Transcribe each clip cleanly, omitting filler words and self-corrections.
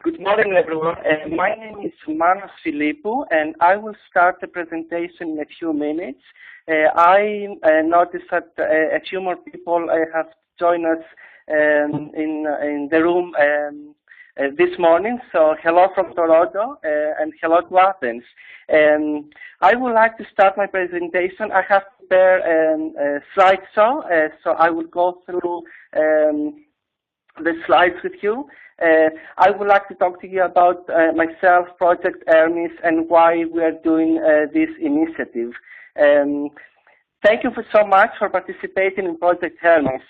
Good morning, everyone. My name is Manos Philippou, and I will start the presentation in a few minutes. I noticed that a few more people have joined us in the room this morning. So hello from Toronto and hello to Athens. I would like to start my presentation. I have prepared a slideshow, so I will go through the slides with you. I would like to talk to you about myself, Project Hermes, and why we are doing this initiative. Thank you so much for participating in Project Hermes.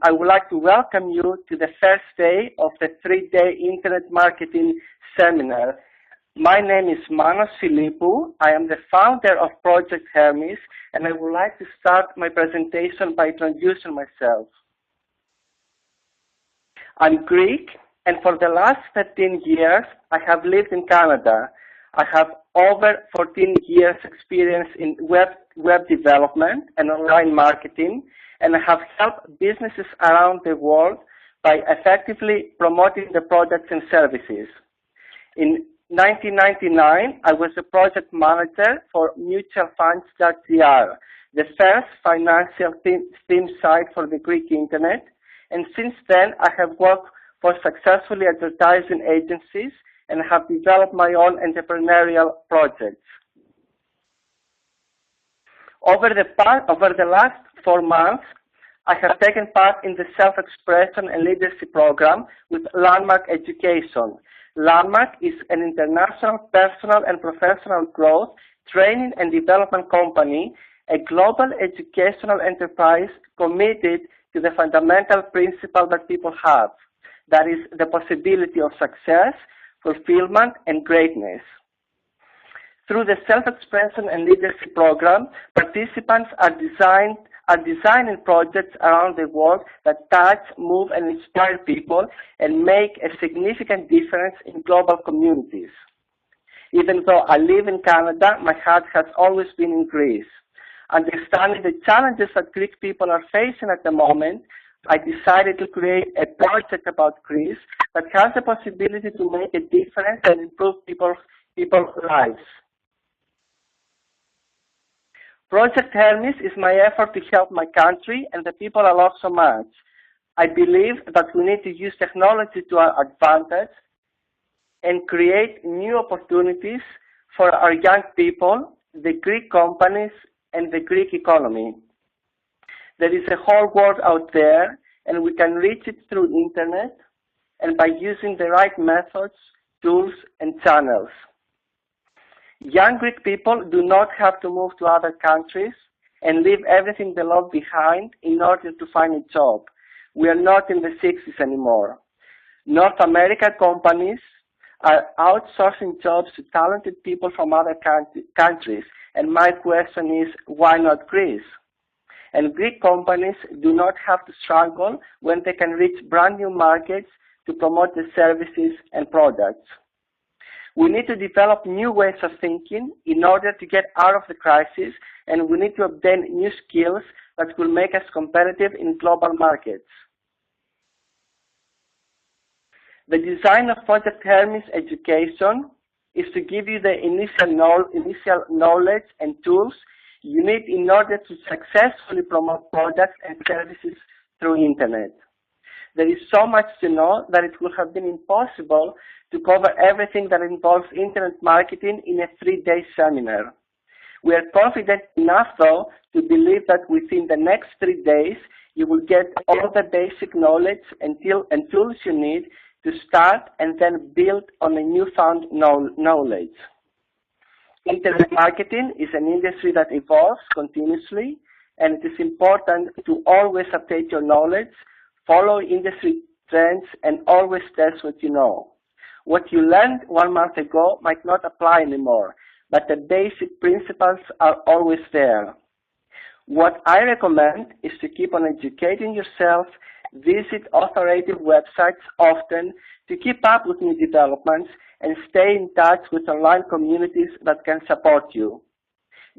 I would like to welcome you to the first day of the 3-day Internet Marketing Seminar. My name is Manos Philippou. I am the founder of Project Hermes, and I would like to start my presentation by introducing myself. I'm Greek, and for the last 13 years, I have lived in Canada. I have over 14 years experience in web development and online marketing, and I have helped businesses around the world by effectively promoting the products and services. In 1999, I was a project manager for mutualfunds.gr, the first financial theme site for the Greek internet. And since then, I have worked for successfully advertising agencies and have developed my own entrepreneurial projects. Over the last 4 months, I have taken part in the self-expression and leadership program with Landmark Education. Landmark is an international personal and professional growth, training and development company, a global educational enterprise committed to the fundamental principle that people have, that is the possibility of success, fulfillment, and greatness. Through the self-expression and leadership program, participants are designing projects around the world that touch, move, and inspire people and make a significant difference in global communities. Even though I live in Canada, my heart has always been in Greece. Understanding the challenges that Greek people are facing at the moment, I decided to create a project about Greece that has the possibility to make a difference and improve people's lives. Project Hermes is my effort to help my country and the people I love so much. I believe that we need to use technology to our advantage and create new opportunities for our young people, the Greek companies, and the Greek economy. There is a whole world out there, and we can reach it through internet and by using the right methods, tools, and channels. Young Greek people do not have to move to other countries and leave everything they love behind in order to find a job. We are not in the 60s anymore. North American companies are outsourcing jobs to talented people from other countries. And my question is, why not Greece? And Greek companies do not have to struggle when they can reach brand new markets to promote their services and products. We need to develop new ways of thinking in order to get out of the crisis, and we need to obtain new skills that will make us competitive in global markets. The design of Project Hermes Education is to give you the initial knowledge and tools you need in order to successfully promote products and services through internet. There is so much to know that it would have been impossible to cover everything that involves internet marketing in a 3-day seminar. We are confident enough, though, to believe that within the next 3 days, you will get all the basic knowledge and tools you need to start and then build on a newfound knowledge. Internet marketing is an industry that evolves continuously, and it is important to always update your knowledge, follow industry trends, and always test what you know. What you learned 1 month ago might not apply anymore, but the basic principles are always there. What I recommend is to keep on educating yourself, visit authoritative websites often to keep up with new developments, and stay in touch with online communities that can support you.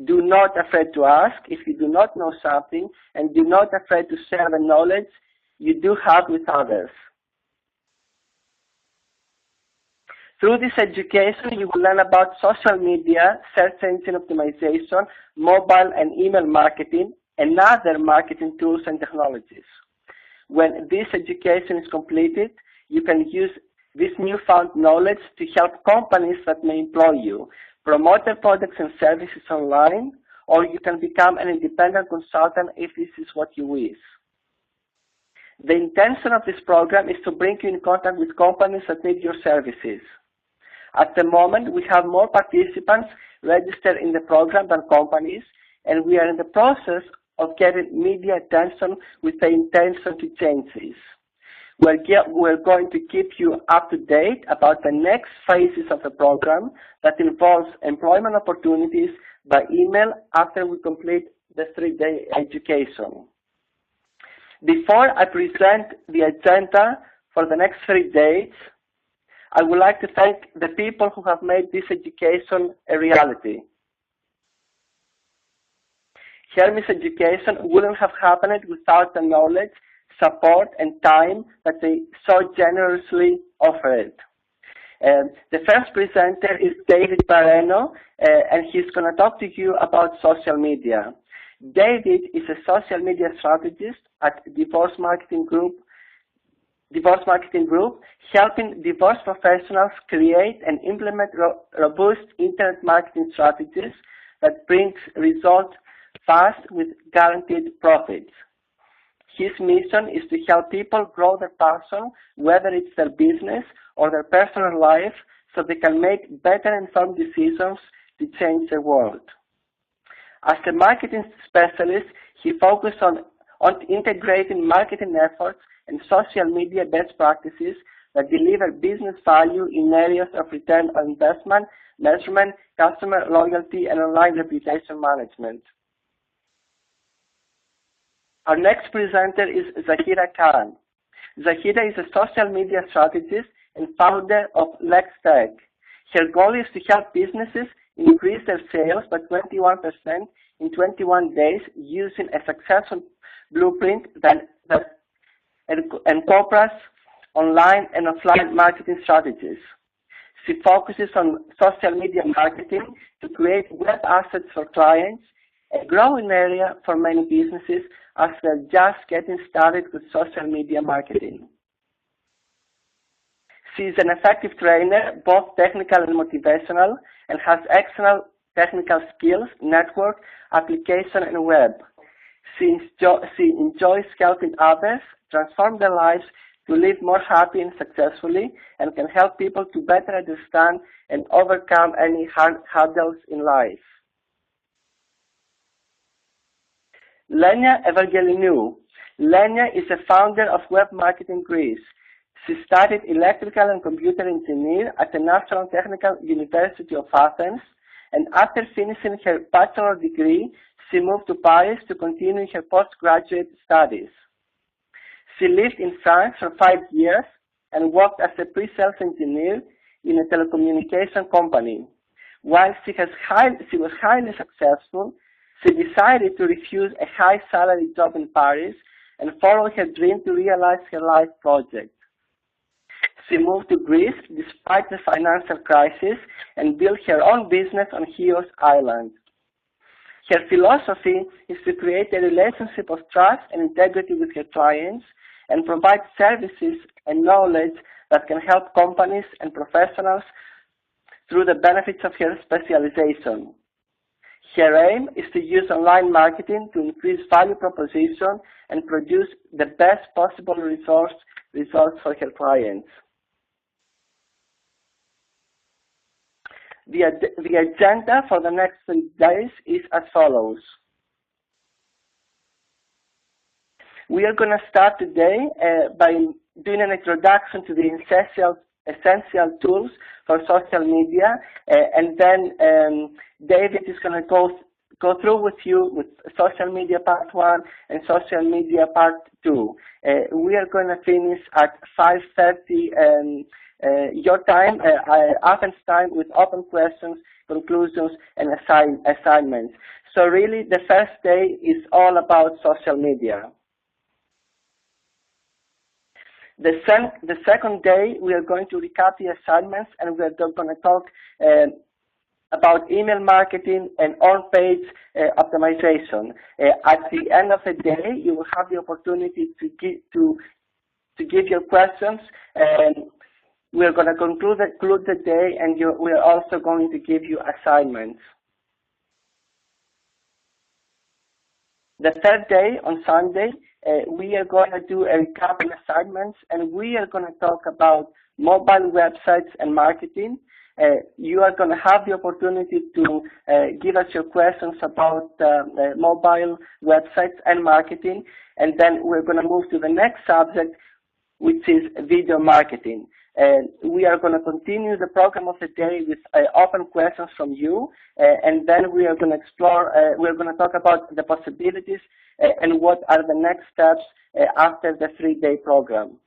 Do not afraid to ask if you do not know something, and do not afraid to share the knowledge. 'knowledge, you do have with others. Through this education, you will learn about social media, search engine optimization, mobile and email marketing, and other marketing tools and technologies. When this education is completed, you can use this newfound knowledge to help companies that may employ you, promote their products and services online, or you can become an independent consultant if this is what you wish. The intention of this program is to bring you in contact with companies that need your services. At the moment, we have more participants registered in the program than companies, and we are in the process of getting media attention with the intention to change this. We're going to keep you up to date about the next phases of the program that involves employment opportunities by email after we complete the 3-day education. Before I present the agenda for the next 3 days, I would like to thank the people who have made this education a reality. Hermes education wouldn't have happened without the knowledge, support, and time that they so generously offered. The first presenter is David Barreno, and he's going to talk to you about social media. David is a social media strategist at Divorce Marketing Group, helping divorce professionals create and implement robust internet marketing strategies that brings results fast with guaranteed profits. His mission is to help people grow their passion, whether it's their business or their personal life, so they can make better informed decisions to change the world. As a marketing specialist, he focused on integrating marketing efforts and social media best practices that deliver business value in areas of return on investment, measurement, customer loyalty, and online reputation management. Our next presenter is Zahira Khan. Zahira is a social media strategist and founder of LexTech. Her goal is to help businesses increase their sales by 21% in 21 days using a successful blueprint that incorporates online and offline marketing strategies. She focuses on social media marketing to create web assets for clients, a growing area for many businesses as they're just getting started with social media marketing. She is an effective trainer, both technical and motivational, and has excellent technical skills, network, application, and web. She enjoys helping others transform their lives to live more happy and successfully, and can help people to better understand and overcome any hurdles in life. Lenia Evangeliniou. Lenia is the founder of Web Marketing Greece. She studied electrical and computer engineering at the National Technical University of Athens, and after finishing her bachelor degree, she moved to Paris to continue her postgraduate studies. She lived in France for 5 years and worked as a pre-sales engineer in a telecommunication company. While she was highly successful, she decided to refuse a high salary job in Paris and follow her dream to realize her life project. She moved to Greece despite the financial crisis and built her own business on Chios Island. Her philosophy is to create a relationship of trust and integrity with her clients and provide services and knowledge that can help companies and professionals through the benefits of her specialization. Her aim is to use online marketing to increase value proposition and produce the best possible results for her clients. The agenda for the next 3 days is as follows. We are going to start today by doing an introduction to the essential tools for social media, and then David is going to go through with you with social media part 1 and social media part 2. We are going to finish at 5:30 your time, Athens time, with open questions, conclusions, and assignments. So really, the first day is all about social media. The second day, we are going to recap the assignments, and we are going to talk about email marketing and on-page optimization. At the end of the day, you will have the opportunity to give your questions, and we are going to conclude the day, and we are also going to give you assignments. The third day, on Sunday, we are going to do a recap and assignments, and we are going to talk about mobile websites and marketing. You are going to have the opportunity to give us your questions about mobile websites and marketing, and then we're going to move to the next subject, which is video marketing. We are going to continue the program of the day with open questions from you, and then we are going to explore, we're going to talk about the possibilities and what are the next steps after the 3-day program.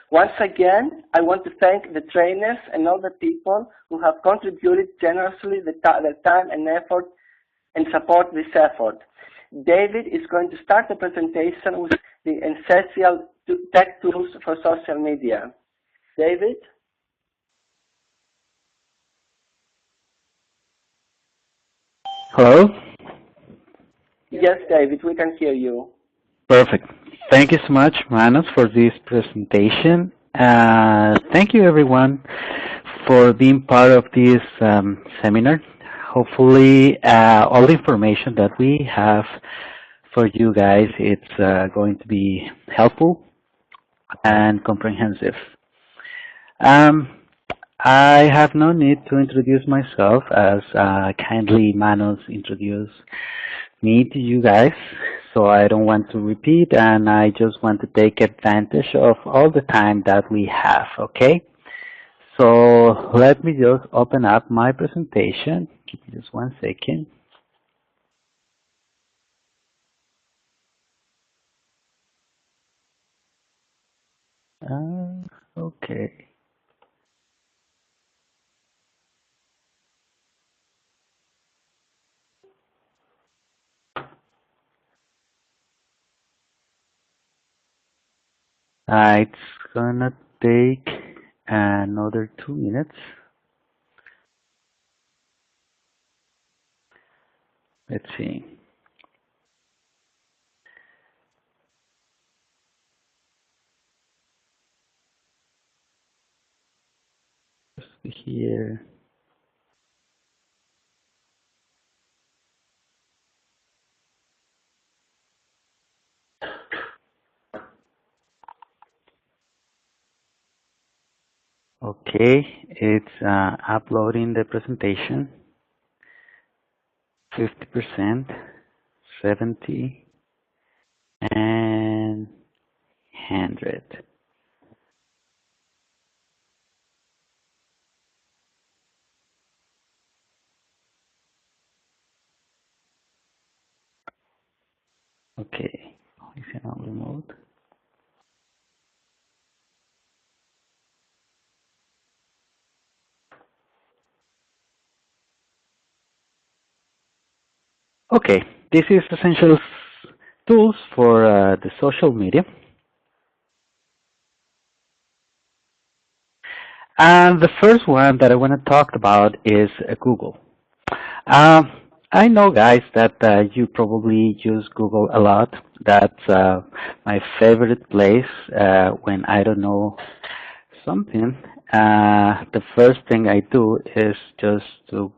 Once again, I want to thank the trainers and all the people who have contributed generously their time and effort and support this effort. David is going to start the presentation with the essential tech tools for social media. David? Hello? Yes, David, we can hear you. Perfect. Thank you so much, Manos, for this presentation. Thank you, everyone, for being part of this seminar. Hopefully, all the information that we have for you guys, it's going to be helpful and comprehensive. I have no need to introduce myself, as kindly Manos introduced me to you guys, so I don't want to repeat, and I just want to take advantage of all the time that we have, okay? So let me just open up my presentation. Give me just 1 second. Okay. It's gonna take another 2 minutes. Let's see. Just here. Okay, it's uploading the presentation. 50%, 70, and 100. Okay, listen on remote. Okay, this is essential tools for the social media. And the first one that I want to talk about is Google. I know, guys, that you probably use Google a lot. That's my favorite place when I don't know something. The first thing I do is just to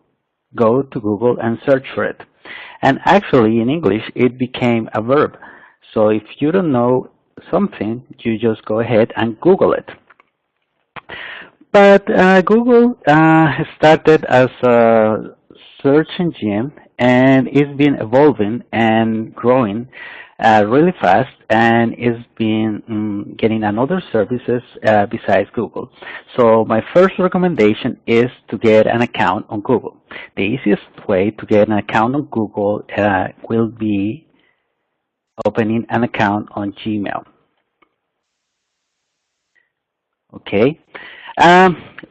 go to Google and search for it. And actually, in English, it became a verb. So if you don't know something, you just go ahead and Google it. But Google started as a search engine, and it's been evolving and growing really fast, and it's been getting another services besides Google. So my first recommendation is to get an account on Google. The easiest way to get an account on Google will be opening an account on Gmail. Okay.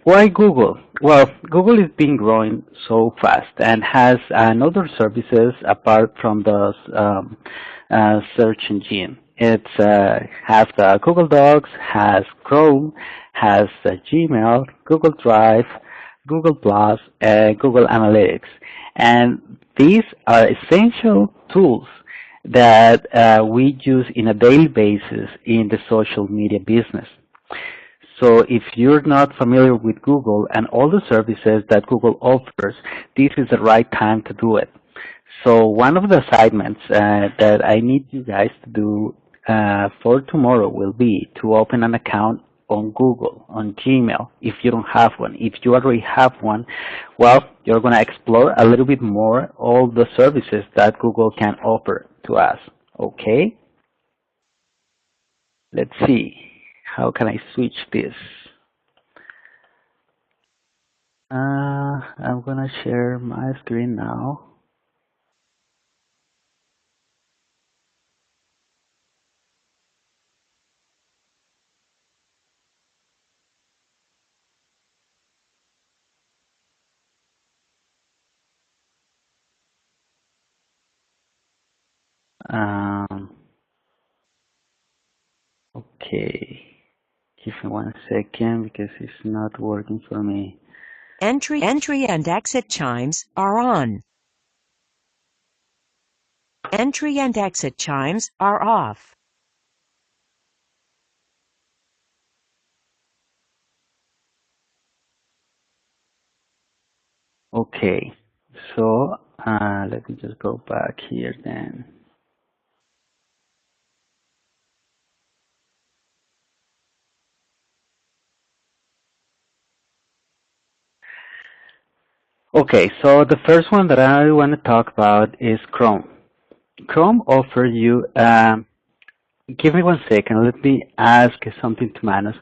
Why Google? Well, Google is been growing so fast and has other services apart from the search engine. It has Google Docs, has Chrome, has Gmail, Google Drive, Google Plus, and Google Analytics. And these are essential tools that we use in a daily basis in the social media business. So if you're not familiar with Google and all the services that Google offers, this is the right time to do it. So one of the assignments that I need you guys to do for tomorrow will be to open an account on Google, on Gmail, if you don't have one. If you already have one, well, you're going to explore a little bit more all the services that Google can offer to us. Okay? Let's see. How can I switch this? I'm going to share my screen now. Okay. Give me 1 second because it's not working for me. Entry and exit chimes are on. Entry and exit chimes are off. Okay. So let me just go back here then. Okay, so the first one that I want to talk about is Chrome. Chrome offers you, give me 1 second, let me ask something to Manos.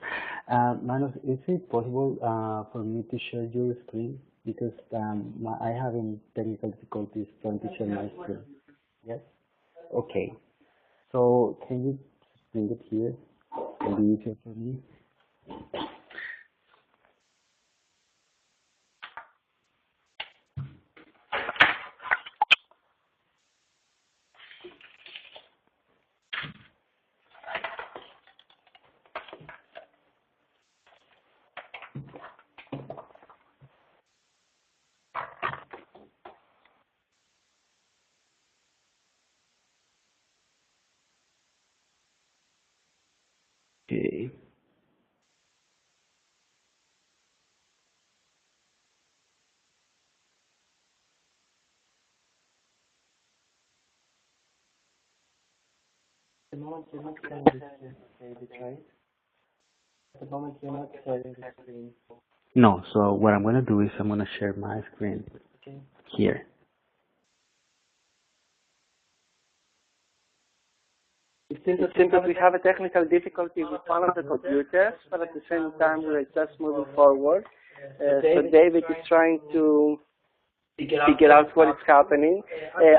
Manos, is it possible for me to share your screen? Because I having technical difficulties trying to share my screen. Yes? Okay. So can you bring it here? It'll be easier for me. Okay. At the moment you're not sharing the screen, right? At the moment you're not sharing the screen. No, so what I'm going to do is I'm going to share my screen here. It seems that we have a technical difficulty with one of the computers, but at the same time we're just moving forward. So David is trying to figure out what is happening.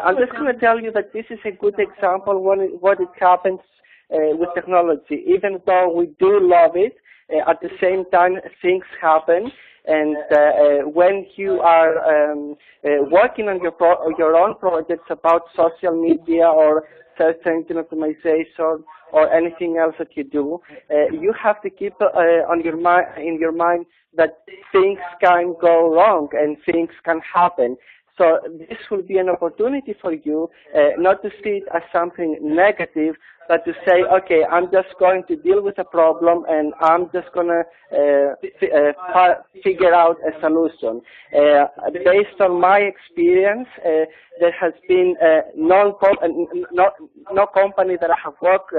I'm just going to tell you that this is a good example what it happens with technology. Even though we do love it, at the same time things happen. And when you are working on your own projects about social media or search engine optimization or anything else that you do, you have to keep in your mind that things can go wrong and things can happen. So this will be an opportunity for you not to see it as something negative, but to say, okay, I'm just going to deal with a problem and I'm just going to figure out a solution. Based on my experience, there has been no company that I have worked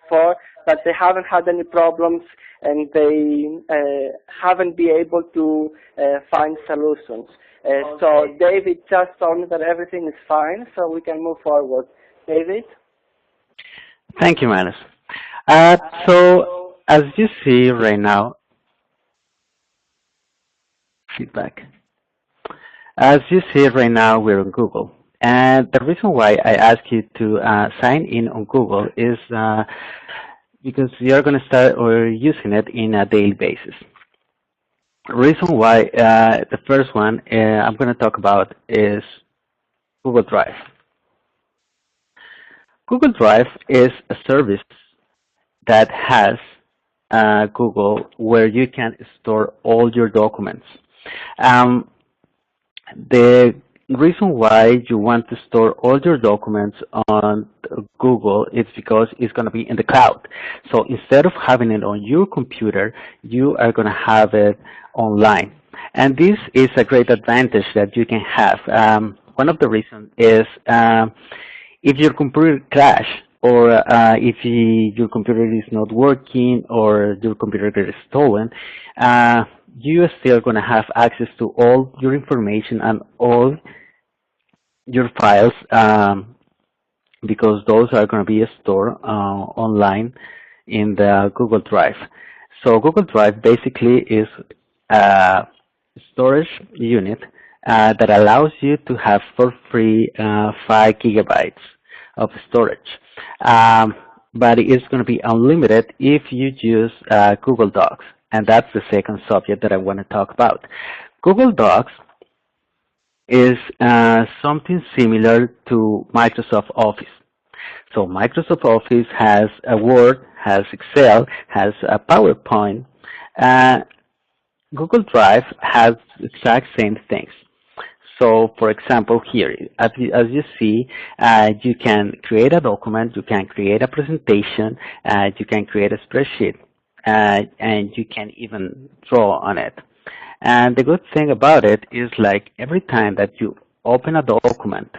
for that they haven't had any problems and they haven't been able to find solutions. So David just told me that everything is fine, so we can move forward. David? Thank you, Manos. So as you see right now, feedback. As you see right now, we're on Google. And the reason why I ask you to sign in on Google is because you're going to start using it in a daily basis. The reason why the first one I'm going to talk about is Google Drive. Google Drive is a service that has Google where you can store all your documents. Um, the reason why you want to store all your documents on Google is because it's going to be in the cloud. So instead of having it on your computer, you are going to have it online. And this is a great advantage that you can have. One of the reasons is if your computer crash, or if your computer is not working, or your computer gets stolen, you are still going to have access to all your information and all your files, because those are going to be stored online in the Google Drive. So Google Drive basically is a storage unit that allows you to have for free 5 gigabytes of storage. But it's going to be unlimited if you use Google Docs. And that's the second subject that I want to talk about. Google Docs is something similar to Microsoft Office. So Microsoft Office has a Word, has Excel, has a PowerPoint. Google Drive has the exact same things. So, for example, here, as you see, you can create a document, you can create a presentation, you can create a spreadsheet, and you can even draw on it. And the good thing about it is, like, every time that you open a document,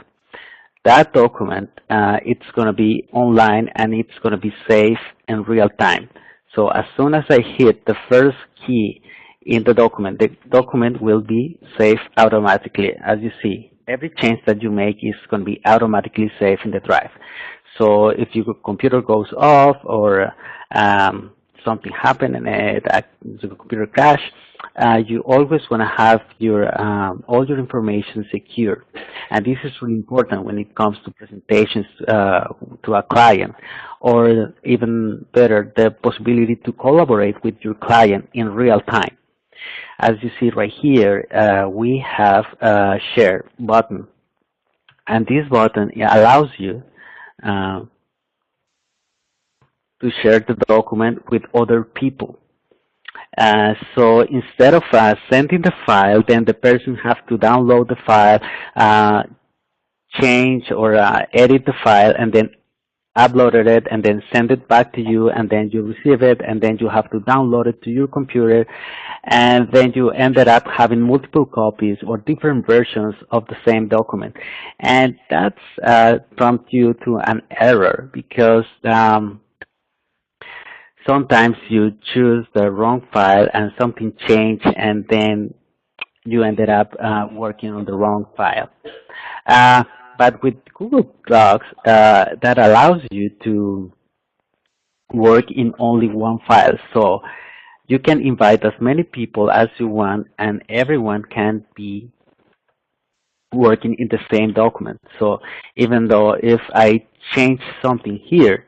that document, it's going to be online and it's going to be safe in real time. So as soon as I hit the first key in the document will be saved automatically. As you see, every change that you make is going to be automatically saved in the drive. So if your computer goes off, or something happened and the computer crash, you always want to have your all your information secure. And this is really important when it comes to presentations to a client, or even better, the possibility to collaborate with your client in real time. As you see right here, we have a share button, and this button allows you to share the document with other people. So instead of sending the file, then the person has to download the file, change or edit the file, and then uploaded it, and then send it back to you, and then you receive it, and then you have to download it to your computer, and then you ended up having multiple copies or different versions of the same document. And that's prompt you to an error, because sometimes you choose the wrong file and something changed, and then you ended up working on the wrong file. But with Google Docs, that allows you to work in only one file. So you can invite as many people as you want, and everyone can be working in the same document. So even though if I change something here,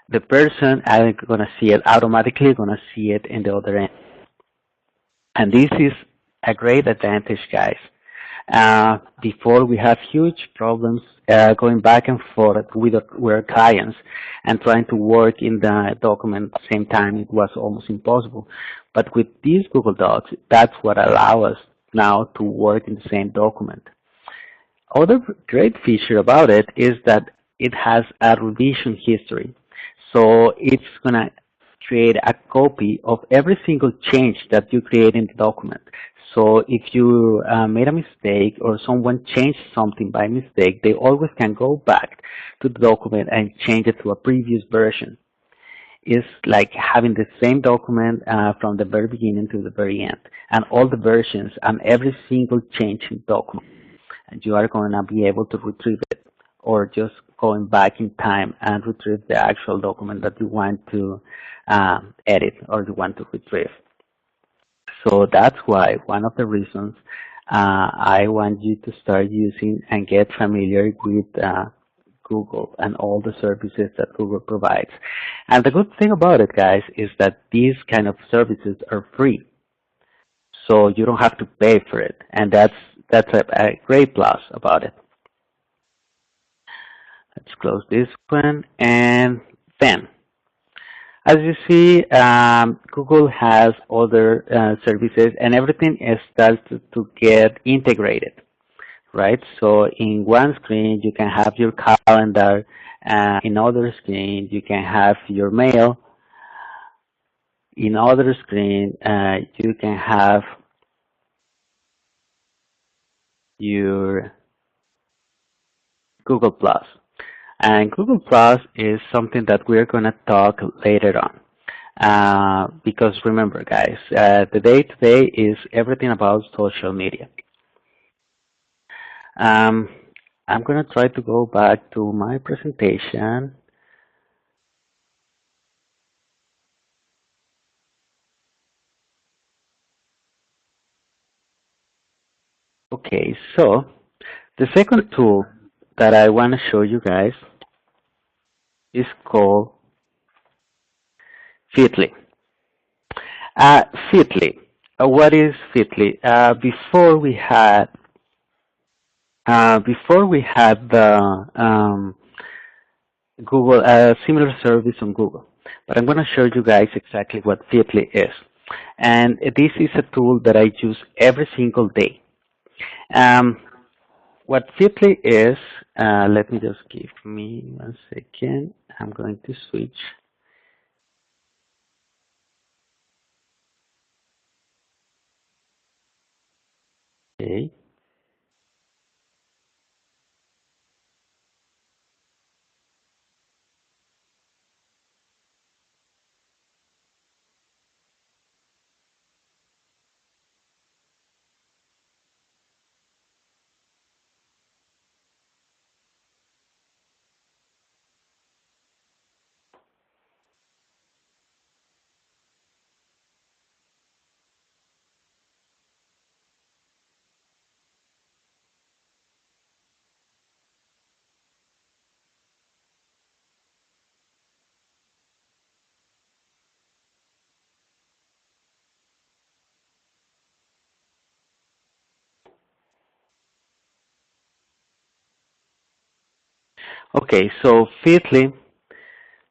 the person is going to see it automatically, going to see it in the other end. And this is a great advantage, guys. Before, we have huge problems going back and forth with our clients and trying to work in the document at the same time. It was almost impossible. But with these Google Docs, that's what allows us now to work in the same document. Other great feature about it is that it has a revision history. So it's going to create a copy of every single change that you create in the document. So if you made a mistake, or someone changed something by mistake, they always can go back to the document and change it to a previous version. It's like having the same document from the very beginning to the very end, and all the versions and every single change in the document. And you are going to be able to retrieve it, or just going back in time and retrieve the actual document that you want to edit or you want to retrieve. So that's why one of the reasons I want you to start using and get familiar with Google and all the services that Google provides. And the good thing about it, guys, is that these kind of services are free. So you don't have to pay for it. And that's a great plus about it. Let's close this one, and then, as you see, Google has other services, and everything starts to get integrated, right? So in one screen, you can have your calendar. In other screen, you can have your mail. In other screen, you can have your Google Plus. And Google Plus is something that we're going to talk later on. Because remember, guys, the day-to-day is everything about social media. I'm going to try to go back to my presentation. Okay, so the second tool that I want to show you guys is called Feedly. Feedly. What is Feedly? Before we had the Google, similar service on Google, but I'm going to show you guys exactly what Feedly is. And this is a tool that I use every single day. What Feedly is, let me just give me 1 second. I'm going to switch. Okay. Okay, so Feedly,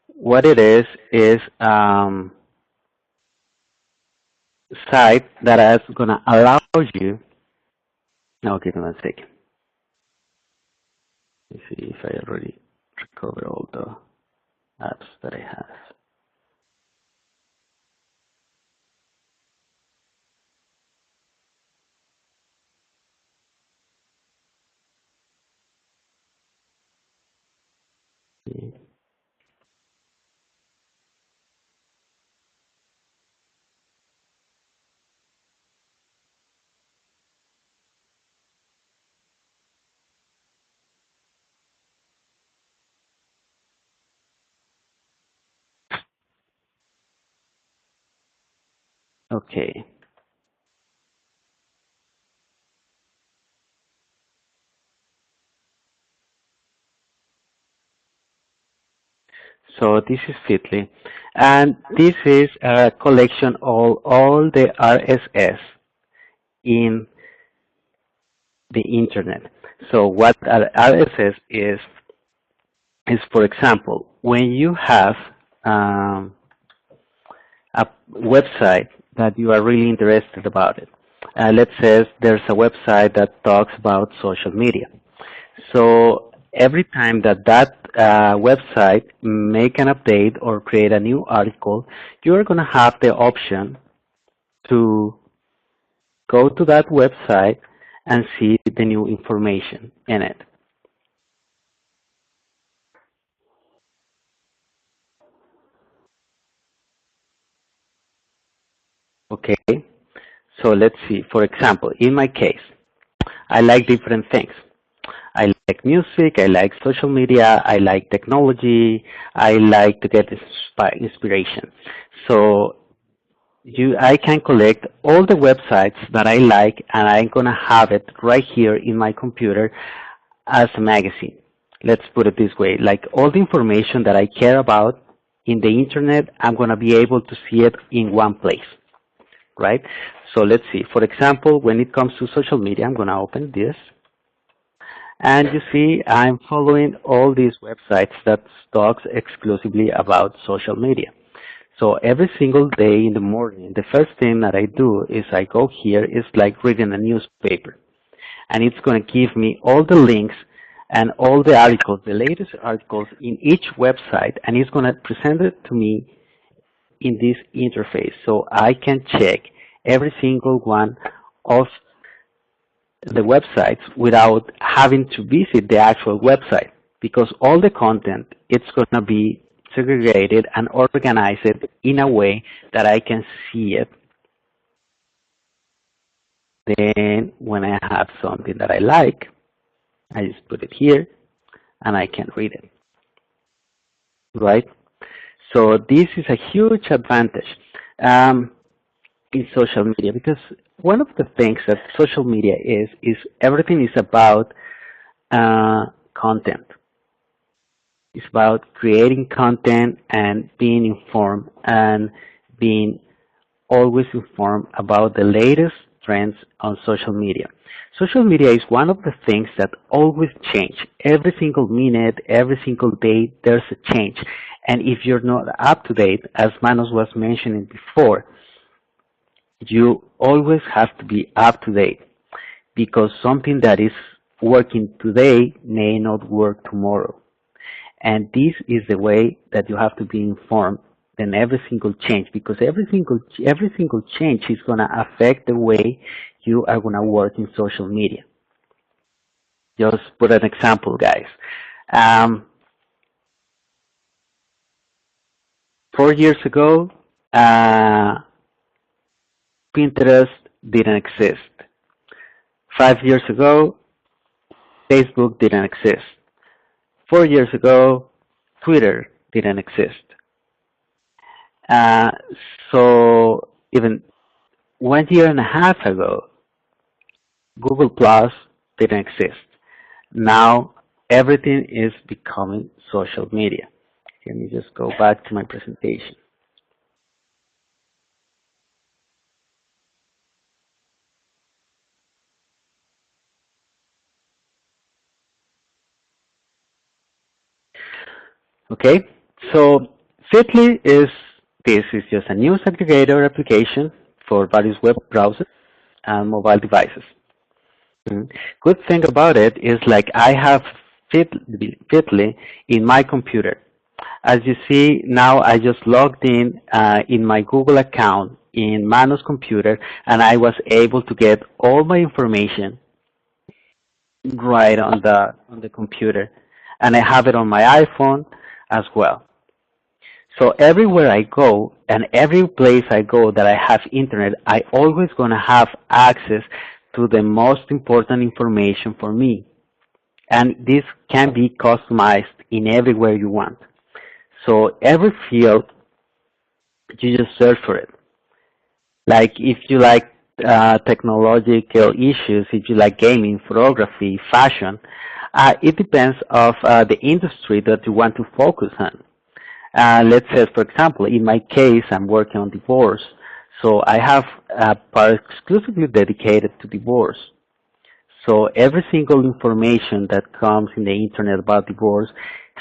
what it is site that is going to allow you. Now, give me 1 second. Let's see if I already recovered all the apps that I have. Okay. So this is Feedly, and this is a collection of all the RSS in the internet. So what RSS is for example, when you have a website that you are really interested about it. Let's say there's a website that talks about social media. So every time that website make an update or create a new article, you're going to have the option to go to that website and see the new information in it. Okay, so let's see. For example, in my case, I like different things. I like music, I like social media, I like technology, I like to get inspiration. So I can collect all the websites that I like, and I'm going to have it right here in my computer as a magazine. Let's put it this way, like all the information that I care about in the internet, I'm going to be able to see it in one place, right? So let's see. For example, when it comes to social media, I'm going to open this. And you see, I'm following all these websites that talks exclusively about social media. So every single day in the morning, the first thing that I do is I go here, it's like reading a newspaper. And it's going to give me all the links and all the articles, the latest articles in each website, and it's going to present it to me in this interface. So I can check every single one of the websites without having to visit the actual website, because all the content, it's going to be segregated and organized in a way that I can see it. Then when I have something that I like, I just put it here and I can read it, right? So this is a huge advantage in social media, because one of the things that social media is everything is about content. It's about creating content and being informed and being always informed about the latest trends on social media. Social media is one of the things that always change. Every single minute, every single day, there's a change. And if you're not up to date, as Manos was mentioning before, you always have to be up to date, because something that is working today may not work tomorrow. And this is the way that you have to be informed in every single change, because every single change is going to affect the way you are going to work in social media. Just put an example, guys. 4 years ago, Pinterest didn't exist. 5 years ago, Facebook didn't exist. 4 years ago, Twitter didn't exist. So even 1 year and a half ago, Google Plus didn't exist. Now everything is becoming social media. Let me just go back to my presentation. Okay, so Fitly is just a news aggregator application for various web browsers and mobile devices. Good thing about it is, like, I have Fitly in my computer. As you see now, I just logged in my Google account in Manos' computer, and I was able to get all my information right on the computer, and I have it on my iPhone as well. So everywhere I go and every place I go that I have internet, I always going to have access to the most important information for me. And this can be customized in everywhere you want. So every field, you just search for it. Like if you like technological issues, if you like gaming, photography, fashion, it depends of the industry that you want to focus on. Let's say, for example, in my case, I'm working on divorce. So I have a part exclusively dedicated to divorce. So every single information that comes in the internet about divorce,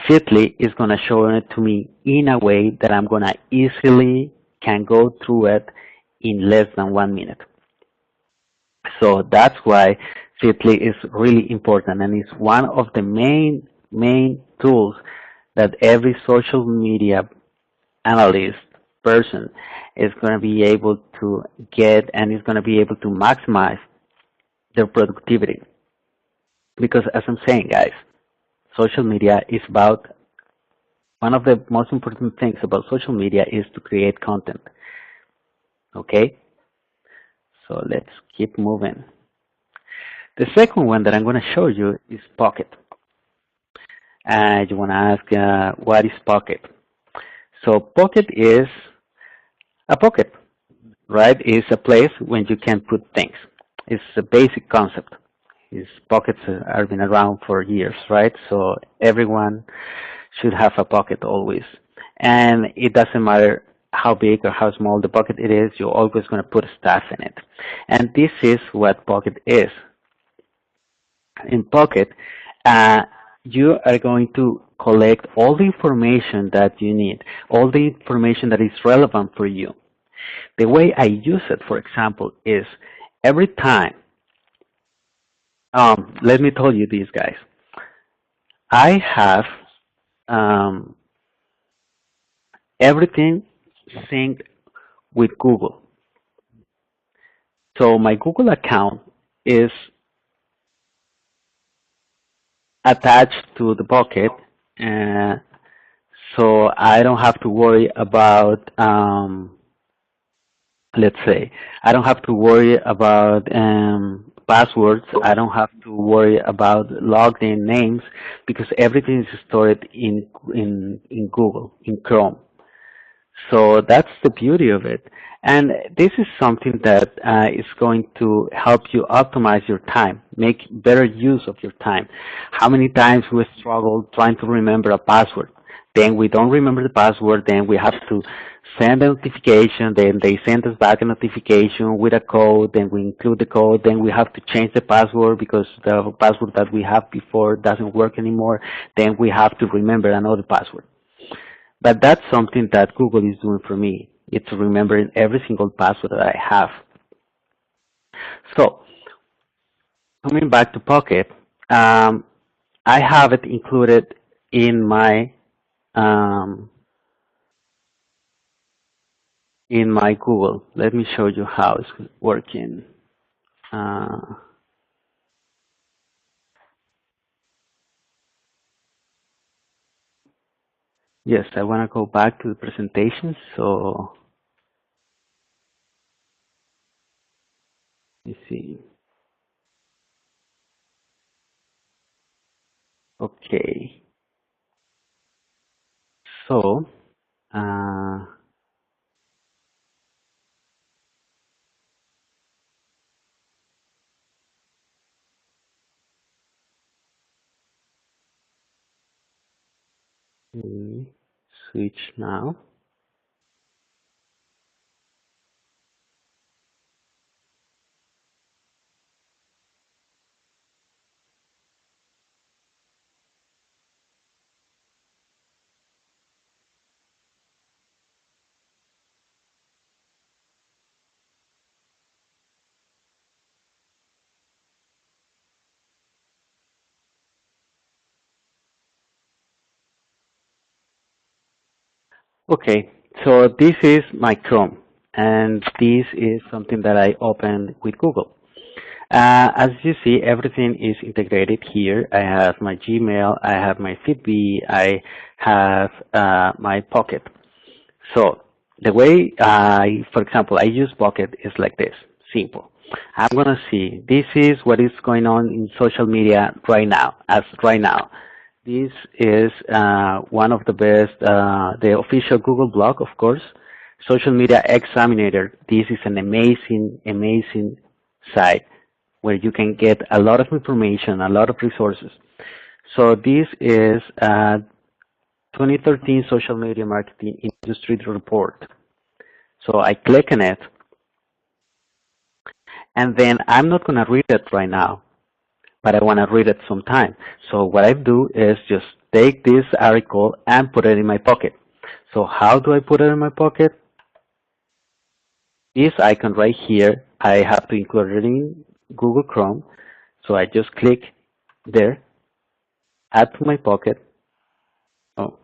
Fitly is going to show it to me in a way that I'm going to easily can go through it in less than 1 minute. So that's why Fitly is really important, and it's one of the main tools that every social media analyst person is going to be able to get, and is going to be able to maximize their productivity. Because as I'm saying, guys, social media is about, one of the most important things about social media is to create content. Okay? So let's keep moving. The second one that I'm going to show you is Pocket. And you want to ask, what is Pocket? So Pocket is a pocket, right? It's a place when you can put things. It's a basic concept. Pockets have been around for years, right? So everyone should have a pocket always. And it doesn't matter how big or how small the pocket it is, you're always going to put stuff in it. And this is what Pocket is. In Pocket, uh, you are going to collect all the information that you need, all the information that is relevant for you. The way I use it, for example, is every time, let me tell you this, guys. I have um, everything synced with Google. So my Google account is attached to the bucket, uh, so I don't have to worry about, let's say, I don't have to worry about passwords. I don't have to worry about logged in names because everything is stored in Google, in Chrome. So that's the beauty of it. And this is something that is going to help you optimize your time, make better use of your time. How many times we struggle trying to remember a password? Then we don't remember the password, then we have to send a notification, then they send us back a notification with a code, then we include the code, then we have to change the password because the password that we have before doesn't work anymore, then we have to remember another password. But that's something that Google is doing for me. It's remembering every single password that I have. So, coming back to Pocket, I have it included in my Google. Let me show you how it's working. Yes, I want to go back to the presentation. So, let me see. Okay. So, let me switch now. Okay, so this is my Chrome, and this is something that I opened with Google. As you see, everything is integrated here. I have my Gmail, I have my Fitbit, I have my Pocket. So the way for example, I use Pocket is like this, simple. I'm gonna see, this is what is going on in social media right now, right now. This is one of the best, the official Google blog, of course, Social Media Examinator. This is an amazing, amazing site where you can get a lot of information, a lot of resources. So this is 2013 Social Media Marketing Industry Report. So I click on it, and then I'm not going to read it right now, but I want to read it sometime. So what I do is just take this article and put it in my pocket. So how do I put it in my pocket? This icon right here, I have to include it in Google Chrome. So I just click there, add to my pocket. Oh,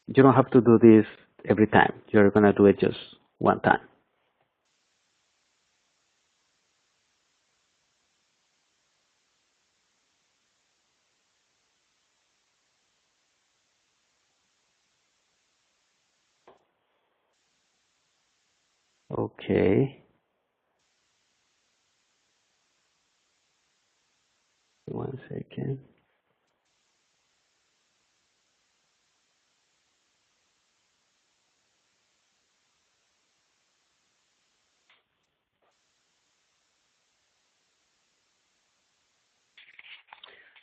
you don't have to do this every time. You're going to do it just one time. Okay. One second.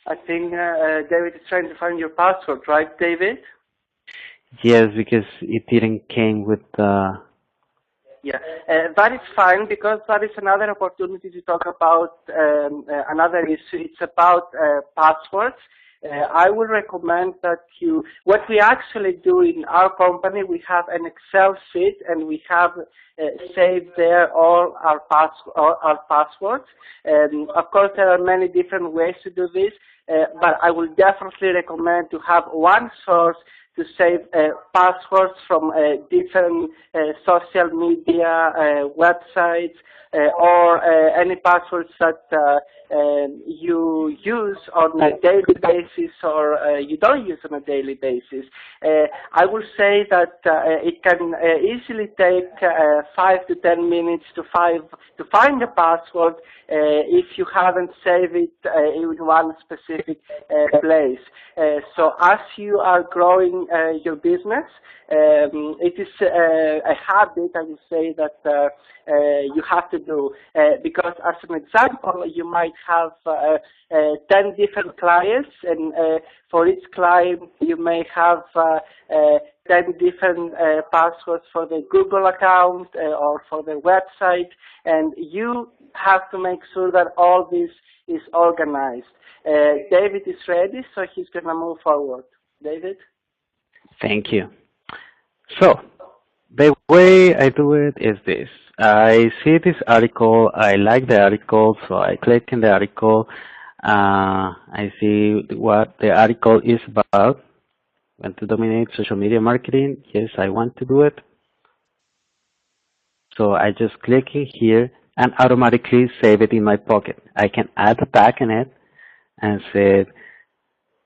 I think David is trying to find your password, right, David? Yes, because it didn't came with Yeah, that is fine because that is another opportunity to talk about another issue. It's about passwords. I would recommend that what we actually do in our company, we have an Excel sheet and we have saved there all our passwords. Of course, there are many different ways to do this, but I will definitely recommend to have one source to save passwords from different social media websites or any passwords that you use on a daily basis or you don't use on a daily basis. I will say that it can easily take 5 to 10 minutes to find a password if you haven't saved it in one specific place. So as you are growing your business, it is a habit, I would say, that you have to do. Because as an example, you might have 10 different clients, and for each client you may have 10 different passwords for the Google account or for the website, and you have to make sure that all this is organized. David is ready, so he's going to move forward. David? Thank you. So, the way I do it is this. I see this article, I like the article, so I click in the article. I see what the article is about. Want to dominate social media marketing? Yes, I want to do it. So I just click here and automatically save it in my pocket. I can add a tag in it and say,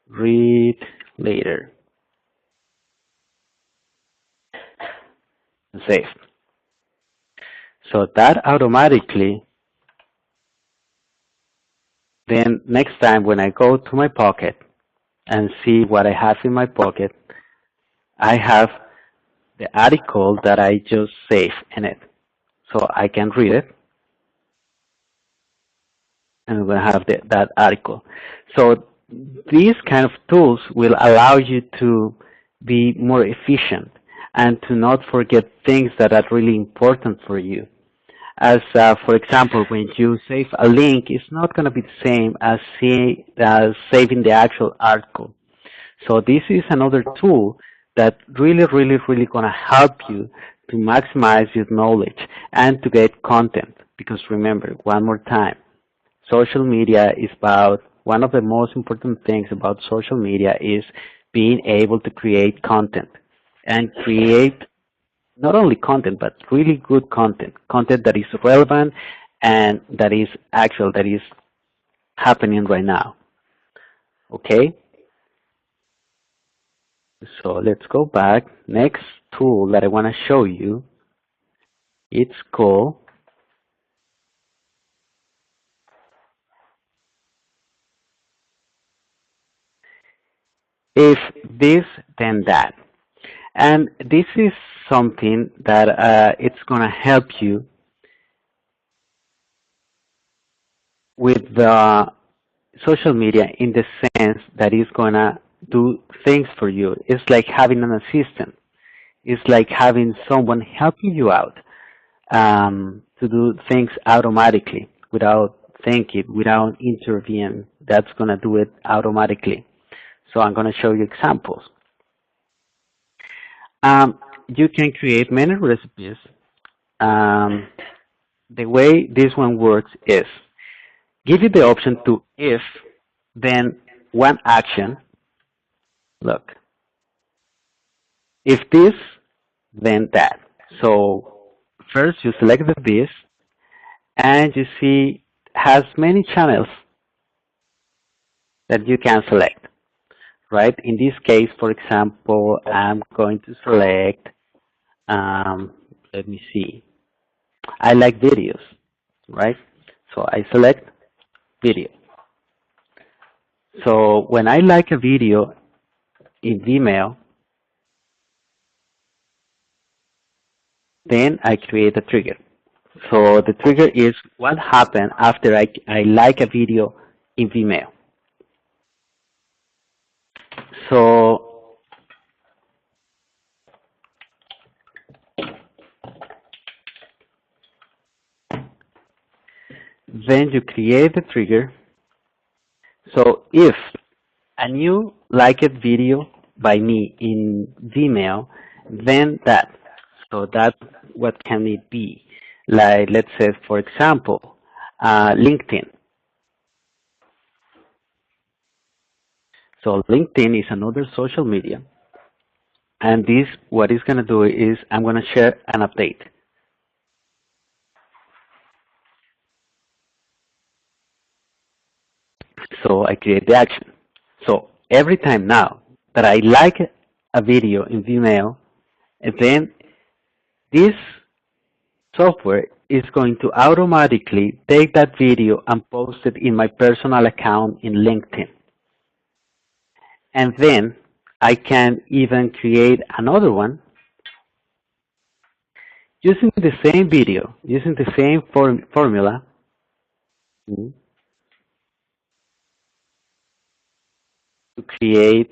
read later. Save. So that automatically, then next time when I go to my pocket and see what I have in my pocket, I have the article that I just saved in it. So I can read it. And we'll have that article. So these kind of tools will allow you to be more efficient and to not forget things that are really important for you. As for example, when you save a link, it's not going to be the same as saving the actual article. So this is another tool that really going to help you to maximize your knowledge and to get content. Because remember, one more time, social media is about, one of the most important things about social media is being able to create content and create not only content, but really good content that is relevant and that is actual, that is happening right now. Okay? So let's go back. Next tool that I want to show you, it's called If This Then That. And this is something that it's going to help you with the social media in the sense that it's going to do things for you. It's like having an assistant. It's like having someone helping you out to do things automatically without thinking, without intervening. That's going to do it automatically. So I'm going to show you examples. You can create many recipes. The way this one works is give you the option to if, then one action. Look, if this, then that. So first you select the this, and you see has many channels that you can select, right? In this case, for example, I'm going to select, let me see, I like videos, right? So I select video. So when I like a video in Vimeo, then I create a trigger. So the trigger is what happened after I like a video in Vimeo. So then you create the trigger. So if a new liked video by me in Vimeo, then that. So that, what can it be? Like, let's say, for example, LinkedIn. So LinkedIn is another social media. And this, what it's going to do is I'm going to share an update. So I create the action. So every time now that I like a video in Vimeo, then this software is going to automatically take that video and post it in my personal account in LinkedIn. And then I can even create another one using the same video, using the same formula. To create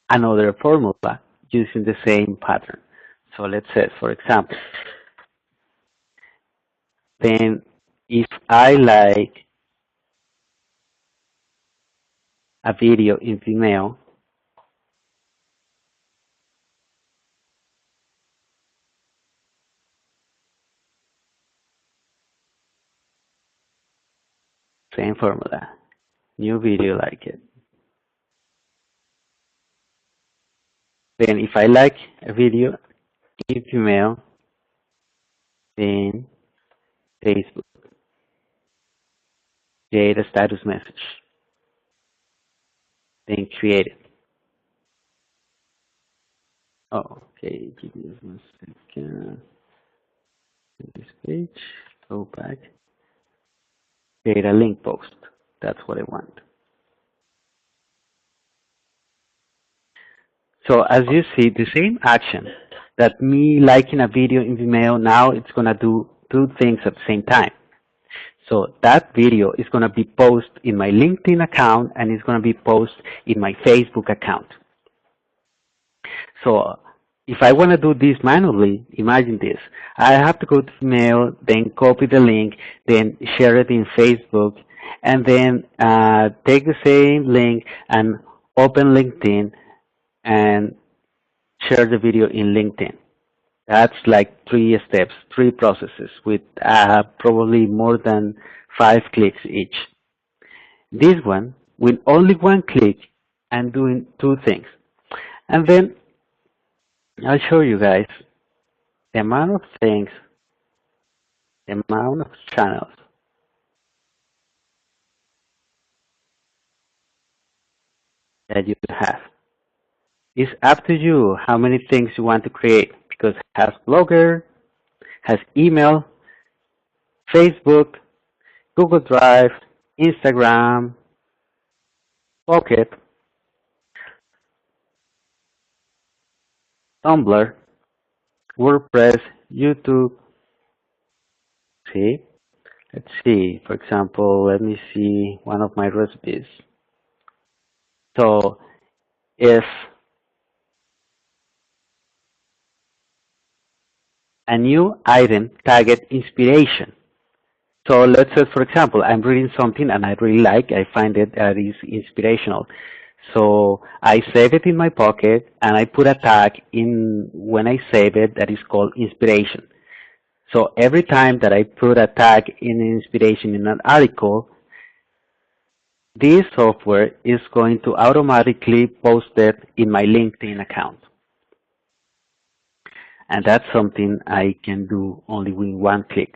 another formula using the same pattern. So let's say, for example, then if I like a video in Vimeo, same formula, new video like it. Then if I like a video in Vimeo, then Facebook, create a status message, then create it. Oh, okay, give me 1 second. This page, go back, create a link post. That's what I want. So as you see, the same action that me liking a video in Vimeo, now it's going to do two things at the same time. So that video is going to be posted in my LinkedIn account and it's going to be posted in my Facebook account. So if I want to do this manually, imagine this. I have to go to Vimeo, then copy the link, then share it in Facebook, and then take the same link and open LinkedIn and share the video in LinkedIn. That's like 3 steps, 3 processes with probably more than 5 clicks each. This one with only 1 click and doing 2 things. And then I'll show you guys the amount of things, the amount of channels that you have. It's up to you how many things you want to create, because it has Blogger, has email, Facebook, Google Drive, Instagram, Pocket, Tumblr, WordPress, YouTube. See? Let's see. For example, let me see one of my recipes. So if a new item tagged inspiration. So let's say, for example, I'm reading something and I really like, I find it that is inspirational. So I save it in my Pocket and I put a tag in when I save it that is called inspiration. So every time that I put a tag in inspiration in an article, this software is going to automatically post it in my LinkedIn account. And that's something I can do only with 1 click.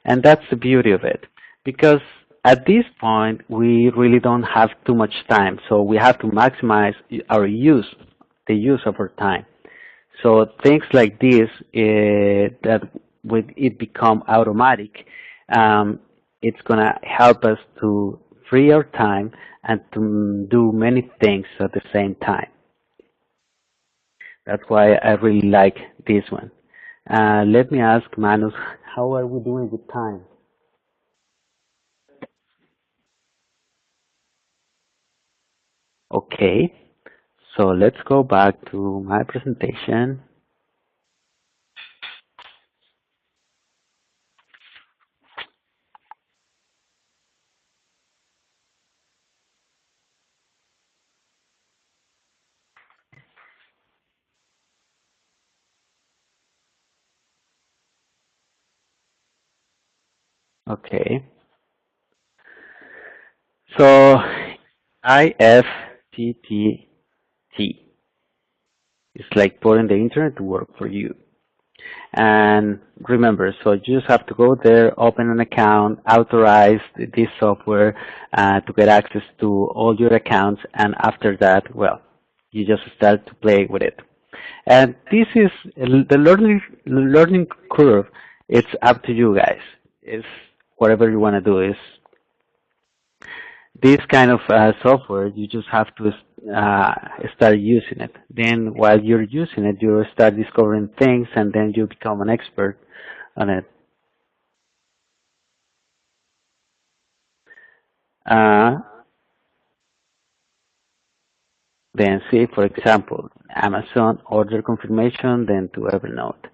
And that's the beauty of it, because at this point we really don't have too much time, so we have to maximize our use, the use of our time. So things like this, that with it become automatic, it's gonna help us to free our time and to do many things at the same time. That's why I really like this one. Let me ask Manus, how are we doing with time? Okay, so let's go back to my presentation. Okay. So IFTTT is like putting the internet to work for you. And remember, so you just have to go there, open an account, authorize this software to get access to all your accounts, and after that, well, you just start to play with it. And this is the learning curve. It's up to you guys. It's whatever you want to do. Is this kind of software, you just have to start using it. Then while you're using it, you start discovering things, and then you become an expert on it. Uh, then see, for example, Amazon order confirmation, then to Evernote.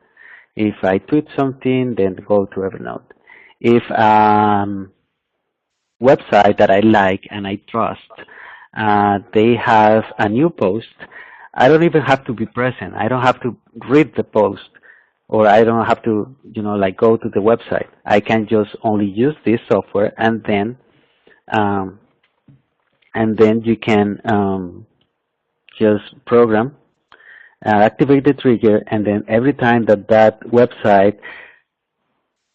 If I tweet something, then go to Evernote. If website that I like and I trust, they have a new post, I don't even have to be present. I don't have to read the post, or I don't have to, like go to the website. I can just only use this software, and then you can just program, activate the trigger, and then every time that website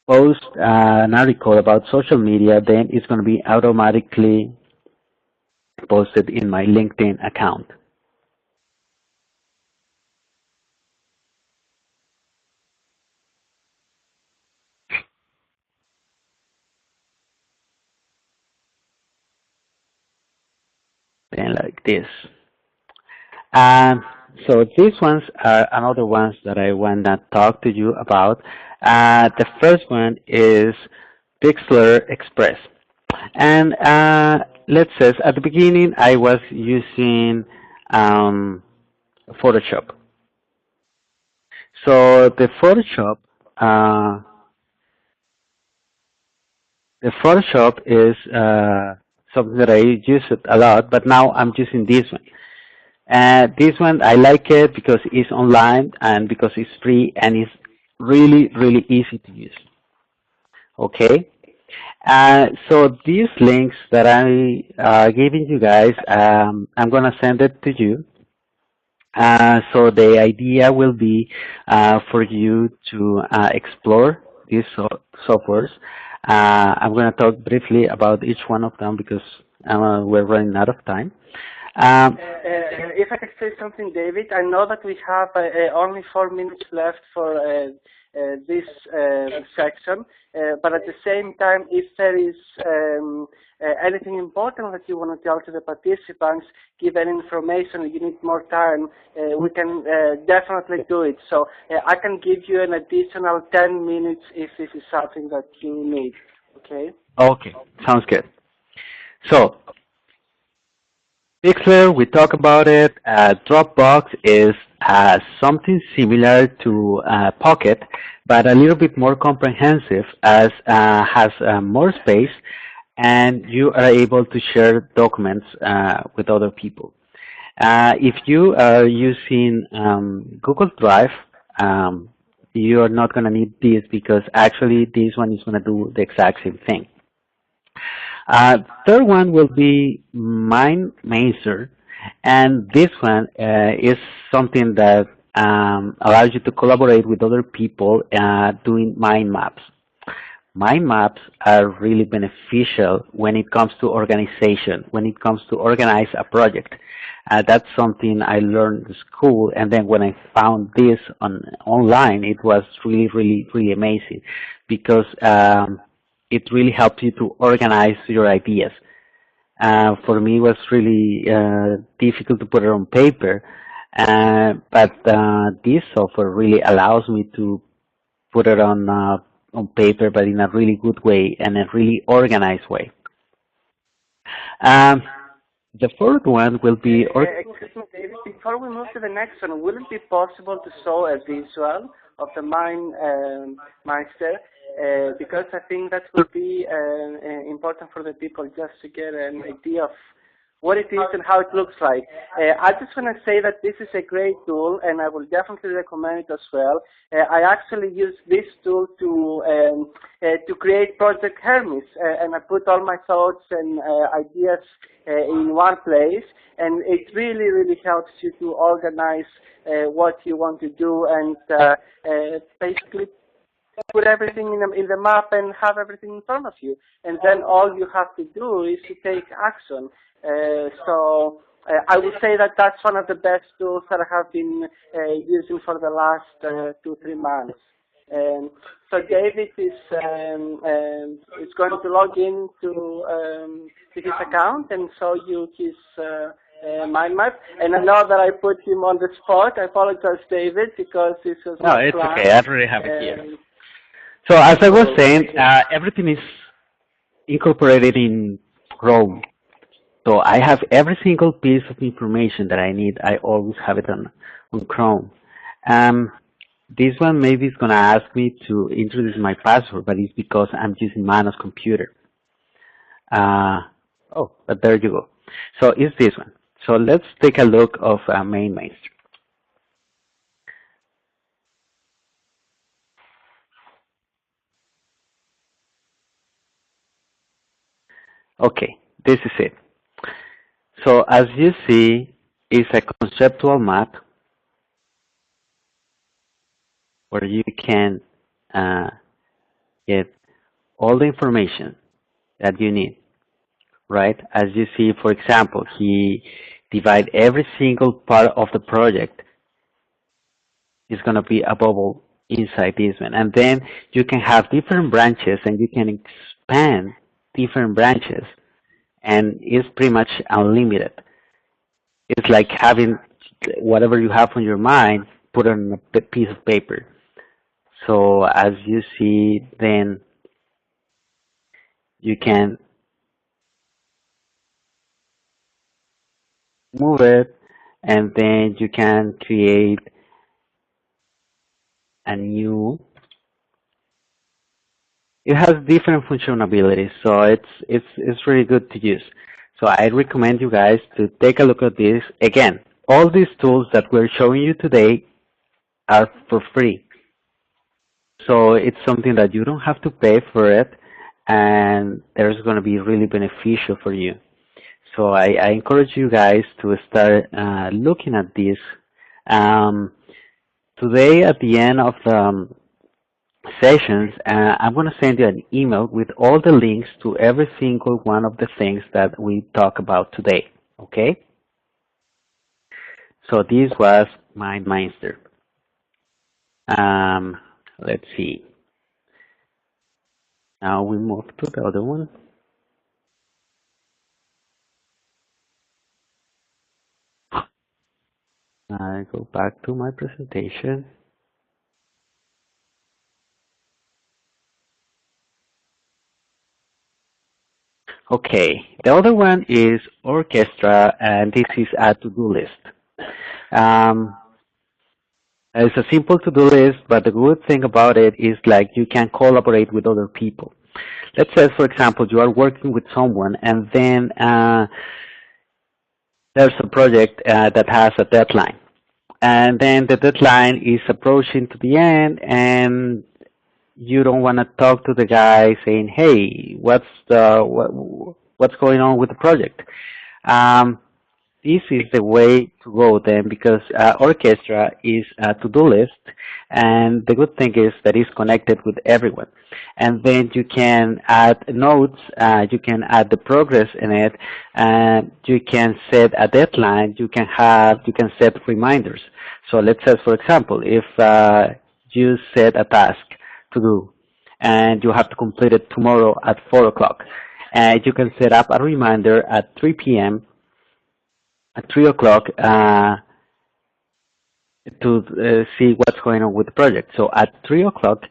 posts an article about social media, then it's going to be automatically posted in my LinkedIn account. Then like this. So these ones are another ones that I want to talk to you about. The first one is Pixlr Express. And let's say at the beginning I was using Photoshop. So uh, the Photoshop is something that I use it a lot, but now I'm using this one. This one I like it because it's online and because it's free and it's really, really easy to use. Okay. So these links that I giving you guys, I'm gonna send it to you. So the idea will be for you to explore these softwares. I'm going to talk briefly about each one of them because we're running out of time. If I could say something, David, I know that we have only 4 minutes left for this section, but at the same time, if there is anything important that you want to tell to the participants, give any information, you need more time, we can definitely do it. So I can give you an additional 10 minutes if this is something that you need, okay? Okay, sounds good. So, Pixlr, we talk about it. Dropbox is something similar to Pocket, but a little bit more comprehensive as has more space, and you are able to share documents with other people. If you are using Google Drive, you are not going to need this because actually this one is going to do the exact same thing. Third one will be MindMaster, and this one is something that allows you to collaborate with other people doing mind maps. Mind maps are really beneficial when it comes to organization, when it comes to organize a project. That's something I learned in school, and then when I found this online, it was really, really, really amazing because it really helps you to organize your ideas. For me, it was really difficult to put it on paper, but this software really allows me to put it on paper, but in a really good way and a really organized way. The fourth one will be... Excuse me, David, before we move to the next one, will it be possible to show a visual of the MindMaster? Because I think that will be important for the people just to get an idea of what it is and how it looks like. I just want to say that this is a great tool, and I will definitely recommend it as well. I actually use this tool to create Project Hermes, and I put all my thoughts and ideas in one place, and it really, really helps you to organize what you want to do and basically put everything in the map and have everything in front of you. And then all you have to do is to take action. I would say that that's one of the best tools that I have been using for the last 2-3 months. So David is going to log in to his account and show you his mind map. And I know that I put him on the spot. I apologize, David, because this was no, it's plan. Okay. I already have it here. So as I was saying, everything is incorporated in Chrome. So I have every single piece of information that I need. I always have it on Chrome. This one maybe is going to ask me to introduce my password, but it's because I'm using Mano's computer. Oh, but there you go. So it's this one. So let's take a look of mainstream. Okay, this is it. So as you see, it's a conceptual map where you can get all the information that you need, right? As you see, for example, he divide every single part of the project is going to be a bubble inside this one. And then you can have different branches and you can expand different branches, and it's pretty much unlimited. It's like having whatever you have on your mind put on a piece of paper. So as you see, then you can move it, and then you can create a new. It has different functionalities, so it's really good to use. So I recommend you guys to take a look at this. Again, all these tools that we're showing you today are for free. So it's something that you don't have to pay for it, and there's going to be really beneficial for you. So I encourage you guys to start looking at this. Today at the end of the sessions, I'm going to send you an email with all the links to every single one of the things that we talk about today, okay? So this was MindMeister. Let's see. Now we move to the other one. I go back to my presentation. Okay, the other one is Orchestra, and this is a to-do list. It's a simple to-do list, but the good thing about it is like you can collaborate with other people. Let's say, for example, you are working with someone, and then there's a project that has a deadline. And then the deadline is approaching to the end, and you don't want to talk to the guy saying, hey, what's going on with the project? This is the way to go then, because Orchestra is a to-do list, and the good thing is that it's connected with everyone. And then you can add notes, you can add the progress in it, and you can set a deadline, you can set reminders. So let's say, for example, if you set a task to do, and you have to complete it tomorrow at 4 o'clock, and you can set up a reminder at 3 p.m. at 3 o'clock to see what's going on with the project. So at 3 o'clock,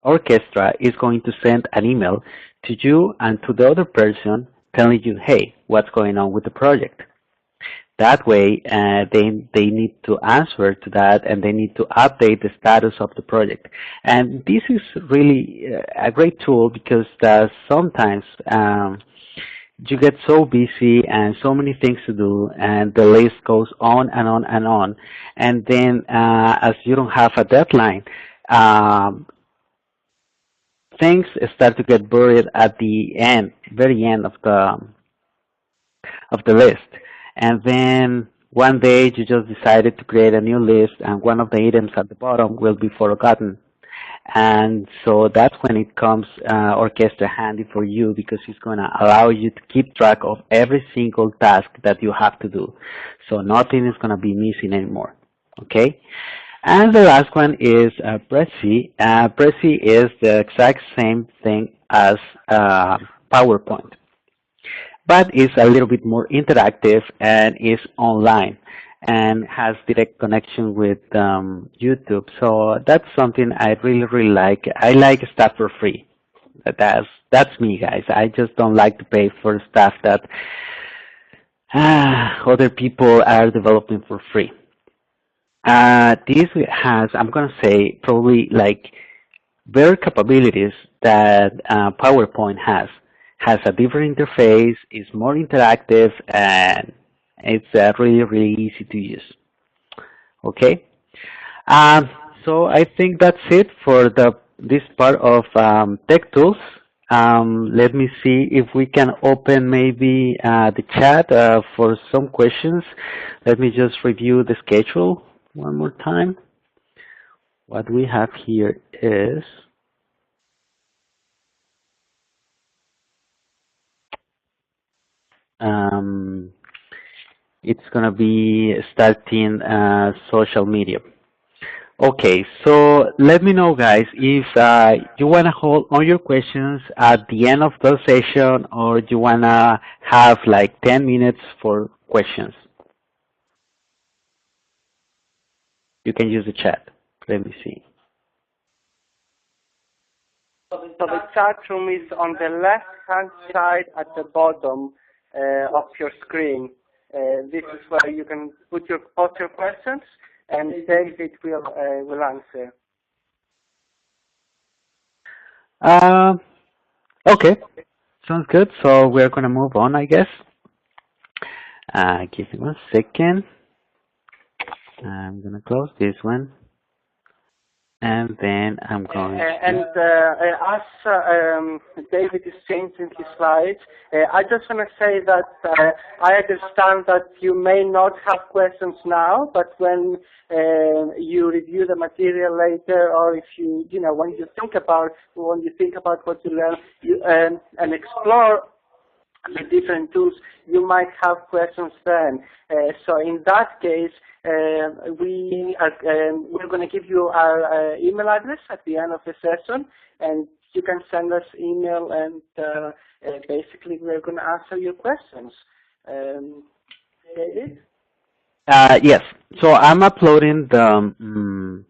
Orchestra is going to send an email to you and to the other person telling you, hey, what's going on with the project. That way, they need to answer to that, and they need to update the status of the project. And this is really a great tool, because sometimes you get so busy and so many things to do, and the list goes on and on and on. And then as you don't have a deadline, things start to get buried at the end, very end of the list. And then one day you just decided to create a new list, and one of the items at the bottom will be forgotten. And so that's when it comes Orchestra handy for you, because it's going to allow you to keep track of every single task that you have to do. So nothing is going to be missing anymore. Okay? And the last one is Prezi. Prezi is the exact same thing as PowerPoint, but it's a little bit more interactive and is online and has direct connection with YouTube. So that's something I really like. I like stuff for free. That's me, guys. I just don't like to pay for stuff that other people are developing for free. This has, I'm going to say, probably like better capabilities that PowerPoint has. Has a different interface, is more interactive, and it's really easy to use. Okay, so I think that's it for this part of tech tools. Let me see if we can open maybe the chat for some questions. Let me just review the schedule one more time. What we have here is it's going to be starting social media. Okay, so let me know, guys, if you want to hold all your questions at the end of the session, or you want to have like 10 minutes for questions. You can use the chat. Let me see. So the chat room is on the left-hand side at the bottom of your screen. This is where you can post your questions, and David will answer. Okay, sounds good. So we're going to move on, I guess. Give me 1 second. I'm going to close this one. And then I'm going to... as David is changing his slides, I just want to say that I understand that you may not have questions now, but when you review the material later, or if when you think about what you learn, and explore the different tools, you might have questions then. So in that case, we're going to give you our email address at the end of the session, and you can send us email, and basically we're going to answer your questions. David? Yes. So I'm uploading the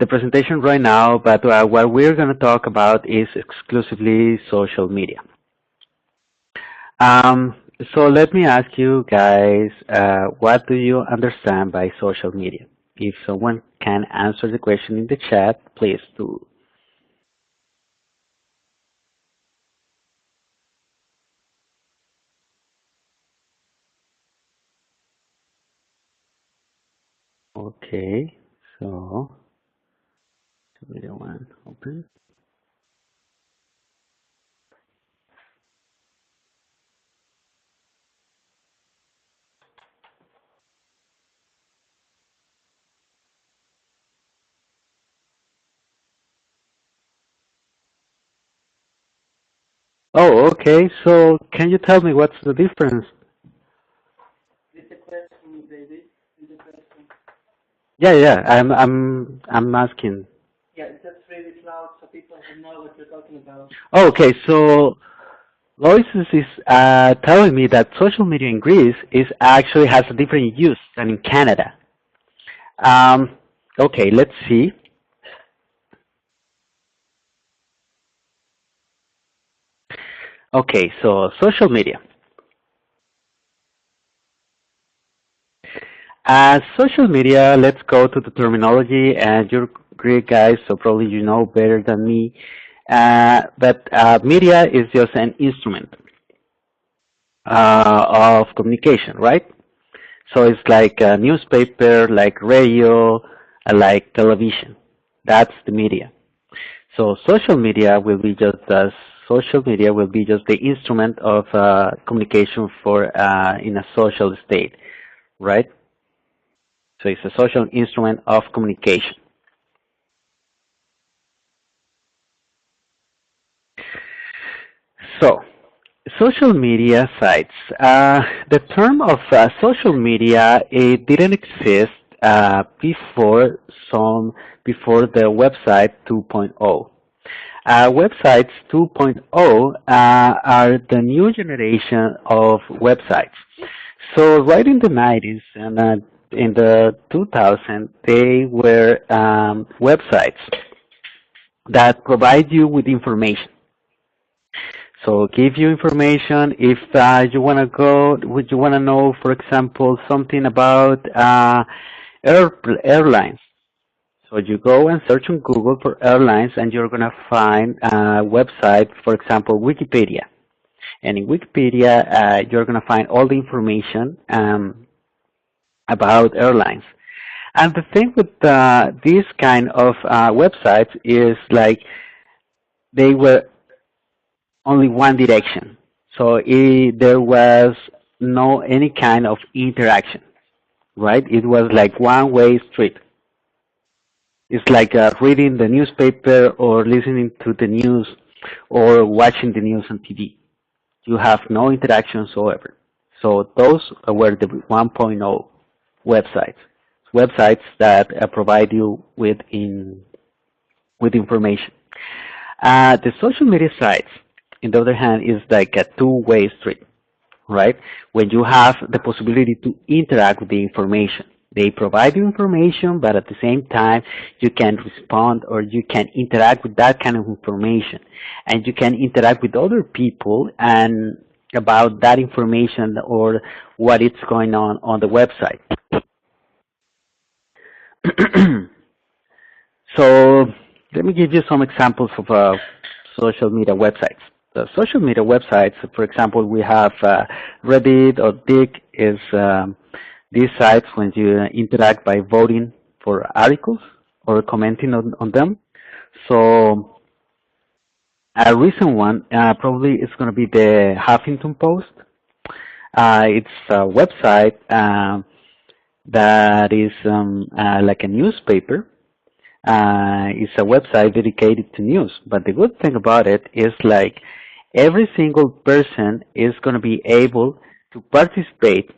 presentation right now, but what we're going to talk about is exclusively social media. So let me ask you guys, what do you understand by social media? If someone can answer the question in the chat, please do. Okay, so video one, open. Oh, okay. So can you tell me what's the difference? Is the question, David? Is the question? Yeah. I'm asking. Yeah, just read it loud so people will know what you're talking about. Okay, so Lois is telling me that social media in Greece actually has a different use than in Canada. Okay, let's see. Okay, so social media. Social media, let's go to the terminology, and you're Greek guys, so probably you know better than me. But media is just an instrument. of communication, right? So it's like a newspaper, like radio, like television. That's the media. So social media will be just the instrument of communication for in a social state, right? So it's a social instrument of communication. So social media sites. The term of social media, it didn't exist before before the website 2.0. Websites 2.0 are the new generation of websites. So right in the 90s and in the 2000s, they were websites that provide you with information. So give you information if you want to go, would you want to know, for example, something about airlines. So you go and search on Google for airlines and you're going to find a website, for example, Wikipedia. And in Wikipedia, you're going to find all the information about airlines. And the thing with these kind of websites is like they were only one direction. So there was no any kind of interaction, right? It was like one-way street. It's like reading the newspaper or listening to the news or watching the news on TV. You have no interaction whatsoever. So those were the 1.0 websites. Websites that provide you with information. The social media sites, on the other hand, is like a two-way street, right? When you have the possibility to interact with the information. They provide you information, but at the same time, you can respond or you can interact with that kind of information. And you can interact with other people and about that information or what is going on the website. So let me give you some examples of social media websites. The social media websites, for example, we have Reddit or Dig is these sites when you interact by voting for articles or commenting on them. So a recent one probably is going to be the Huffington Post. It's a website that is like a newspaper. It's a website dedicated to news. But the good thing about it is like every single person is going to be able to participate,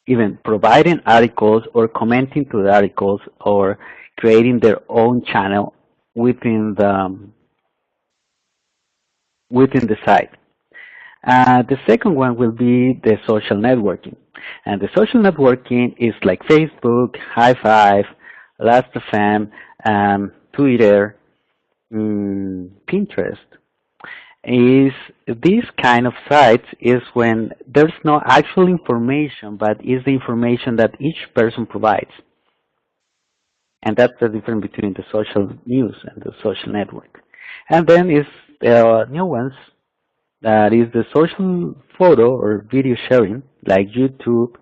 even providing articles or commenting to the articles or creating their own channel within the site. The second one will be the social networking. And the social networking is like Facebook, High Five, Last.fm, Twitter, Pinterest. Is these kind of sites is when there's no actual information, but is the information that each person provides. And that's the difference between the social news and the social network. And then is the new ones, that is the social photo or video sharing, like YouTube.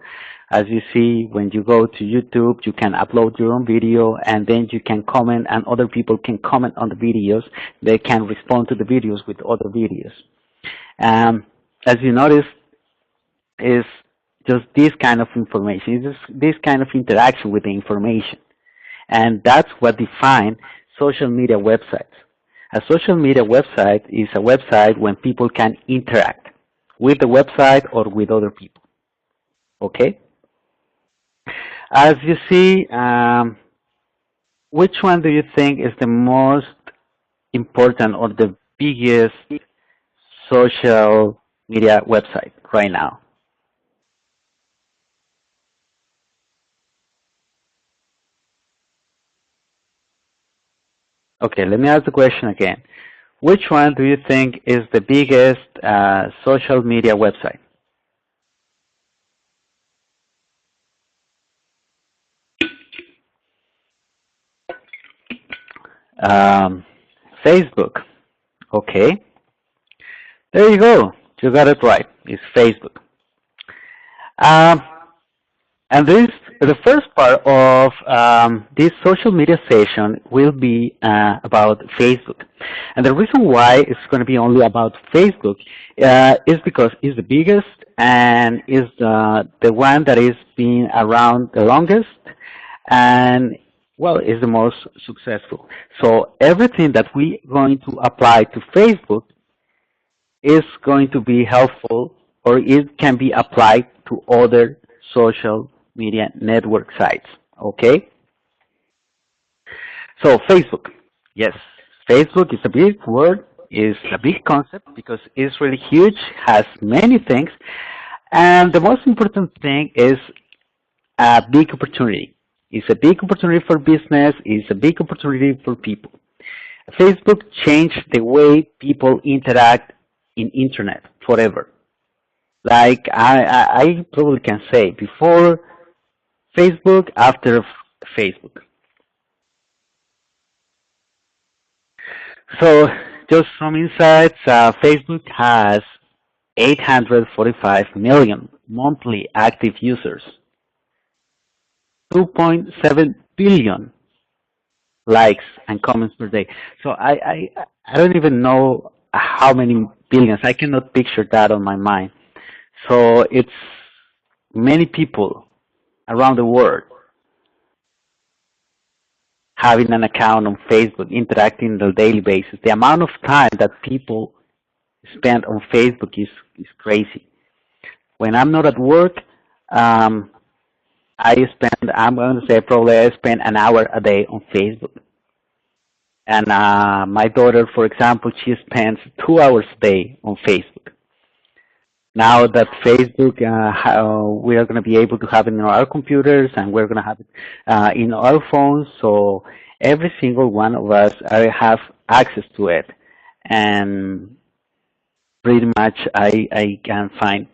As you see, when you go to YouTube, you can upload your own video and then you can comment and other people can comment on the videos. They can respond to the videos with other videos. As you notice, is just this kind of information, it's just this kind of interaction with the information. And that's what defines social media websites. A social media website is a website when people can interact with the website or with other people. Okay? As you see, which one do you think is the most important or the biggest social media website right now? Okay, let me ask the question again. Which one do you think is the biggest social media website? Facebook. Okay, there you go. You got it right. It's Facebook. Um, And the first part of this social media session will be about Facebook. And the reason why it's going to be only about Facebook is because it's the biggest and is the one that is being around the longest and, well, is the most successful. So everything that we're going to apply to Facebook is going to be helpful, or it can be applied to other social media network sites. Okay? So Facebook. Yes, Facebook is a big word, is a big concept because it's really huge, has many things, and the most important thing is a big opportunity. It's a big opportunity for business, it's a big opportunity for people. Facebook changed the way people interact in internet forever. Like I probably can say before Facebook, after Facebook. So just some insights. Facebook has 845 million monthly active users, 2.7 billion likes and comments per day. So I don't even know how many billions. I cannot picture that on my mind. So it's many people around the world having an account on Facebook, interacting on a daily basis. The amount of time that people spend on Facebook is crazy. When I'm not at work, um, I'm going to say probably I spend an hour a day on Facebook. And my daughter, for example, she spends 2 hours a day on Facebook. Now that Facebook, we are going to be able to have it in our computers and we're going to have it in our phones. So every single one of us have access to it. And pretty much I can find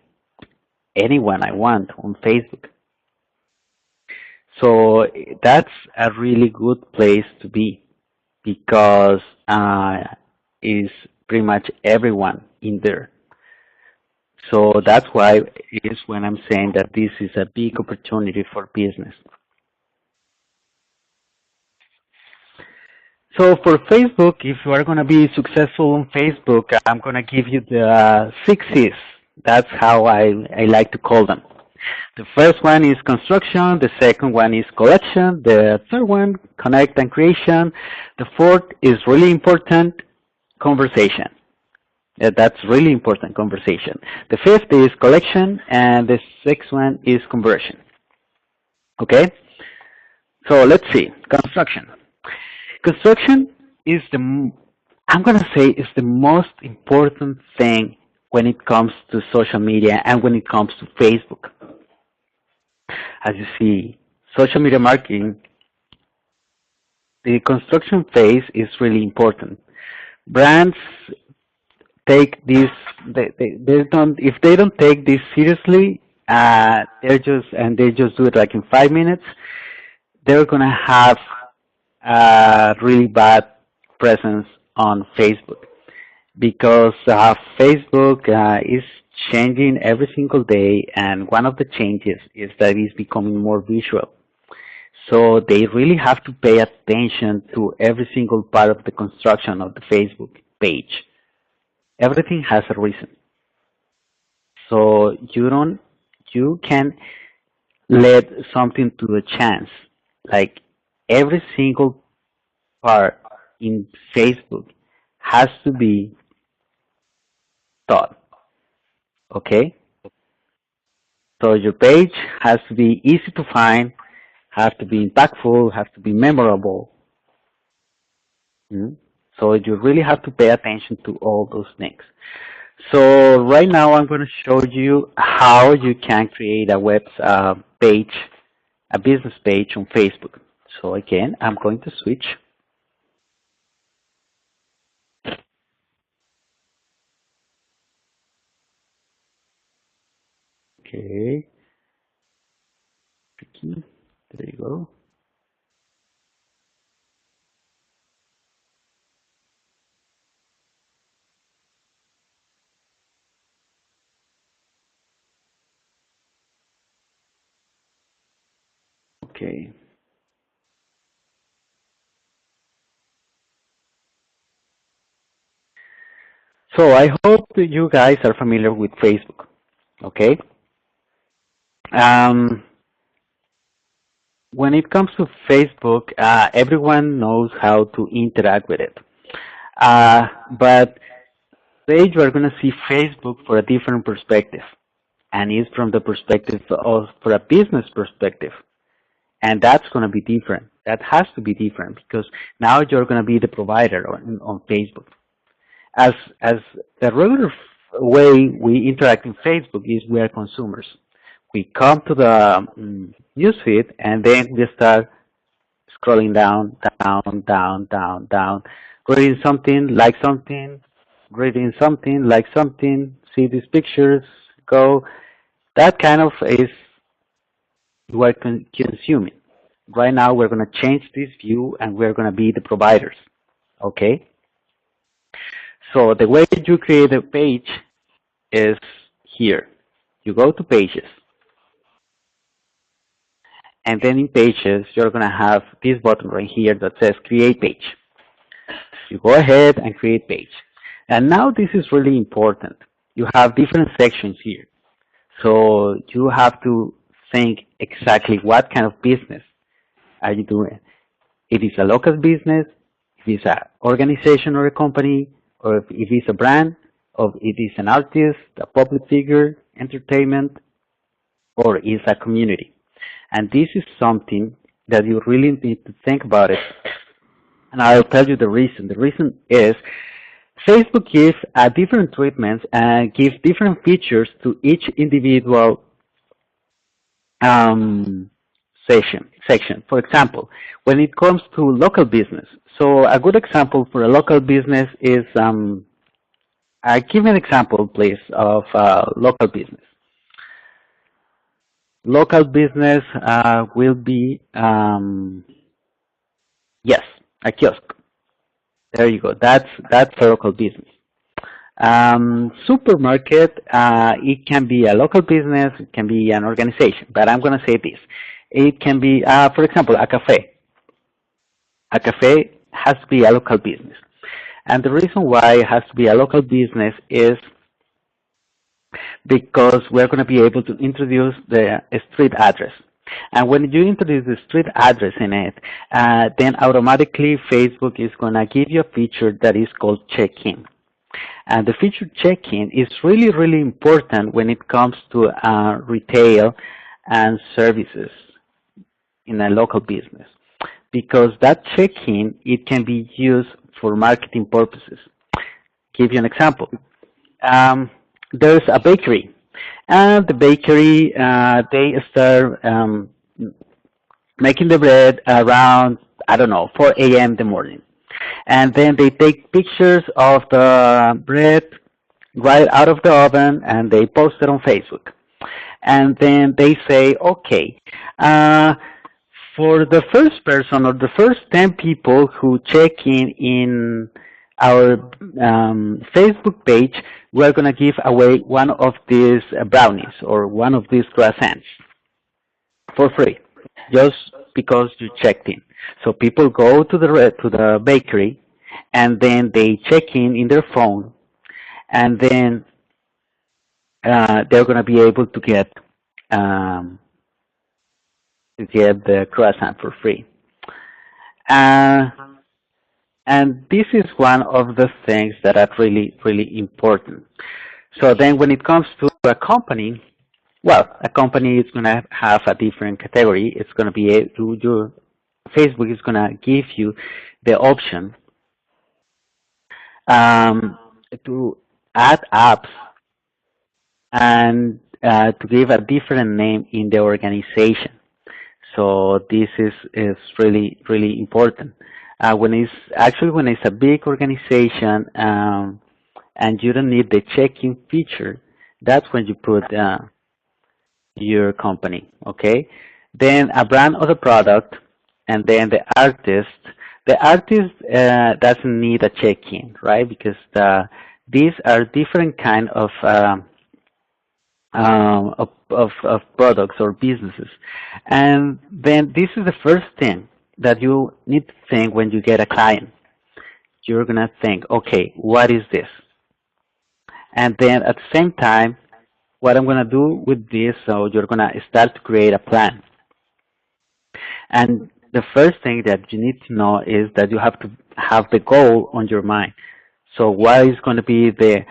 anyone I want on Facebook. So that's a really good place to be because is pretty much everyone in there. So that's why it is when I'm saying that this is a big opportunity for business. So for Facebook, if you are going to be successful on Facebook, I'm going to give you the 6 C's. That's how I like to call them. The first one is construction. The second one is collection. The third one, connect and creation. The fourth is really important, conversation. That's really important, conversation. The fifth is collection, and the sixth one is conversion. Okay? So let's see, construction. Construction is I'm going to say, is the most important thing when it comes to social media and when it comes to Facebook. As you see, social media marketing, the construction phase is really important. Brands take this, they don't, if they don't take this seriously, they just do it like in 5 minutes, they're going to have a really bad presence on Facebook because Facebook is changing every single day, and one of the changes is that it's becoming more visual. So they really have to pay attention to every single part of the construction of the Facebook page. Everything has a reason. So you can let something to the chance. Like every single part in Facebook has to be thought. Okay? So your page has to be easy to find, has to be impactful, has to be memorable. So you really have to pay attention to all those things. So right now I'm going to show you how you can create a web page, a business page on Facebook. So again, I'm going to switch. Okay. There you go. Okay. So I hope that you guys are familiar with Facebook. Okay. When it comes to Facebook, everyone knows how to interact with it. But today you are going to see Facebook for a different perspective, and it's from the perspective of for a business perspective, and that's going to be different. That has to be different because now you're going to be the provider on Facebook. As the regular way we interact in Facebook is we are consumers. We come to the newsfeed and then we start scrolling down, reading something, like something, reading something, like something, see these pictures, go. That kind of is what consuming. Right now we're going to change this view and we're going to be the providers. Okay? So the way you create a page is here. You go to pages. And then in pages, you're going to have this button right here that says create page. You go ahead and create page. And now this is really important. You have different sections here. So you have to think exactly what kind of business are you doing. If it's a local business, if it's an organization or a company, or if it's a brand, or if it's an artist, a public figure, entertainment, or it's a community. And this is something that you really need to think about it. And I'll tell you the reason. The reason is Facebook gives different treatments and gives different features to each individual section. For example, when it comes to local business, so a good example for a local business is, give me an example, please, of local business. Local business will be, yes, a kiosk. There you go. That's a local business. Supermarket, it can be a local business, it can be an organization, but I'm going to say this. It can be, for example, a cafe. A cafe has to be a local business. And the reason why it has to be a local business is because we're going to be able to introduce the street address. And when you introduce the street address in it, then automatically Facebook is going to give you a feature that is called check-in. And the feature check-in is really, really important when it comes to retail and services in a local business. Because that check-in, it can be used for marketing purposes. Give you an example. There's a bakery. And the bakery, they start making the bread around, I don't know, 4 a.m. in the morning. And then they take pictures of the bread right out of the oven and they post it on Facebook. And then they say, okay, for the first person or the first 10 people who check in our Facebook page, we're going to give away one of these brownies or one of these croissants for free, just because you checked in. So people go to the bakery, and then they check in their phone, and then they're going to be able to get the croissant for free. And this is one of the things that are really, really important. So then when it comes to a company, well, a company is going to have a different category. It's going to be Facebook is going to give you the option to add apps and to give a different name in the organization. So this is really, really important. When it's a big organization and you don't need the check-in feature, that's when you put your company, okay? Then a brand or a product, and then the artist. The artist doesn't need a check-in, right? Because these are different kind of of products or businesses. And then this is the first thing that you need to think when you get a client. You're going to think, okay, what is this? And then at the same time, what I'm going to do with this, so you're going to start to create a plan. And the first thing that you need to know is that you have to have the goal on your mind. So what is going to be the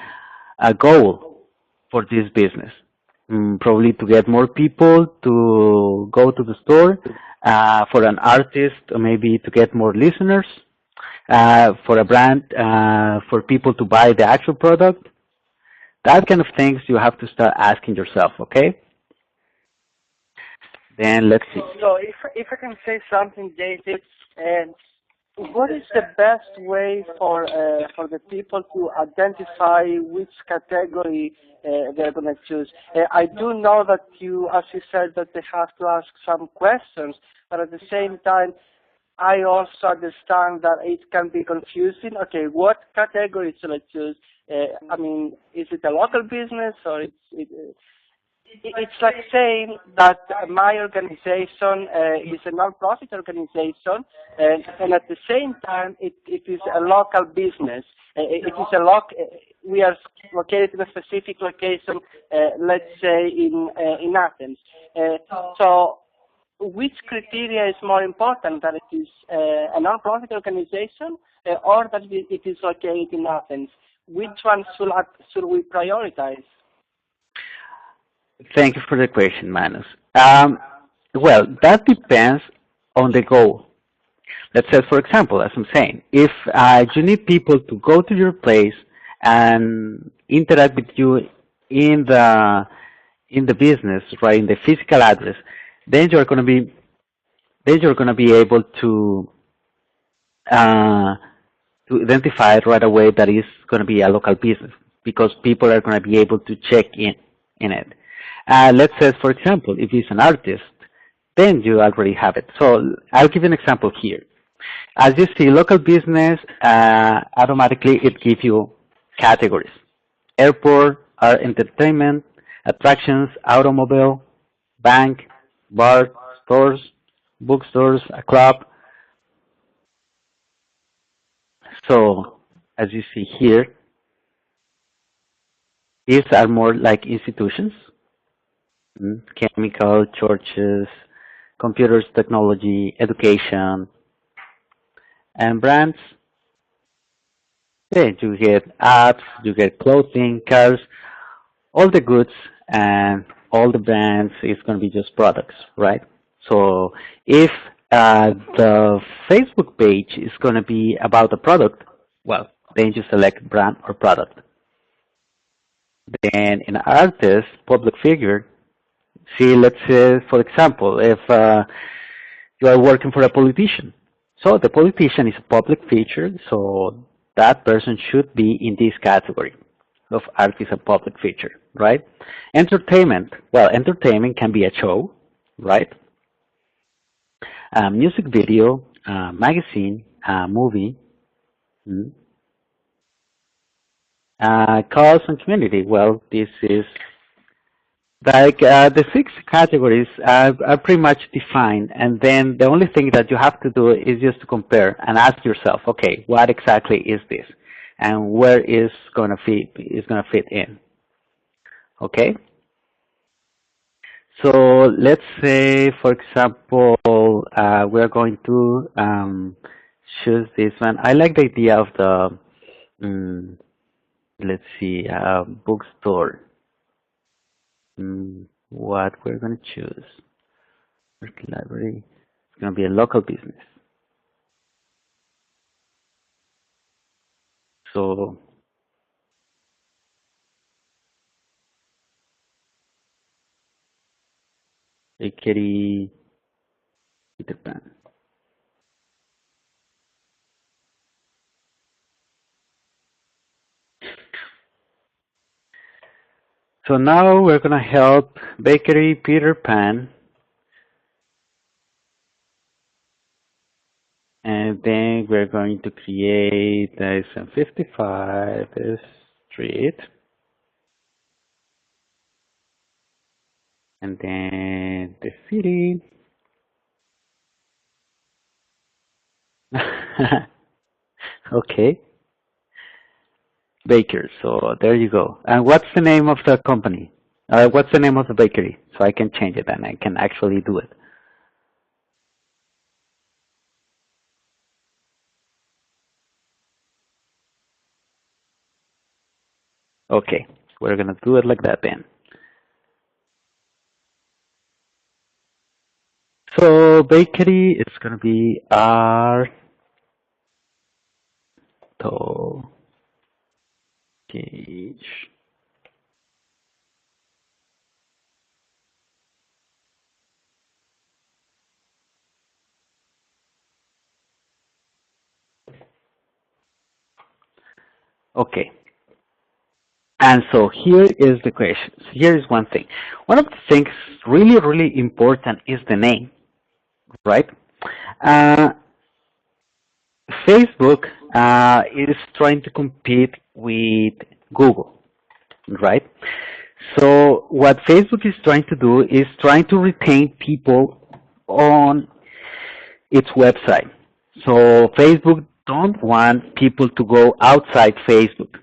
goal for this business? Probably to get more people to go to the store, for an artist, or maybe to get more listeners, for a brand, for people to buy the actual product. That kind of things you have to start asking yourself, okay? Then let's see. So if I can say something, David, what is the best way for the people to identify which category they're going to choose? I do know that you, as you said, that they have to ask some questions, but at the same time, I also understand that it can be confusing. Okay, what category should I choose? I mean, is it a local business or it's like saying that my organization is a non-profit organization, and at the same time, it is a local business. It is we are located in a specific location, let's say in Athens. So, which criteria is more important, that it is a non-profit organization or that it is located in Athens? Which one should we prioritize? Thank you for the question, Manus. Well, that depends on the goal. Let's say, for example, as I'm saying, if you need people to go to your place and interact with you in the business, right, in the physical address, then you're going to be able to identify right away that is going to be a local business, because people are going to be able to check in it. Let's say, for example, if it's an artist, then you already have it. So I'll give you an example here. As you see, local business, automatically it gives you categories: airport, art, entertainment, attractions, automobile, bank, bar, stores, bookstores, a club. So as you see here, these are more like institutions: chemical, churches, computers, technology, education, and brands. Then you get apps, you get clothing, cars, all the goods, and all the brands is going to be just products, right? So if the Facebook page is going to be about a product, well, then you select brand or product. Then an artist, public figure, see, let's say, for example, if you are working for a politician. So the politician is a public figure, so that person should be in this category of artist and public figure, right? Entertainment. Well, entertainment can be a show, right? A music video, a magazine, a movie. Cause and community. Well, this is like the 6 categories are pretty much defined, and then the only thing that you have to do is just to compare and ask yourself, okay, what exactly is this, and where is going to fit in. Okay. So let's say, for example, we're going to choose this one. I like the idea of the let's see, bookstore. What we're going to choose? Library. It's going to be a local business. So bakery, Peter Pan. So now we're going to help bakery Peter Pan, and then we're going to create a 55 street. and then the city. Okay, baker. So there you go. And what's the name of the company? What's the name of the bakery? So I can change it and I can actually do it. Okay, we're gonna do it like that then. So bakery is gonna be R to H. Okay. And so here is the question. Here is one thing. One of the things really, really important is the name, right? Uh, Facebook is trying to compete with Google, right? So what Facebook is trying to do is trying to retain people on its website. So Facebook don't want people to go outside Facebook.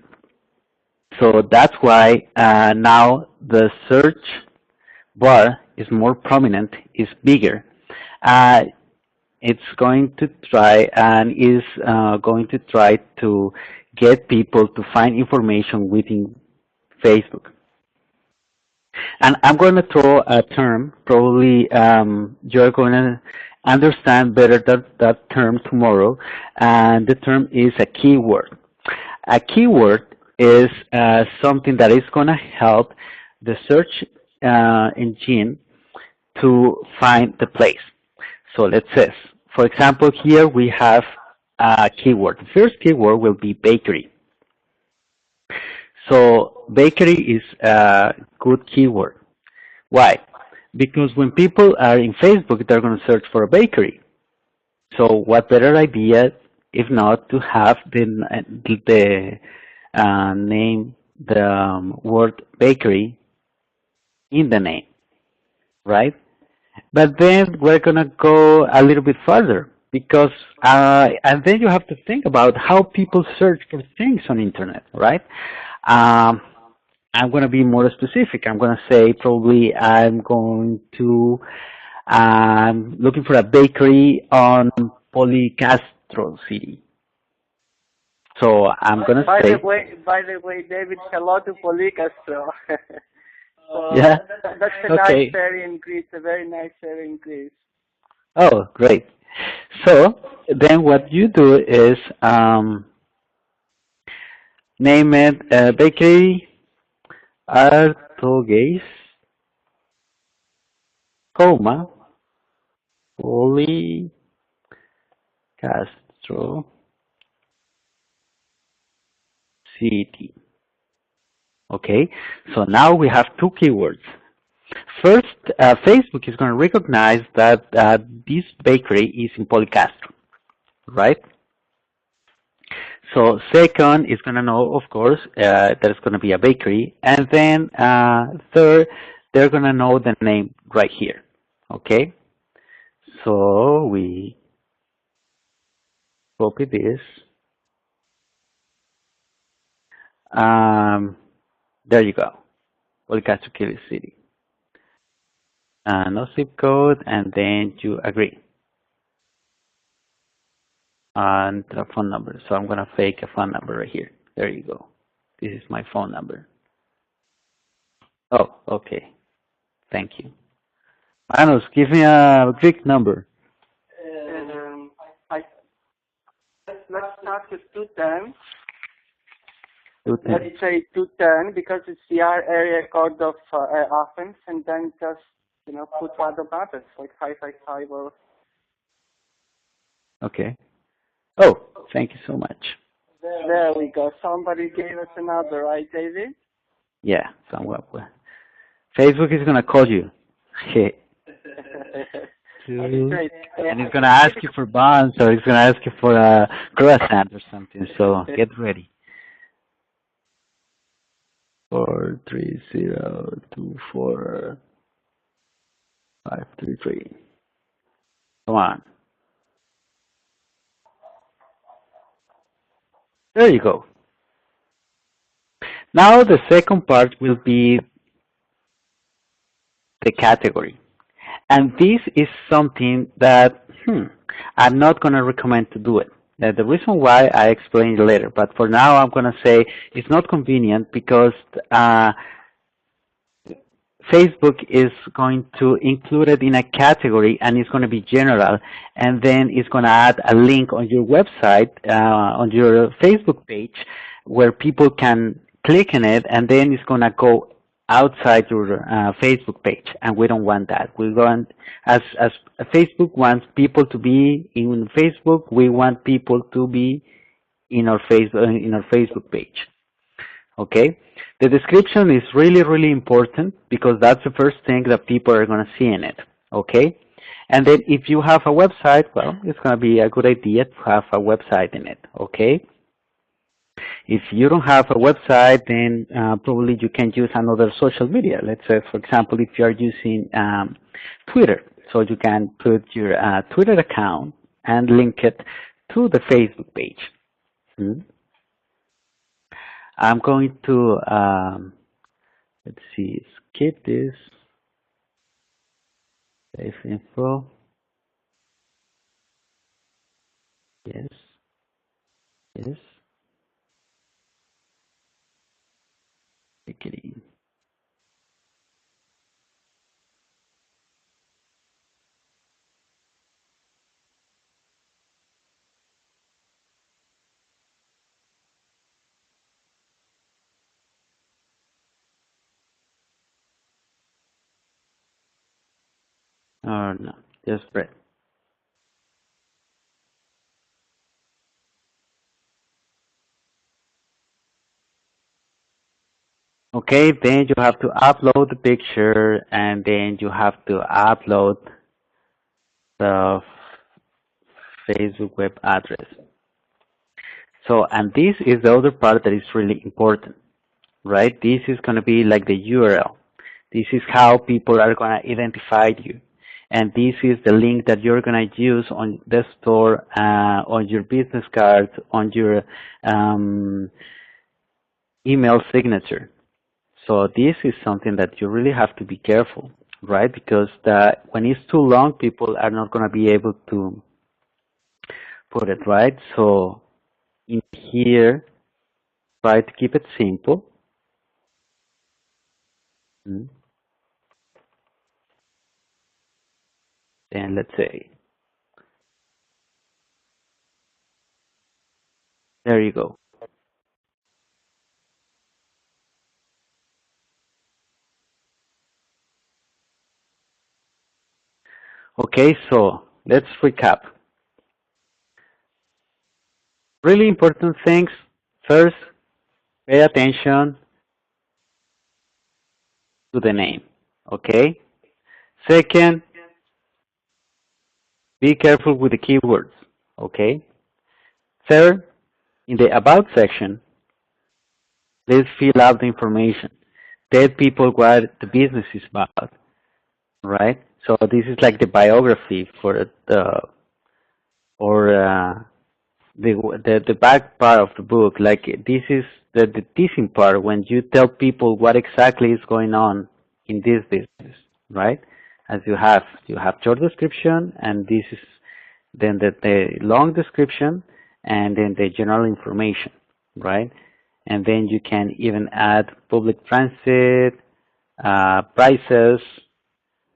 So that's why now the search bar is more prominent, is bigger. Uh, it's going to try and is going to try to get people to find information within Facebook. And I'm going to throw a term, probably you're going to understand better that term tomorrow, and the term is a keyword. A keyword is something that is going to help the search engine to find the place. So let's say, for example, here we have a keyword. The first keyword will be bakery. So bakery is a good keyword. Why? Because when people are in Facebook, they're going to search for a bakery. So what better idea, if not, to have the name, the word bakery in the name, right? But then we're going to go a little bit further because, and then you have to think about how people search for things on internet, right? I'm going to be more specific. I'm going to say probably I'm going to, looking for a bakery on Policastro City. So I'm going to say. By the way, David, hello to Policastro. So yeah. That's a okay. nice area in Greece, a very nice area in Greece. Oh, great. So then what you do is name it bakery Artogays, comma, Policastro City. Okay, so now we have two keywords. First, Facebook is going to recognize that this bakery is in Policastro, right? So second is going to know, of course, there's going to be a bakery. And then third, they're going to know the name right here, okay? So we copy this. There you go, Policastro City. No zip code, and then you agree. And a phone number. So I'm going to fake a phone number right here. There you go. This is my phone number. Oh, okay. Thank you. Manos, give me a Greek number. Let's start with 210. 210. Let's say 210 because it's the area code of Athens, and then just put other buttons like 555 or. Okay. Oh, thank you so much. There we go. Somebody gave us another, right, David? Yeah, somewhat. Facebook is gonna call you. And it's gonna ask you for bonds, or it's gonna ask you for a croissant or something. So get ready. 43024. 533. Come on. There you go. Now the second part will be the category. And this is something that I'm not going to recommend to do it. The reason why I explain it later, but for now I'm going to say it's not convenient because Facebook is going to include it in a category and it's going to be general, and then it's going to add a link on your website, on your Facebook page, where people can click on it, and then it's going to go outside your Facebook page, and we don't want that. We want, as Facebook wants people to be in Facebook, we want people to be in our Facebook page. Okay, the description is really, really important because that's the first thing that people are going to see in it. Okay, and then if you have a website, well, it's going to be a good idea to have a website in it. Okay, if you don't have a website, then probably you can use another social media. Let's say, for example, if you are using Twitter, so you can put your Twitter account and link it to the Facebook page. I'm going to, let's see, skip this, save info, yes, yes, take it in. Or no, just press. Okay, then you have to upload the picture, and then you have to upload the Facebook web address. So, and this is the other part that is really important, right? This is going to be like the URL. This is how people are going to identify you. And this is the link that you're going to use on the store, on your business card, on your email signature. So this is something that you really have to be careful, right? Because when it's too long, people are not going to be able to put it, right? So in here, try to keep it simple. And let's say, there you go. Okay, so let's recap. Really important things. First, pay attention to the name, okay? Second, be careful with the keywords, okay? Third, in the About section, please fill out the information. Tell people what the business is about, right? So this is like the biography for the back part of the book. Like this is the teaching part when you tell people what exactly is going on in this business, right? As you have short description, and this is then the long description, and then the general information, right? And then you can even add public transit, prices,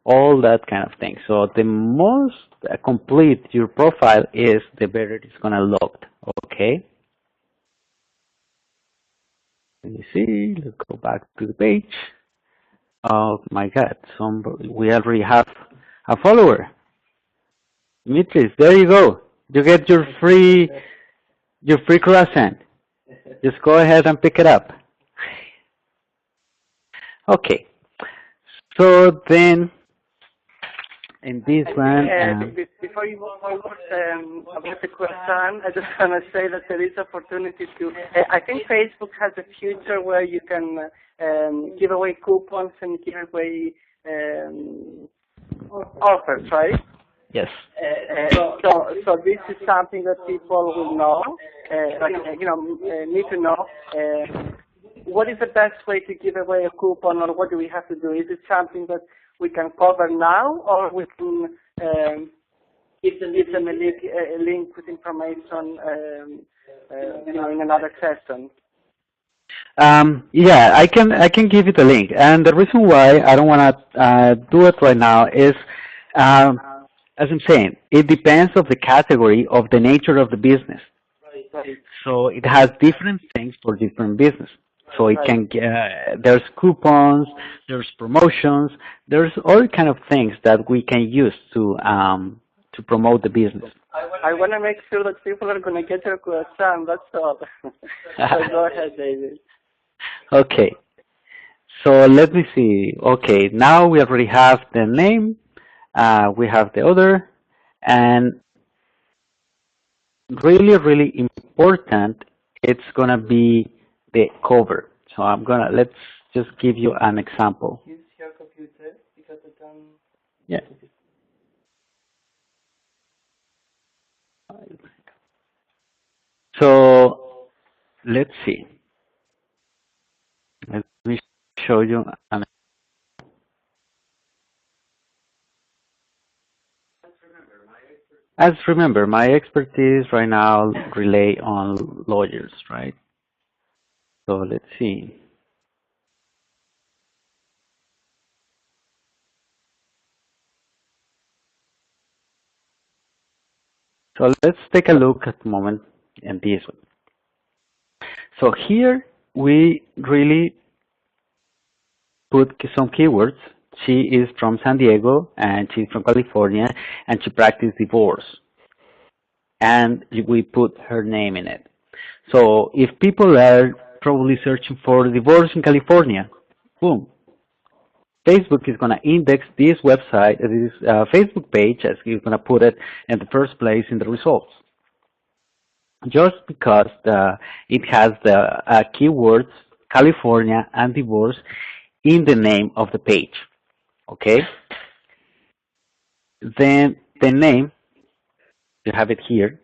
all that kind of thing. So the most complete your profile is, the better it's going to look, okay? Let me see, let's go back to the page. Oh my God, we already have a follower. Dimitris, there you go. You get your free croissant. Just go ahead and pick it up. Okay. So then, in this one, before you move forward about the question, I just want to say that there is opportunity to. I think Facebook has a future where you can give away coupons and give away offers, right? Yes. So this is something that people will know, need to know. What is the best way to give away a coupon, or what do we have to do? Is it something that we can cover now, or we can give them a link with information, in another session? Yeah, I can give you the link, and the reason why I don't want to do it right now is, as I'm saying, it depends of the category of the nature of the business. Right. So it has different things for different business. So it can there's coupons, there's promotions, there's all kind of things that we can use to promote the business. I want to make sure that people are going to get your question. That's all. So go ahead, David. Okay. So let me see. Okay, now we already have the name. We have the other, and really, really important, it's gonna be the cover. So let's just give you an example. Use your computer because I don't. Yeah. So let's see. Let me show you an. As remember, my expertise right now relay on lawyers, right? So let's see. So let's take a look at the moment in this one. So here we really put some keywords. She is from San Diego and she's from California and she practiced divorce. And we put her name in it. So if people are probably searching for divorce in California, boom, Facebook is going to index this website, this Facebook page, as it's going to put it in the first place in the results. Just because it has the keywords California and divorce in the name of the page. Okay? Then the name, you have it here,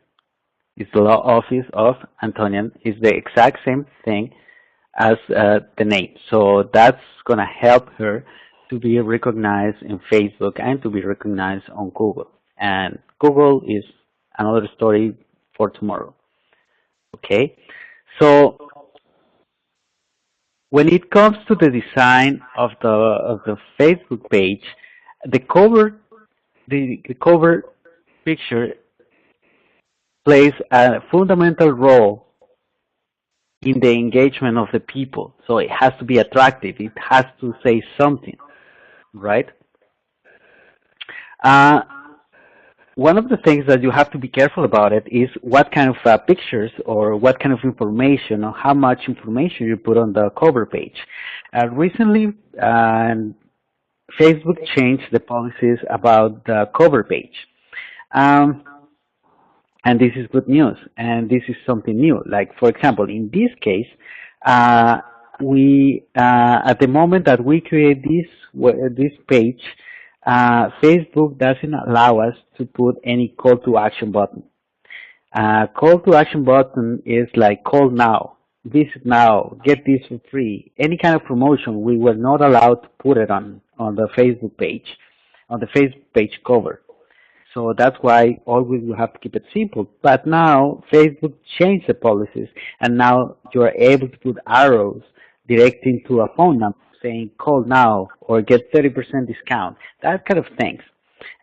is the law office of Antonian, is the exact same thing as the name. So that's going to help her to be recognized in Facebook and to be recognized on Google. And Google is another story for tomorrow. Okay? So when it comes to the design of the Facebook page, the cover picture plays a fundamental role in the engagement of the people. So it has to be attractive. It has to say something, right? One of the things that you have to be careful about it is what kind of pictures or what kind of information or how much information you put on the cover page. Recently, Facebook changed the policies about the cover page. And this is good news, and this is something new. Like, for example, in this case, we at the moment that we create this page, Facebook doesn't allow us to put any call to action button. Call to action button is like call now, visit now, get this for free. Any kind of promotion, we were not allowed to put it on the Facebook page, on the Facebook page cover. So that's why always you have to keep it simple. But now Facebook changed the policies, and now you are able to put arrows directing to a phone number saying call now or get 30% discount, that kind of things.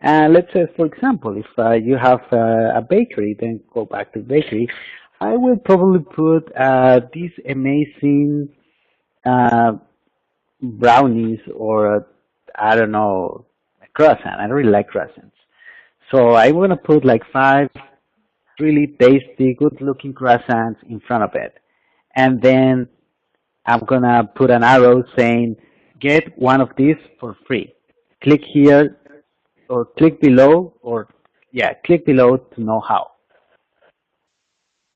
Let's say, for example, if you have a bakery, then go back to the bakery. I will probably put these amazing brownies or, I don't know, a croissant. I don't really like croissants. So I'm going to put like 5 really tasty, good-looking croissants in front of it. And then I'm going to put an arrow saying, get one of these for free. Click here or click below click below to know how.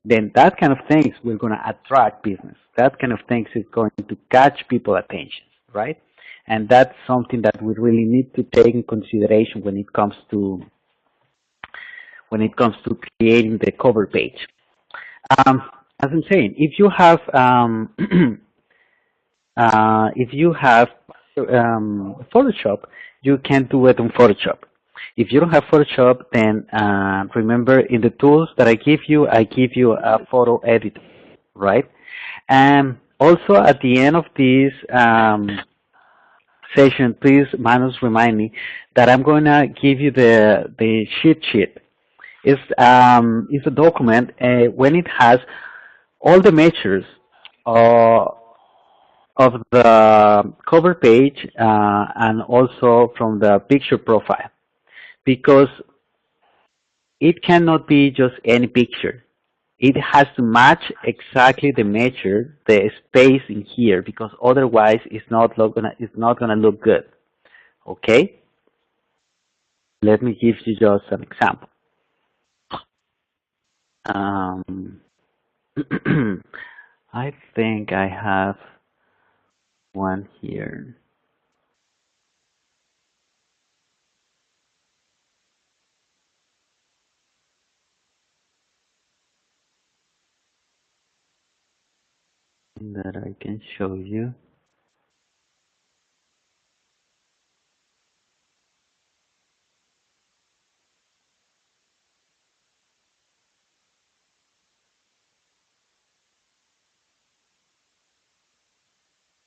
Then that kind of things we're going to attract business. That kind of things is going to catch people's attention, right? and that's something that we really need to take in consideration when it comes to creating the cover page. As I'm saying, if you have Photoshop, you can do it on Photoshop. If you don't have Photoshop, then remember in the tools that I give you a photo editor, right? And also at the end of this session, please, Manus, remind me that I'm going to give you the cheat sheet. It's a document when it has all the measures of the cover page and also from the picture profile, because it cannot be just any picture. It has to match exactly the measure, the space in here, because otherwise it's not gonna look good. Okay? Let me give you just an example. I think I have one here. That I can show you.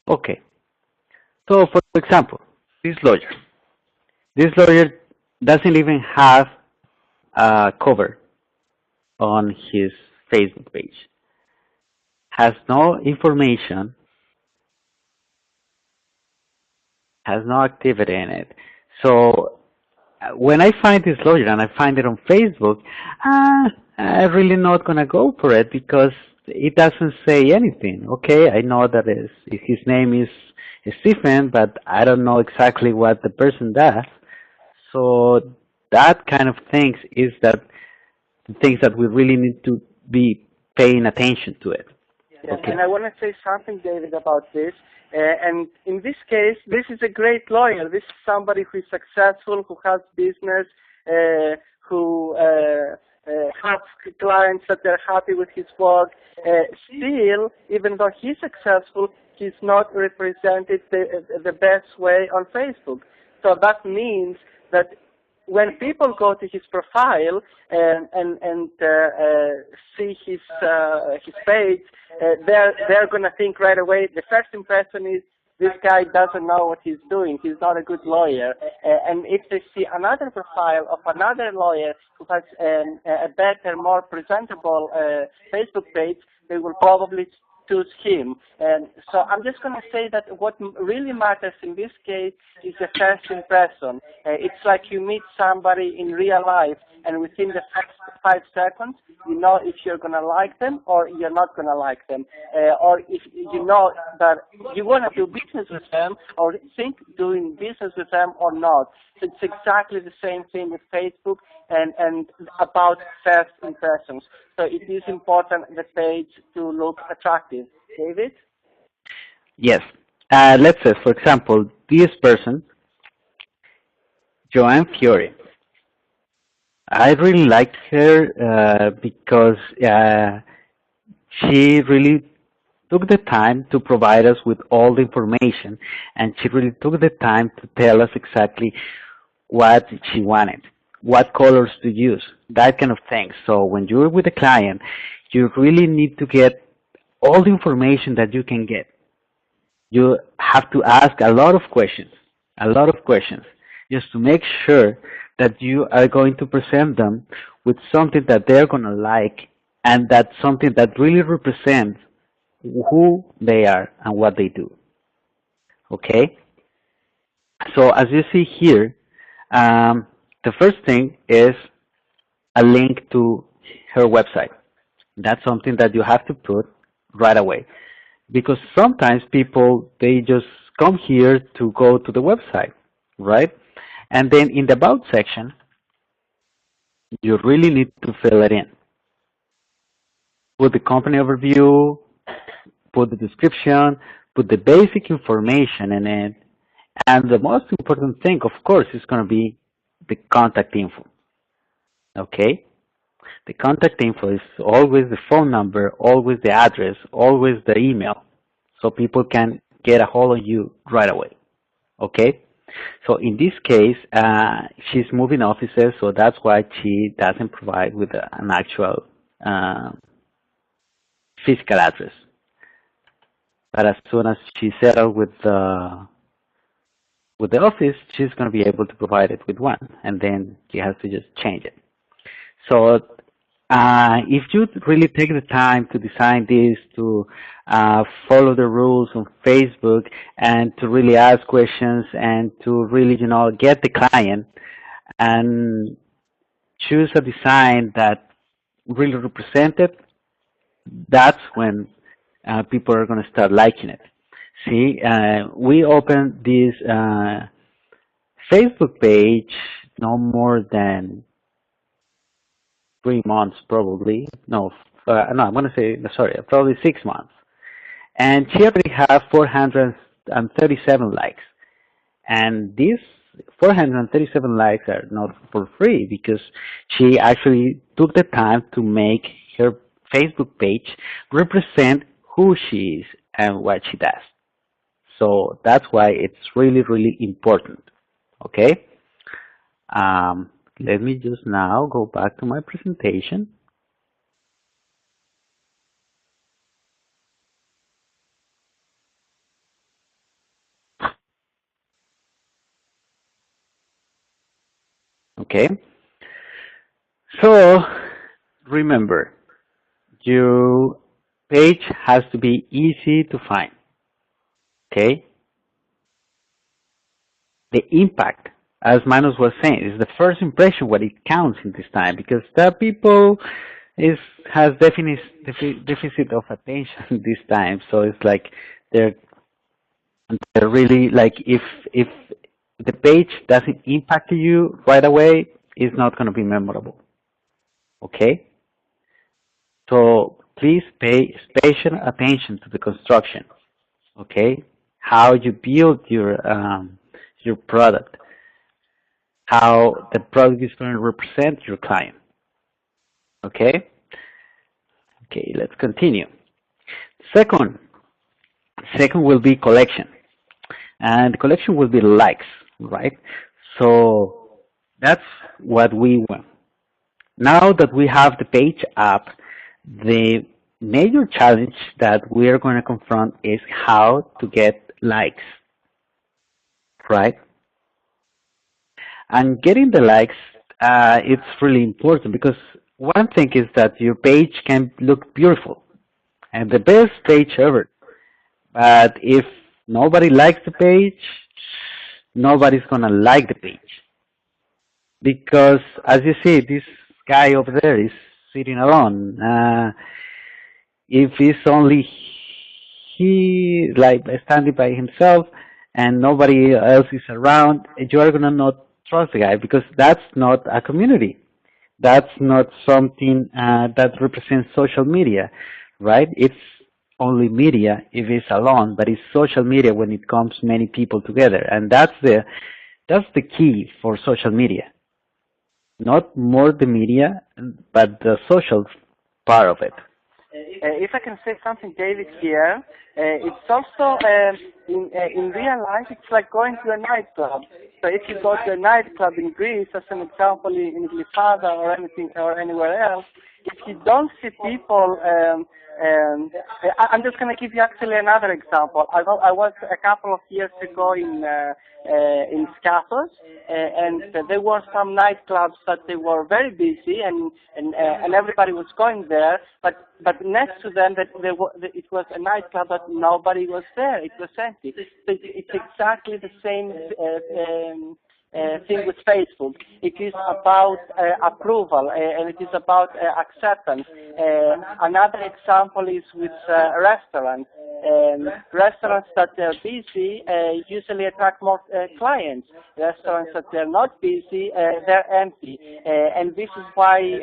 Okay. So, for example, this lawyer doesn't even have a cover on his Facebook page. Has no information, has no activity in it. So when I find this lawyer and I find it on Facebook, I'm really not gonna go for it because it doesn't say anything. Okay, I know that his name is Stephen, but I don't know exactly what the person does. So that kind of things is that the things that we really need to be paying attention to it. Yeah, okay. And I want to say something, David, about this. And in this case, this is a great lawyer. This is somebody who is successful, who has business, who has clients that they're happy with his work. Still, even though he's successful, he's not represented the best way on Facebook. So that means that when people go to his profile and see his page, they're going to think right away. The first impression is this guy doesn't know what he's doing. He's not a good lawyer. And if they see another profile of another lawyer who has a better, more presentable Facebook page, they will probably choose him. And so I'm just going to say that what really matters in this case is the first impression. It's like you meet somebody in real life, and within the first 5 seconds, you know if you're going to like them or you're not going to like them, or if you know that you want to do business with them or think doing business with them or not. So it's exactly the same thing with Facebook and about first impressions. So it is important the page to look attractive. David? Yes. Let's say, for example, this person, Joanne Fiore. I really like her because she really took the time to provide us with all the information, and she really took the time to tell us exactly what she wanted, what colors to use, that kind of thing. So when you're with a client, you really need to get all the information that you can get. You have to ask a lot of questions, just to make sure that you are going to present them with something that they're going to like, and that's something that really represents who they are and what they do. Okay? So as you see here, the first thing is a link to her website. That's something that you have to put right away, because sometimes people, they just come here to go to the website, right? And then in the About section, you really need to fill it in. Put the company overview, put the description, put the basic information in it, And the most important thing, of course, is going to be the contact info. Okay? The contact info is always the phone number, always the address, always the email, so people can get a hold of you right away. Okay? So in this case, she's moving offices, so that's why she doesn't provide with an actual physical address. But as soon as she settles with the office, she's going to be able to provide it with one, and then she has to just change it. So if you really take the time to design this, to follow the rules on Facebook, and to really ask questions, and to really, get the client and choose a design that really represents it, that's when people are going to start liking it. See, we opened this Facebook page no more than 3 months, probably. No, I'm going to say, sorry, probably 6 months. And she already has 437 likes. And these 437 likes are not for free, because she actually took the time to make her Facebook page represent who she is and what she does. So that's why it's really, really important. Okay? Let me just now go back to my presentation. Okay. So remember, your page has to be easy to find. Okay. The impact, as Manos was saying, is the first impression what it counts in this time, because that people has deficit of attention this time. So it's like they're really like, if the page doesn't impact you right away, it's not going to be memorable. Okay? So please pay special attention to the construction. Okay? How you build your product, how the product is going to represent your client. Okay? Okay, let's continue. Second will be collection. And the collection will be likes, right? So that's what we want. Now that we have the page up, the major challenge that we are going to confront is how to get likes, right? And getting the likes, it's really important, because one thing is that your page can look beautiful and the best page ever. But if nobody likes the page, nobody's going to like the page. Because as you see, this guy over there is sitting alone. If it's only he, like, standing by himself and nobody else is around, you are going to not trust the guy, because that's not a community. That's not something that represents social media, right? It's only media if it's alone, but it's social media when it comes many people together, and that's the key for social media. Not more the media, but the social part of it. If I can say something, David, here, it's also in real life, it's like going to a nightclub. So if you go to a nightclub in Greece, as an example, in Glyfada or anything or anywhere else, if you don't see people, I'm just going to give you actually another example. I was a couple of years ago in Skathos, and there were some nightclubs that they were very busy, and everybody was going there. But next to them, it was a nightclub that nobody was there. It was empty. So it's exactly the same thing with Facebook. It is about approval, and it is about acceptance. Another example is with restaurants. Restaurants that are busy usually attract more clients. Restaurants that are not busy, they're empty. And this is why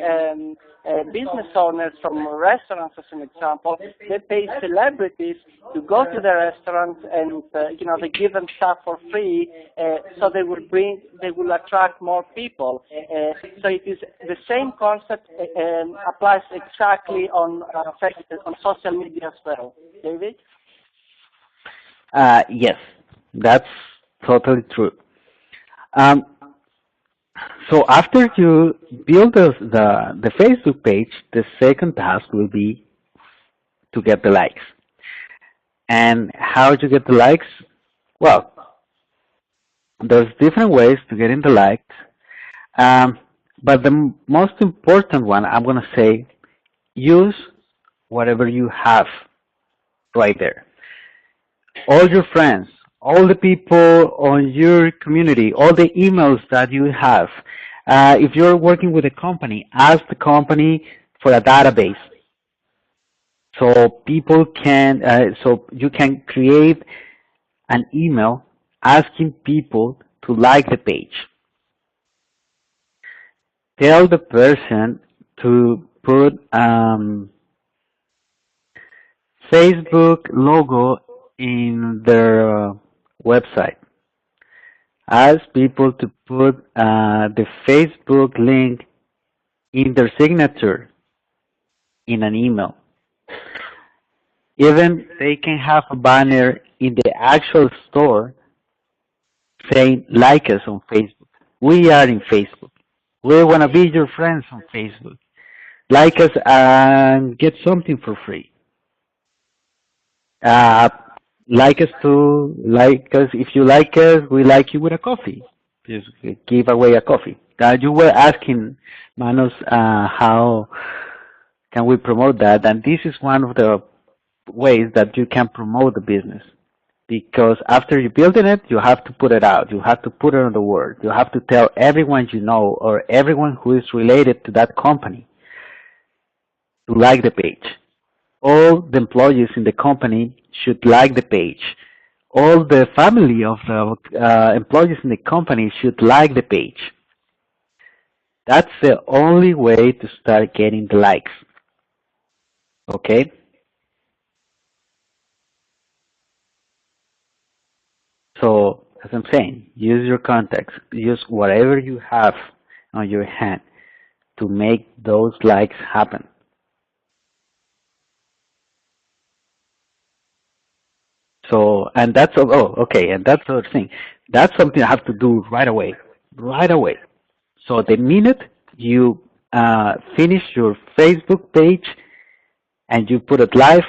business owners from restaurants, as an example, they pay celebrities to go to the restaurants, and they give them stuff for free, so they will attract more people. So it is the same concept applies exactly on social media as well. David? Yes, that's totally true. So after you build the Facebook page, the second task will be to get the likes. And how to get the likes? Well, there's different ways to get in the likes, but the most important one, I'm going to say, use whatever you have right there. All your friends, all the people on your community, all the emails that you have. If you're working with a company, ask the company for a database. So people can, so you can create an email asking people to like the page. Tell the person to put Facebook logo in their website. Ask people to put the Facebook link in their signature in an email. Even they can have a banner in the actual store saying, like us on Facebook. We are in Facebook. We want to be your friends on Facebook. Like us and get something for free. Like us, if you like us, we like you with a coffee. Just give away a coffee. You were asking, Manos, how can we promote that? And this is one of the ways that you can promote the business. Because after you building it, you have to put it out. You have to put it on the word. You have to tell everyone you know or everyone who is related to that company to like the page. All the employees in the company should like the page. All the family of the employees in the company should like the page. That's the only way to start getting the likes. Okay? So, as I'm saying, use your contacts. Use whatever you have on your hand to make those likes happen. So, and that's, okay, and that's the other thing. That's something I have to do right away. Right away. So the minute you finish your Facebook page and you put it live,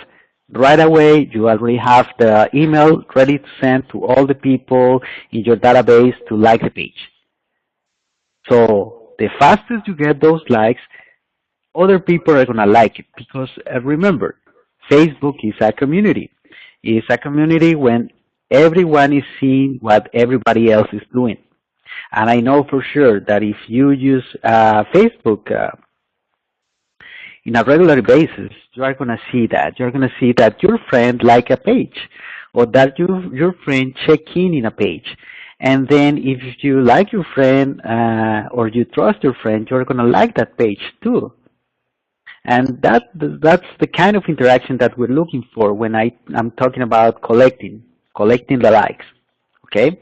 right away you already have the email ready to send to all the people in your database to like the page. So the fastest you get those likes, other people are going to like it, because remember, Facebook is a community. It's a community when everyone is seeing what everybody else is doing. And I know for sure that if you use Facebook in a regular basis, you are going to see that. You're going to see that your friend like a page, or that your friend check in a page. And then if you like your friend or you trust your friend, you're going to like that page too. And that's the kind of interaction that we're looking for when I'm talking about collecting the likes. Okay?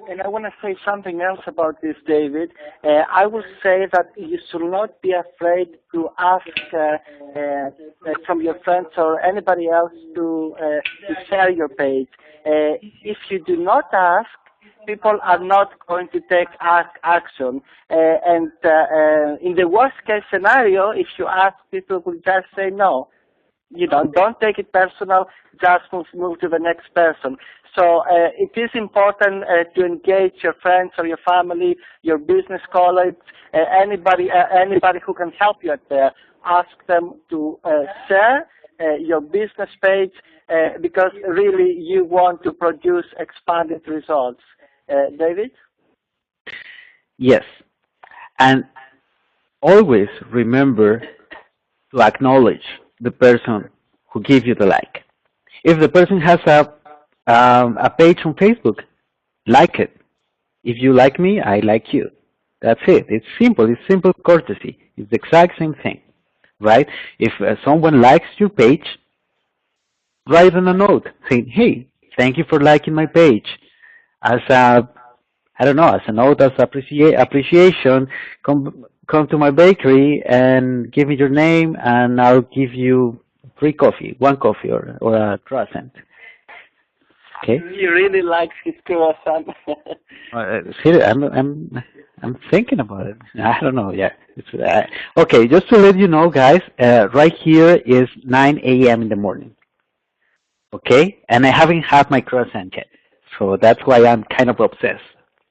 And I want to say something else about this, David. I will say that you should not be afraid to ask from your friends or anybody else to share your page. If you do not ask, people are not going to take action. And in the worst case scenario, if you ask, people will just say no. You know, don't take it personal, just move to the next person. So it is important to engage your friends or your family, your business colleagues, anybody who can help you out there. Ask them to share your business page because really you want to produce expanded results. David? Yes. And always remember to acknowledge the person who gives you the like. If the person has a page on Facebook, like it. If you like me, I like you. That's it. It's simple. It's simple courtesy. It's the exact same thing, right? If someone likes your page, write on a note saying, hey, thank you for liking my page. As a, I don't know, as a note, as appreciation, come to my bakery and give me your name and I'll give you free coffee, one coffee or a croissant. Okay. He really likes his croissant. See, I'm thinking about it. I don't know. Yeah. Okay. Just to let you know, guys, right here is 9 a.m. in the morning. Okay, and I haven't had my croissant yet, so that's why I'm kind of obsessed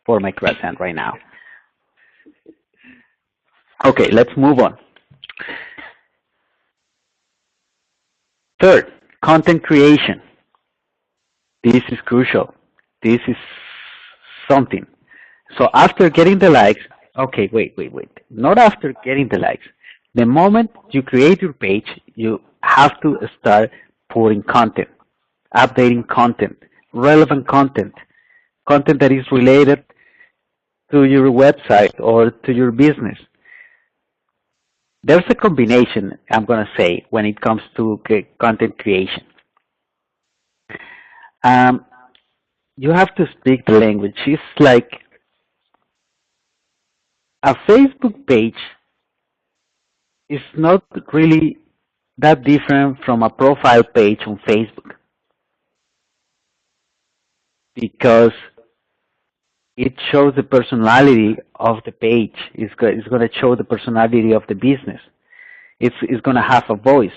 for my croissant right now. Okay, let's move on. Third, content creation. This is crucial. This is something. So after getting the likes, okay, wait. Not after getting the likes. The moment you create your page, you have to start putting content, updating content, relevant content, content that is related to your website or to your business. There's a combination, I'm going to say, when it comes to content creation. You have to speak the language. It's like a Facebook page is not really that different from a profile page on Facebook, because it shows the personality of the page. It's going to show the personality of the business. It's going to have a voice.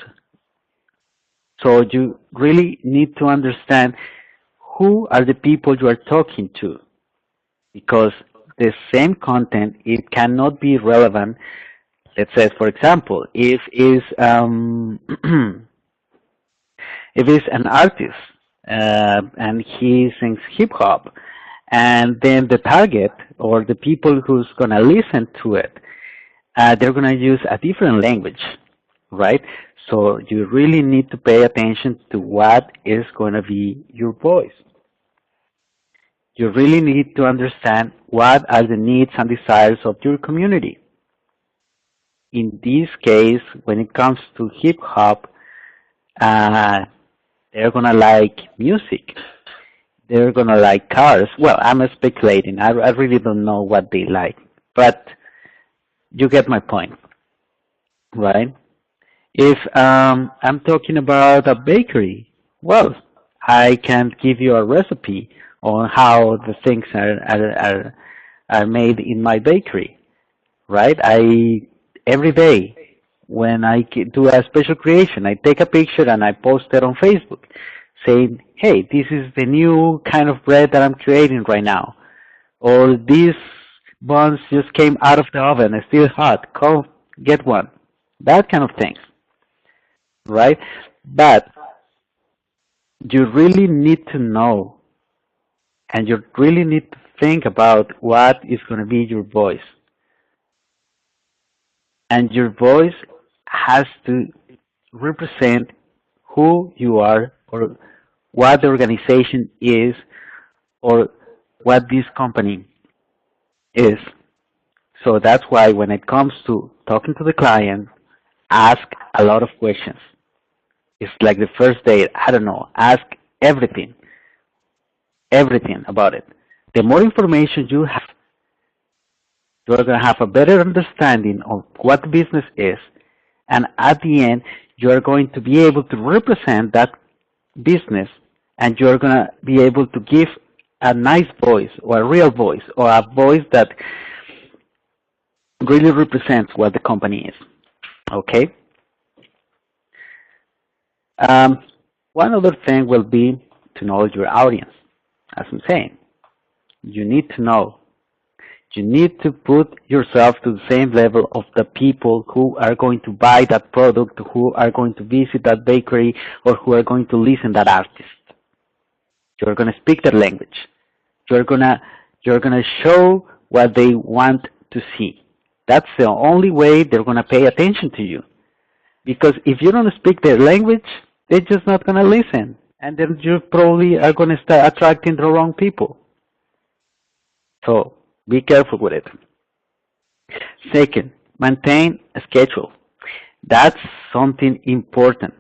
So you really need to understand who are the people you are talking to, because the same content, it cannot be relevant. Let's say, for example, if it's if it's an artist and he sings hip hop, and then the target or the people who's going to listen to it, they're going to use a different language, right? So you really need to pay attention to what is going to be your voice. You really need to understand what are the needs and desires of your community. In this case, when it comes to hip hop, they're going to like music. They're going to like cars. Well, I'm speculating. I really don't know what they like. But you get my point, right? If I'm talking about a bakery, well, I can give you a recipe on how the things are made in my bakery, right? Every day when I do a special creation, I take a picture and I post it on Facebook saying, hey, this is the new kind of bread that I'm creating right now. Or these buns just came out of the oven, it's still hot, come get one. That kind of thing, right? But you really need to know, and you really need to think about what is going to be your voice. And your voice has to represent who you are, or what the organization is, or what this company is. So that's why when it comes to talking to the client, ask a lot of questions. It's like the first date, I don't know, ask everything about it. The more information you have, you're going to have a better understanding of what the business is, and at the end, you're going to be able to represent that business, and you're going to be able to give a nice voice, or a real voice, or a voice that really represents what the company is. Okay? One other thing will be to know your audience. As I'm saying, you need to know. You need to put yourself to the same level of the people who are going to buy that product, who are going to visit that bakery, or who are going to listen to that artist. You're going to speak their language. You're going to show what they want to see. That's the only way they're going to pay attention to you. Because if you don't speak their language, they're just not going to listen. And then you probably are going to start attracting the wrong people. So be careful with it. Second, maintain a schedule. That's something important.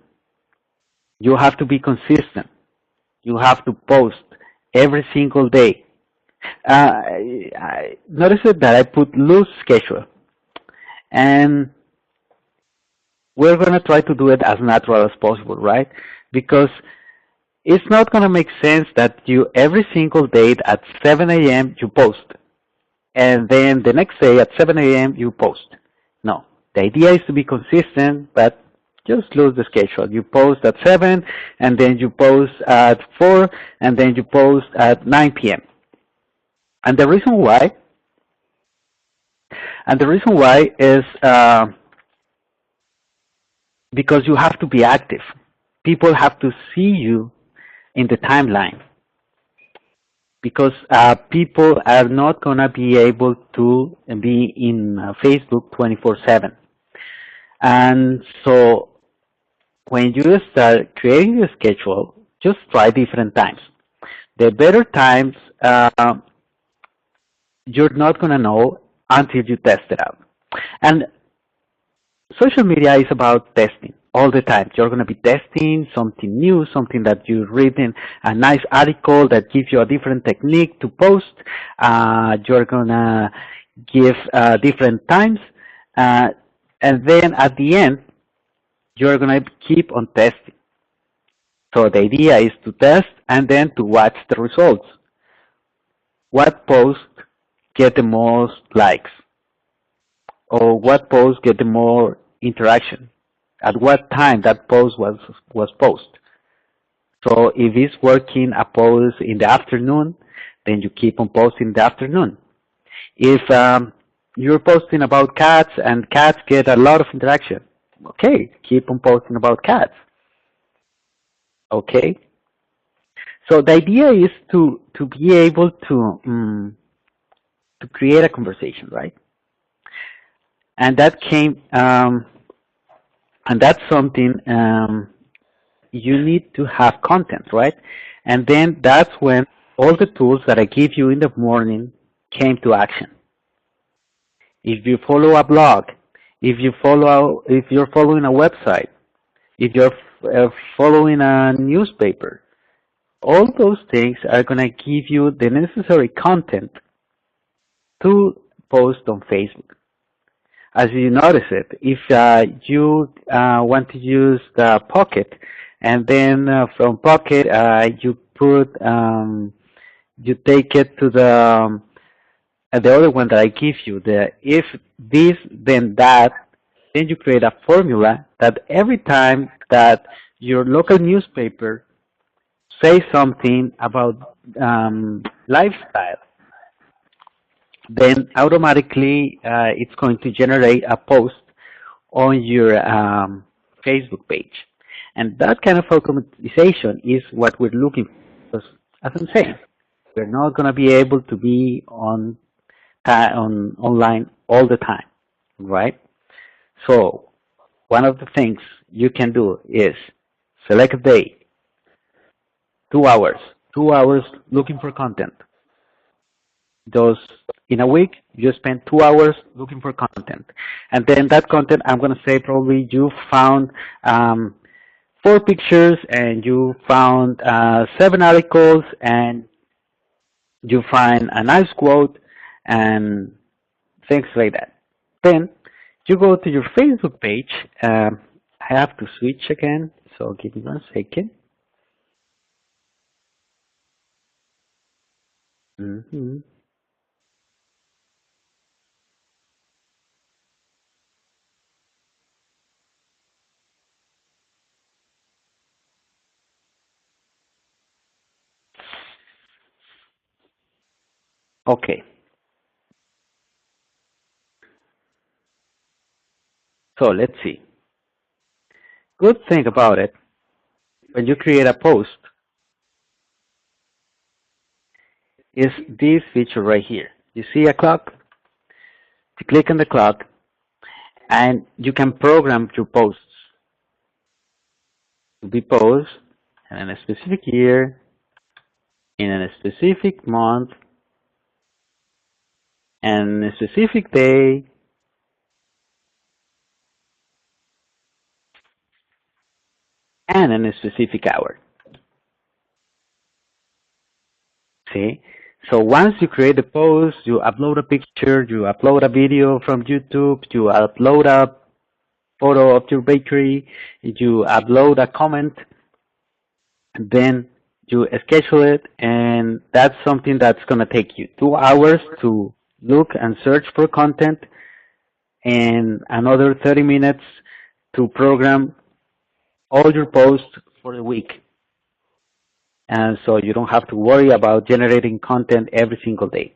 You have to be consistent. You have to post every single day. I notice that I put loose schedule, and we're going to try to do it as natural as possible, right? Because it's not going to make sense that you every single day at 7 a.m. you post, and then the next day at 7 a.m. you post. No, the idea is to be consistent, but just lose the schedule. You post at 7, and then you post at 4, and then you post at 9 p.m. And the reason why, is because you have to be active. People have to see you in the timeline, because people are not going to be able to be in Facebook 24/7. And so when you start creating a schedule, just try different times. The better times, you're not going to know until you test it out. And social media is about testing all the time. You're going to be testing something new, something that you read in a nice article that gives you a different technique to post. You're going to give different times. And then at the end, you're going to keep on testing. So the idea is to test and then to watch the results. What posts get the most likes? Or what posts get the more interaction? At what time that post was posted? So if it's working a post in the afternoon, then you keep on posting in the afternoon. If you're posting about cats and cats get a lot of interaction, okay, keep on posting about cats. Okay. So the idea is to be able to create a conversation, right? And that came, and that's something you need to have content, right? And then that's when all the tools that I give you in the morning came to action. If you follow a blog, if you're following a website, if you're following a newspaper, all those things are going to give you the necessary content to post on Facebook. As you notice it, if you want to use the Pocket, and then from Pocket you put you take it to the other one that I give you, the if this then that, then you create a formula that every time that your local newspaper say something about lifestyle, then automatically it's going to generate a post on your Facebook page. And that kind of automatization is what we're looking for. Because, as I'm saying, we're not going to be able to be online all the time, right? So one of the things you can do is select a day, 2 hours looking for content. Those in a week, you spend 2 hours looking for content. And then that content, I'm going to say probably you found 4 pictures, and you found 7 articles, and you find a nice quote and things like that. Then you go to your Facebook page. I have to switch again, so give me 1 second. Okay. So let's see. Good thing about it, when you create a post, is this feature right here. You see a clock? You click on the clock, and you can program your posts to be posted in a specific year, in a specific month, and a specific day, and in a specific hour. See? So once you create a post, you upload a picture, you upload a video from YouTube, you upload a photo of your bakery, you upload a comment, then you schedule it, and that's something that's going to take you 2 hours to look and search for content, and another 30 minutes to program all your posts for the week. And so you don't have to worry about generating content every single day.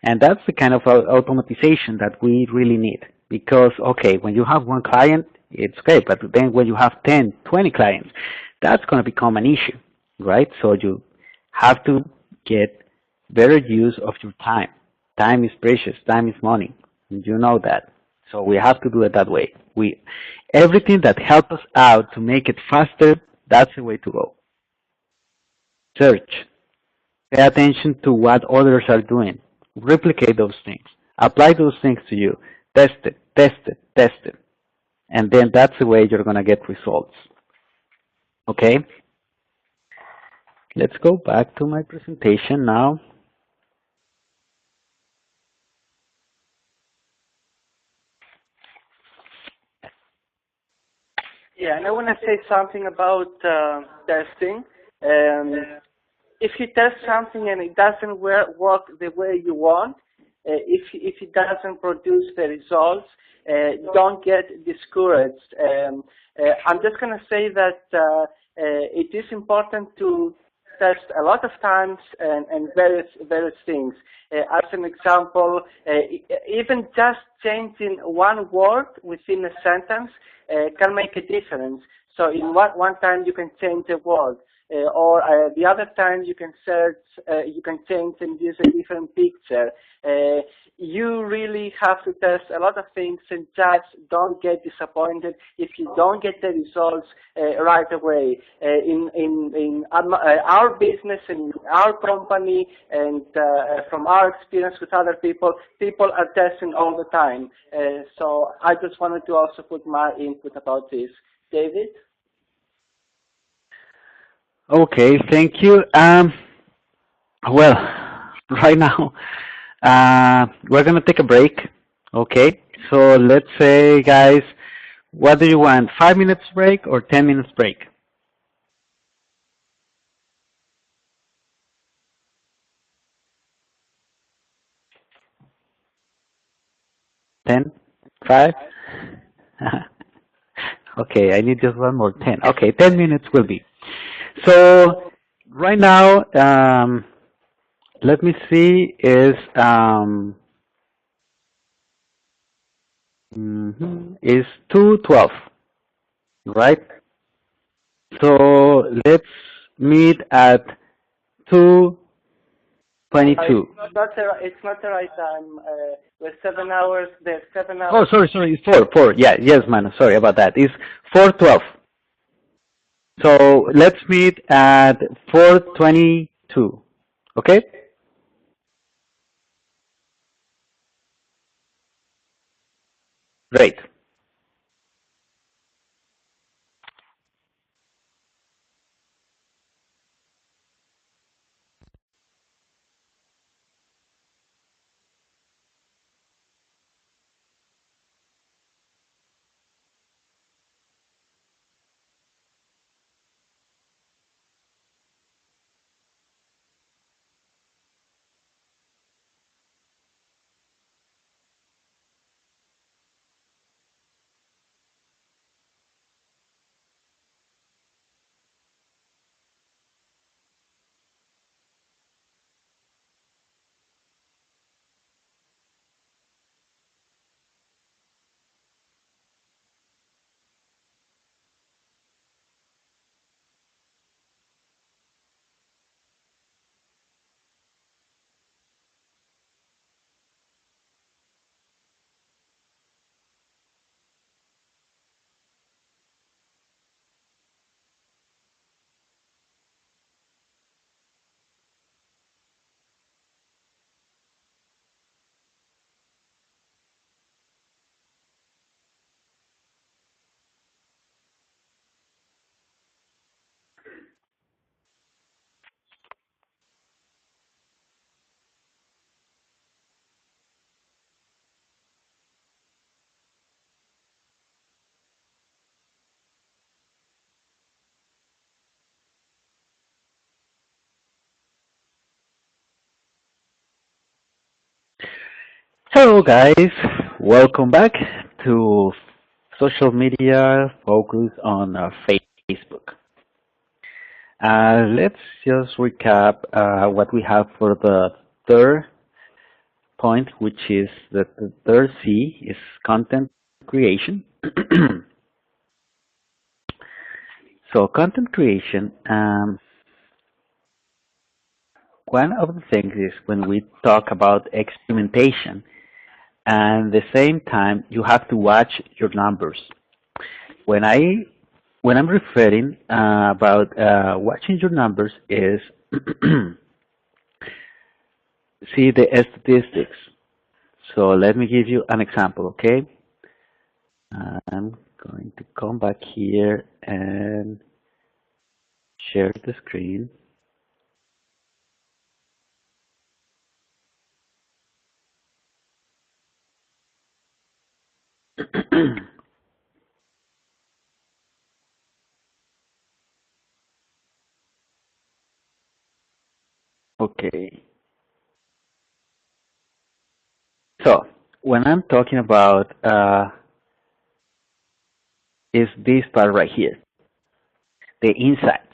And that's the kind of automatization that we really need. Because, okay, when you have one client, it's great. But then when you have 10, 20 clients, that's going to become an issue, right? So you have to get better use of your time. Time is precious. Time is money. You know that. So we have to do it that way. Everything that helps us out to make it faster, that's the way to go. Search. Pay attention to what others are doing. Replicate those things. Apply those things to you. Test it, test it, test it. And then that's the way you're going to get results. Okay? Let's go back to my presentation now. Yeah, and I want to say something about testing. If you test something and it doesn't work the way you want, if it doesn't produce the results, don't get discouraged. I'm just going to say that it is important to test a lot of times and various things. As an example, even just changing one word within a sentence can make a difference. So in one time you can change a word, or the other time you can search, you can change and use a different picture. You really have to test a lot of things and just don't get disappointed if you don't get the results right away. In our business and our company, and from our experience with other people are testing all the time. So I just wanted to also put my input about this. David? Okay, thank you. Well, right now, we're going to take a break. Okay, so let's say, guys, what do you want, 5 minutes break or 10 minutes break? 10? 5? Okay, I need just one more 10. Okay, 10 minutes will be. So right now, let me see, is 2:12, right? So let's meet at 2:22. It's not the right time. We're 7 hours. There's 7 hours. Oh, sorry, it's 4. Yeah, yes, man. Sorry about that. It's 4:12. So let's meet at 4:22. Okay? Great. Hello guys, welcome back to social media focus on Facebook. Let's just recap what we have for the third point, which is that the third C is content creation. So content creation, one of the things is when we talk about experimentation, and at the same time you have to watch your numbers. When I'm referring about watching your numbers is see the statistics. So let me give you an example, okay? I'm going to come back here and share the screen. Okay. So when I'm talking about is this part right here, the insights.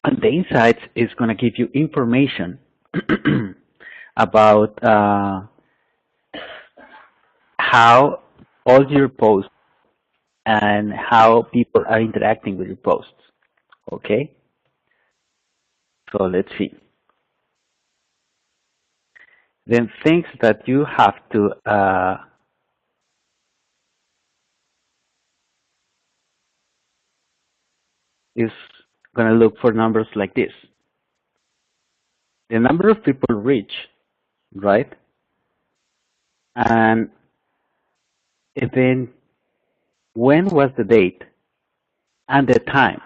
And the insights is going to give you information about how all your posts and how people are interacting with your posts. Okay? So let's see. Then things that you have to is going to look for numbers like this. The number of people reach, right? And then when was the date and the time.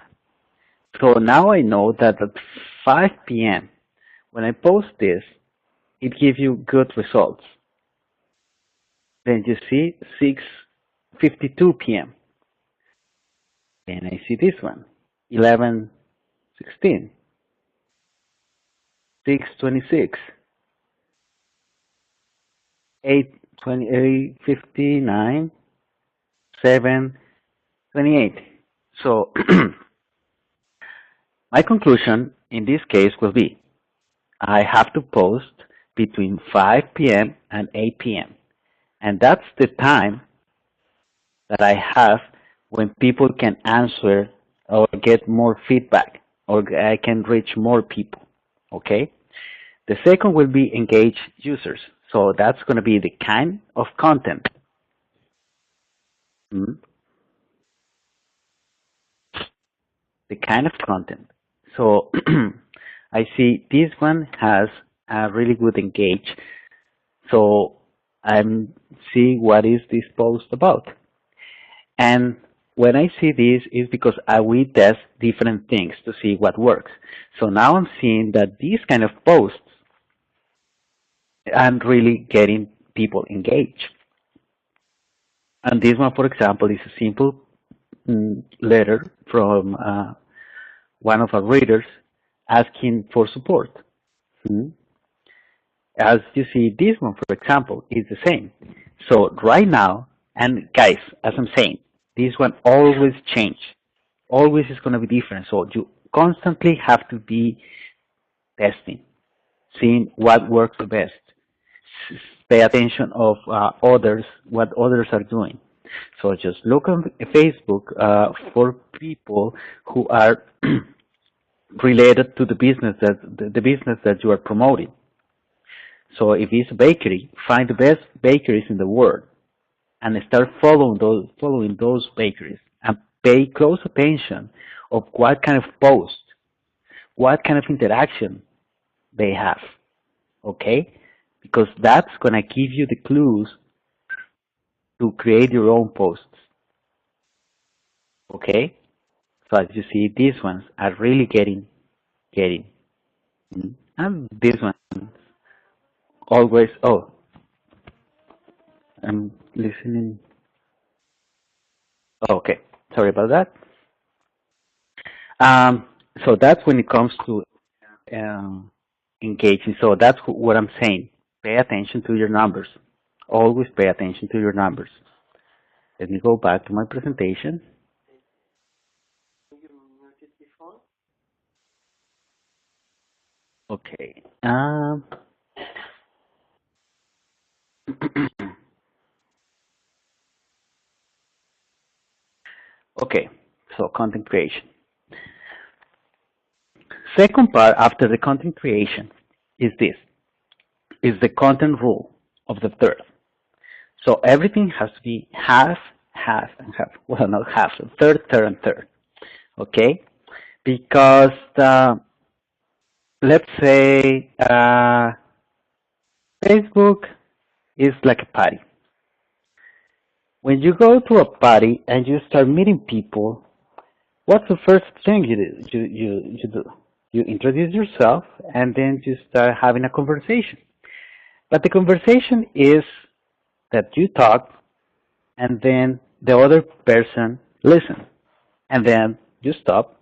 So now I know that at 5 p.m. when I post this, it gives you good results. Then you see 6:52 p.m. Then I see this one, 11:16, 6:26, 8:59, 7:28. So my conclusion in this case will be I have to post between 5 p.m. and 8 p.m. And that's the time that I have when people can answer or get more feedback or I can reach more people. Okay? The second will be engage users. So that's going to be the kind of content. The kind of content. So I see this one has a really good engage. So I'm seeing what is this post about. And when I see this is because we test different things to see what works. So now I'm seeing that these kind of posts, I'm really getting people engaged. And this one, for example, is a simple letter from one of our readers asking for support. As you see, this one, for example, is the same. So right now, and guys, as I'm saying, this one always change. Always is going to be different. So you constantly have to be testing, seeing what works the best. Pay attention of others, what others are doing. So just look on Facebook for people who are related to the business that you are promoting. So if it's a bakery, find the best bakeries in the world and start following those bakeries and pay close attention of what kind of post, what kind of interaction they have. Okay? Because that's going to give you the clues to create your own posts. Okay? So as you see, these ones are really getting. And this one always, I'm listening. Okay, sorry about that. So that's when it comes to engaging. So that's what I'm saying. pay attention to your numbers. Always pay attention to your numbers. Let me go back to my presentation. Okay. Okay, so content creation. Second part after the content creation is this, is the content rule of the third. So everything has to be half, half, and half. Well, not half, third, third, and third. Okay? Because let's say Facebook is like a party. When you go to a party and you start meeting people, what's the first thing you do? You introduce yourself and then you start having a conversation. But the conversation is that you talk and then the other person listens. And then you stop,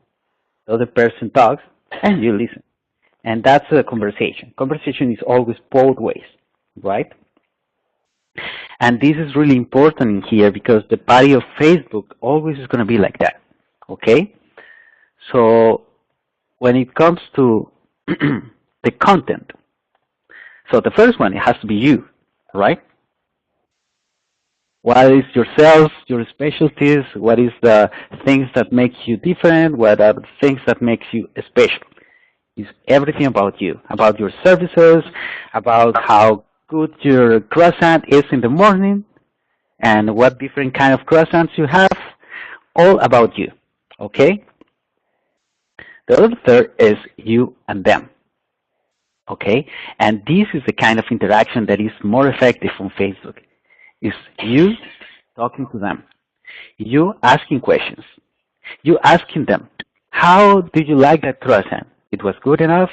the other person talks, and you listen. And that's a conversation. Conversation is always both ways, right? And this is really important in here because the party of Facebook always is going to be like that, okay? So when it comes to the content, so the first one, it has to be you, right? What is yourself, your specialties? What is the things that make you different? What are the things that makes you special? It's everything about you, about your services, about how good your croissant is in the morning, and what different kind of croissants you have, all about you, okay? The other third is you and them, okay? And this is the kind of interaction that is more effective on Facebook. Is you talking to them, you asking questions, you asking them, how do you like that croissant? It was good enough?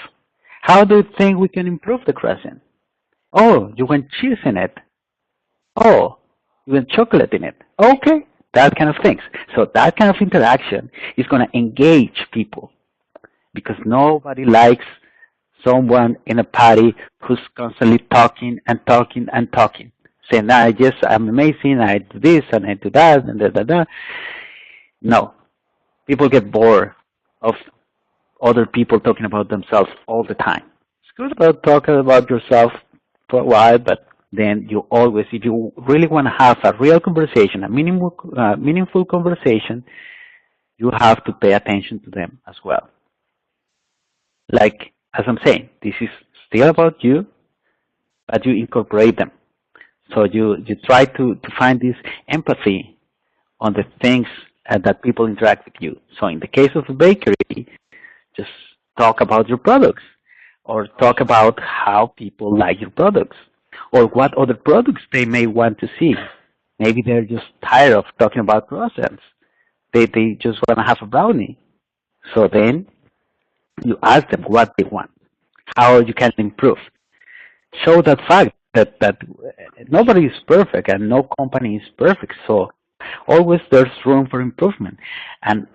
How do you think we can improve the croissant? Oh, you want cheese in it? Oh, you want chocolate in it? Okay, that kind of things. So that kind of interaction is going to engage people because nobody likes someone in a party who's constantly talking and talking and talking. Saying, nah, yes, I'm amazing, I do this and I do that and da da da. No. People get bored of other people talking about themselves all the time. It's good about talking about yourself for a while, but then you always, if you really want to have a real conversation, a meaningful conversation, you have to pay attention to them as well. Like, as I'm saying, this is still about you, but you incorporate them. So you try to find this empathy on the things that people interact with you. So in the case of a bakery, just talk about your products or talk about how people like your products or what other products they may want to see. Maybe they're just tired of talking about croissants. They just want to have a brownie. So then you ask them what they want, how you can improve. Show that fact that nobody is perfect and no company is perfect. So always there's room for improvement. And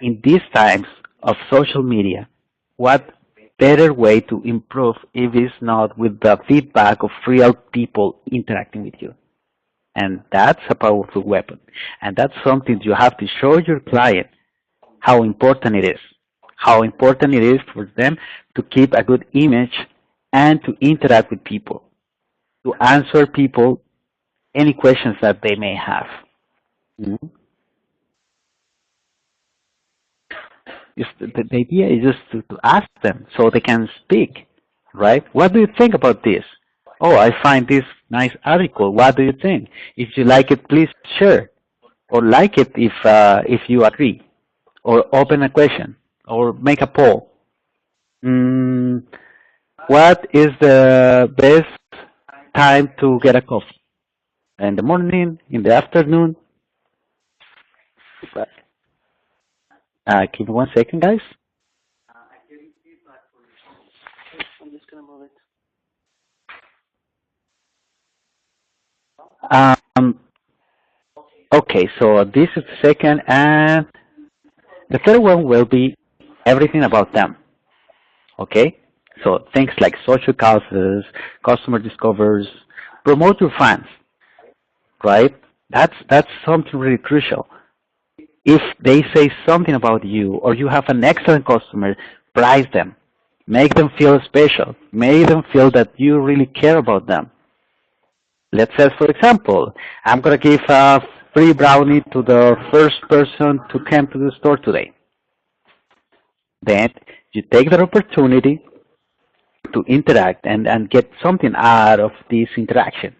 in these times of social media, what better way to improve if it's not with the feedback of real people interacting with you? And that's a powerful weapon. And that's something you have to show your client how important it is. How important it is for them to keep a good image and to interact with people, to answer people any questions that they may have. Mm-hmm. The idea is just to ask them so they can speak, right? What do you think about this? Oh, I find this nice article. What do you think? If you like it, please share, or like it if you agree, or open a question, or make a poll. What is the best time to get a coffee? In the morning, in the afternoon? Give me 1 second, guys. I'm just gonna move it. Okay, so this is the second, and the third one will be everything about them. Okay, So things like social causes, customer discovers, promote your fans, right? That's something really crucial. If they say something about you or you have an excellent customer, prize them. Make them feel special. Make them feel that you really care about them. Let's say, for example, I'm going to give a free brownie to the first person to come to the store today. Then you take that opportunity to interact and get something out of this interaction.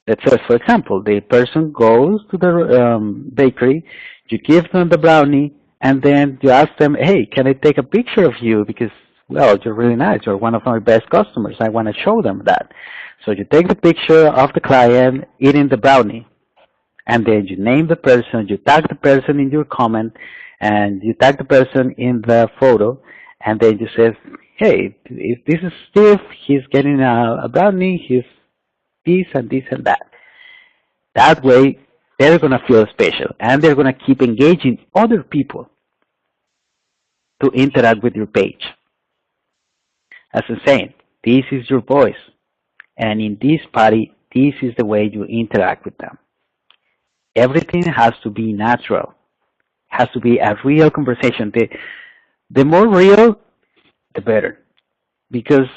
Let's say, for example, the person goes to the bakery, you give them the brownie, and then you ask them, hey, can I take a picture of you? Because, well, you're really nice. You're one of my best customers. I want to show them that. So you take the picture of the client eating the brownie, and then you name the person, you tag the person in your comment, and you tag the person in the photo, and then you say, hey, if this is Steve, he's getting a brownie, he's this and this and that. That way, they're going to feel special, and they're going to keep engaging other people to interact with your page. As I'm saying, this is your voice, and in this party, this is the way you interact with them. Everything has to be natural, has to be a real conversation. The more real, the better, because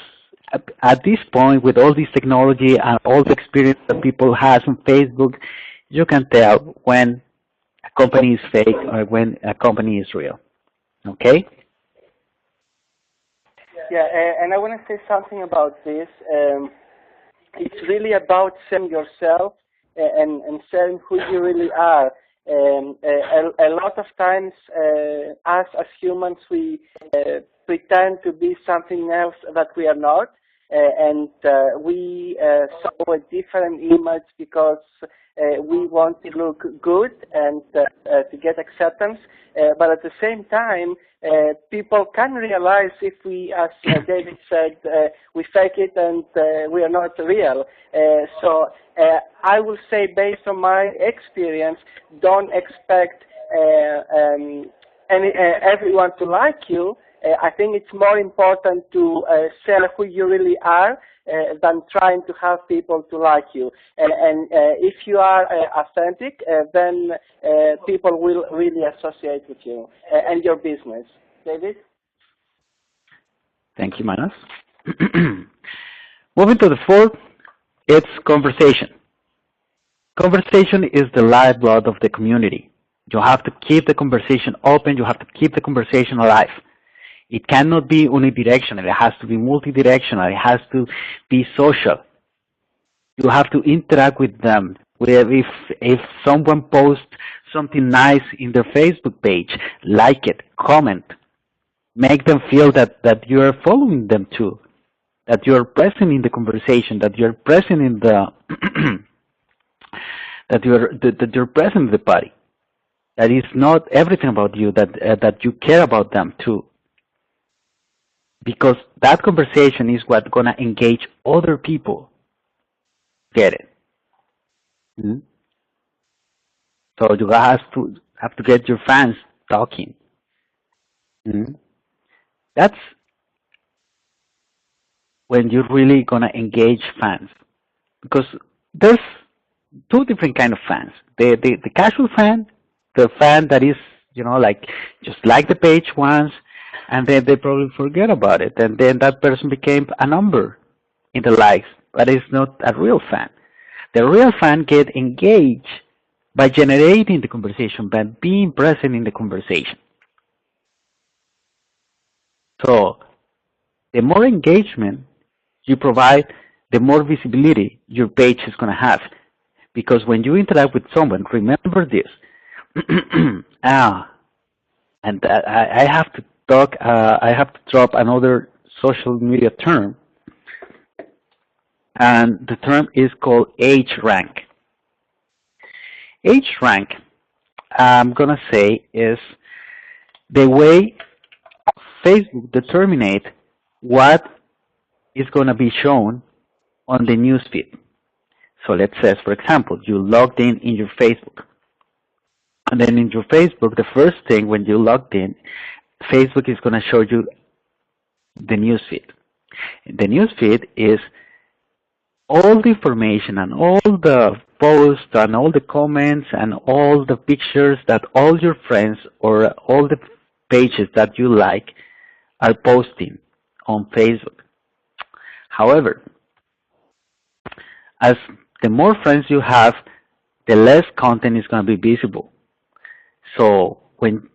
at this point, with all this technology and all the experience that people have on Facebook, you can tell when a company is fake or when a company is real. Okay? Yeah, and I want to say something about this. It's really about selling yourself and selling who you really are. A lot of times, us as humans, we pretend to be something else that we are not, and we show a different image because we want to look good and to get acceptance. But at the same time, people can realize if we, as David said, we fake it and we are not real. So I will say, based on my experience, don't expect everyone to like you. I think it's more important to sell who you really are than trying to have people to like you. And if you are authentic, then people will really associate with you and your business. David? Thank you, Manas. Moving to the fourth, it's conversation. Conversation is the lifeblood of the community. You have to keep the conversation open. You have to keep the conversation alive. It cannot be unidirectional. It has to be multidirectional. It has to be social. You have to interact with them. If someone posts something nice in their Facebook page, like it, comment, make them feel that you are following them too, that you are present in the conversation, that you are present in the that you're present in the party. That is not everything about you. That you care about them too. Because that conversation is what's going to engage other people. Get it? Mm-hmm. So you have to get your fans talking. Mm-hmm. That's when you're really going to engage fans. Because there's two different kind of fans. The casual fan, the fan that is, like just like the page once, and then they probably forget about it, and then that person became a number in the likes, but it's not a real fan. The real fan get engaged by generating the conversation, by being present in the conversation. So the more engagement you provide, the more visibility your page is going to have. Because when you interact with someone, remember this. And I have to talk. I have to drop another social media term, and the term is called age rank. Age rank, I'm gonna say, is the way Facebook determines what is gonna be shown on the newsfeed. So let's say, for example, you logged in your Facebook. And then in your Facebook, the first thing when you logged in, Facebook is going to show you the newsfeed. The newsfeed is all the information and all the posts and all the comments and all the pictures that all your friends or all the pages that you like are posting on Facebook. However, as the more friends you have, the less content is going to be visible. So when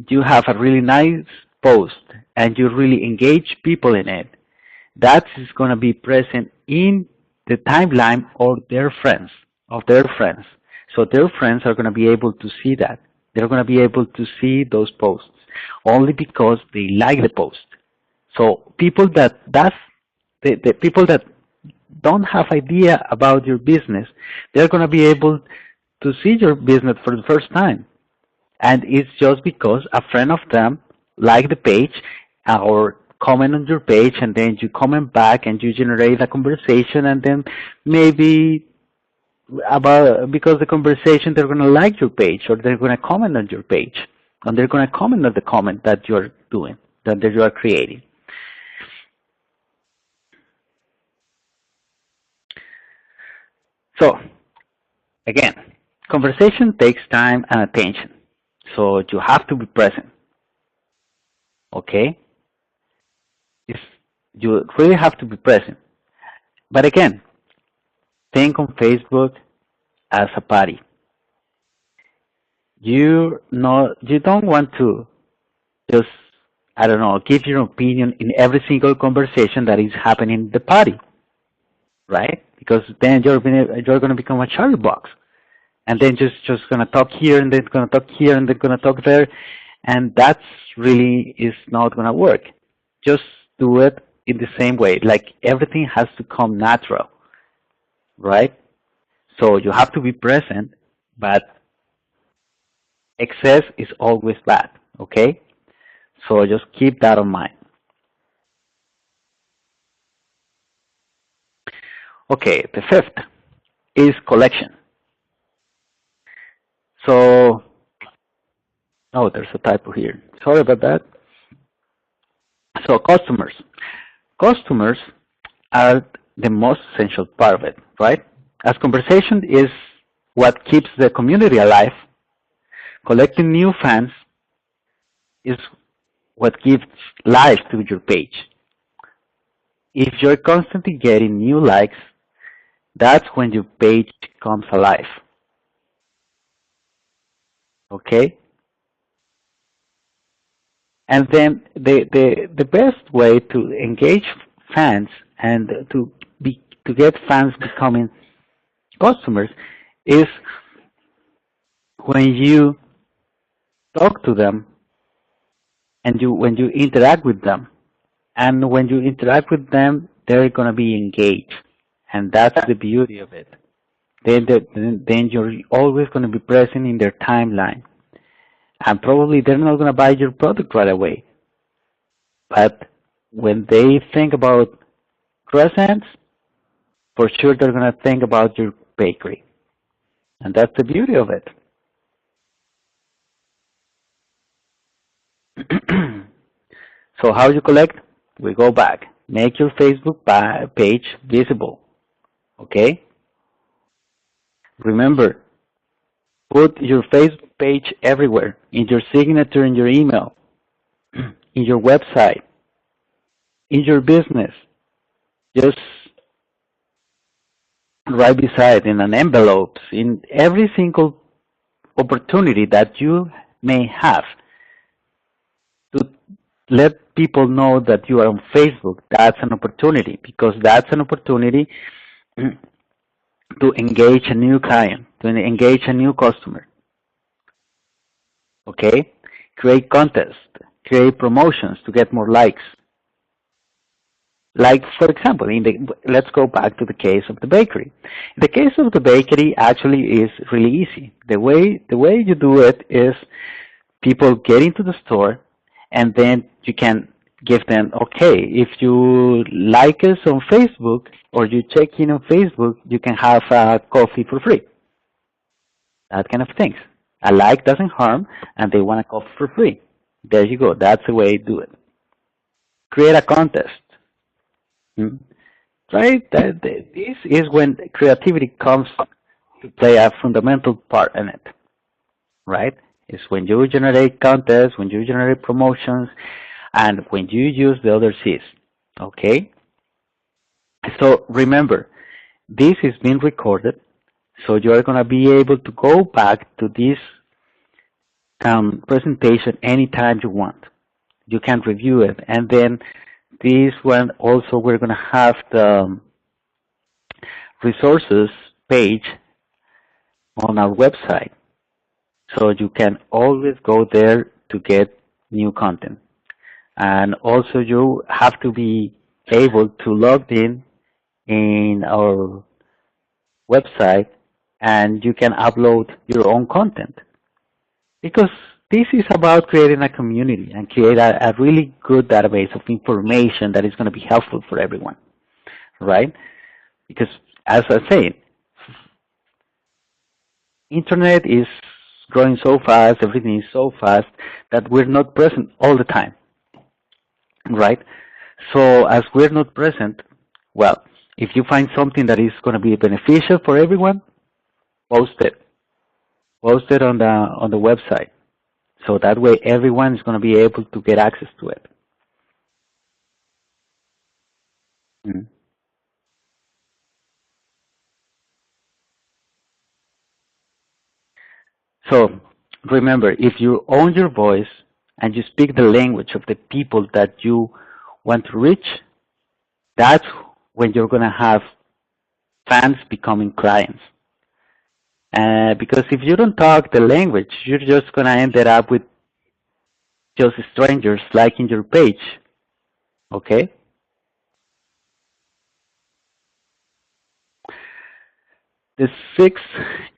you have a really nice post and you really engage people in it, that is going to be present in the timeline of their friends. So their friends are going to be able to see that. They're going to be able to see those posts only because they like the post. So people the people that don't have idea about your business, they're going to be able to see your business for the first time. And it's just because a friend of them liked the page or comment on your page, and then you comment back and you generate a conversation, and then maybe because the conversation, they're going to like your page, or they're going to comment on your page, and they're going to comment on the comment that you're doing, that you are creating. So again, conversation takes time and attention, so you have to be present. Okay? You really have to be present. But again, think on Facebook as a party. You don't want to just, I don't know, give your opinion in every single conversation that is happening in the party, right? Because then you're going to become a chatterbox, and then just going to talk here, and then going to talk here, and then going to talk there, and that really is not going to work. Just do it in the same way. Like, everything has to come natural, right? So you have to be present, but excess is always bad, okay? So just keep that in mind. Okay, the fifth is collection. So, oh, there's a typo here. Sorry about that. So customers. Customers are the most essential part of it, right? As conversation is what keeps the community alive, collecting new fans is what gives life to your page. If you're constantly getting new likes, that's when your page comes alive. Okay? And then the best way to engage fans and to get fans becoming customers is when you talk to them and when you interact with them. And when you interact with them, they're going to be engaged. And that's the beauty of it. Then you're always going to be present in their timeline. And probably they're not going to buy your product right away. But when they think about croissants, for sure they're going to think about your bakery. And that's the beauty of it. So how you collect? We go back. Make your Facebook page visible. Okay? Remember, put your Facebook page everywhere, in your signature, in your email, in your website, in your business. Just right beside, in an envelope, in every single opportunity that you may have to let people know that you are on Facebook. That's an opportunity, because that's an opportunity to engage a new client, to engage a new customer. Okay? Create contests, create promotions to get more likes. Like, for example, let's go back to the case of the bakery. The case of the bakery actually is really easy. The way you do it is people get into the store, and then you can give them, okay, if you like us on Facebook or you check in on Facebook, you can have a coffee for free. That kind of things. A like doesn't harm, and they want a coffee for free. There you go. That's the way to do it. create a contest. Hmm? Right? This is when creativity comes to play a fundamental part in it. Right? It's when you generate contests, when you generate promotions, and when you use the other C's. Okay? So remember, this is being recorded, so you're going to be able to go back to this presentation anytime you want. You can review it, and then this one also we're going to have the resources page on our website, so you can always go there to get new content. And also you have to be able to log in our website, and you can upload your own content, because this is about creating a community and create a really good database of information that is going to be helpful for everyone, right? Because as I said, internet is growing so fast, everything is so fast that we're not present all the time, right? So as we're not present, well, if you find something that is going to be beneficial for everyone, post it. Post it on the website. So that way everyone is going to be able to get access to it. Mm. So remember, if you own your voice and you speak the language of the people that you want to reach, that's when you're going to have fans becoming clients. Because if you don't talk the language, you're just going to end up with just strangers liking your page. Okay? The sixth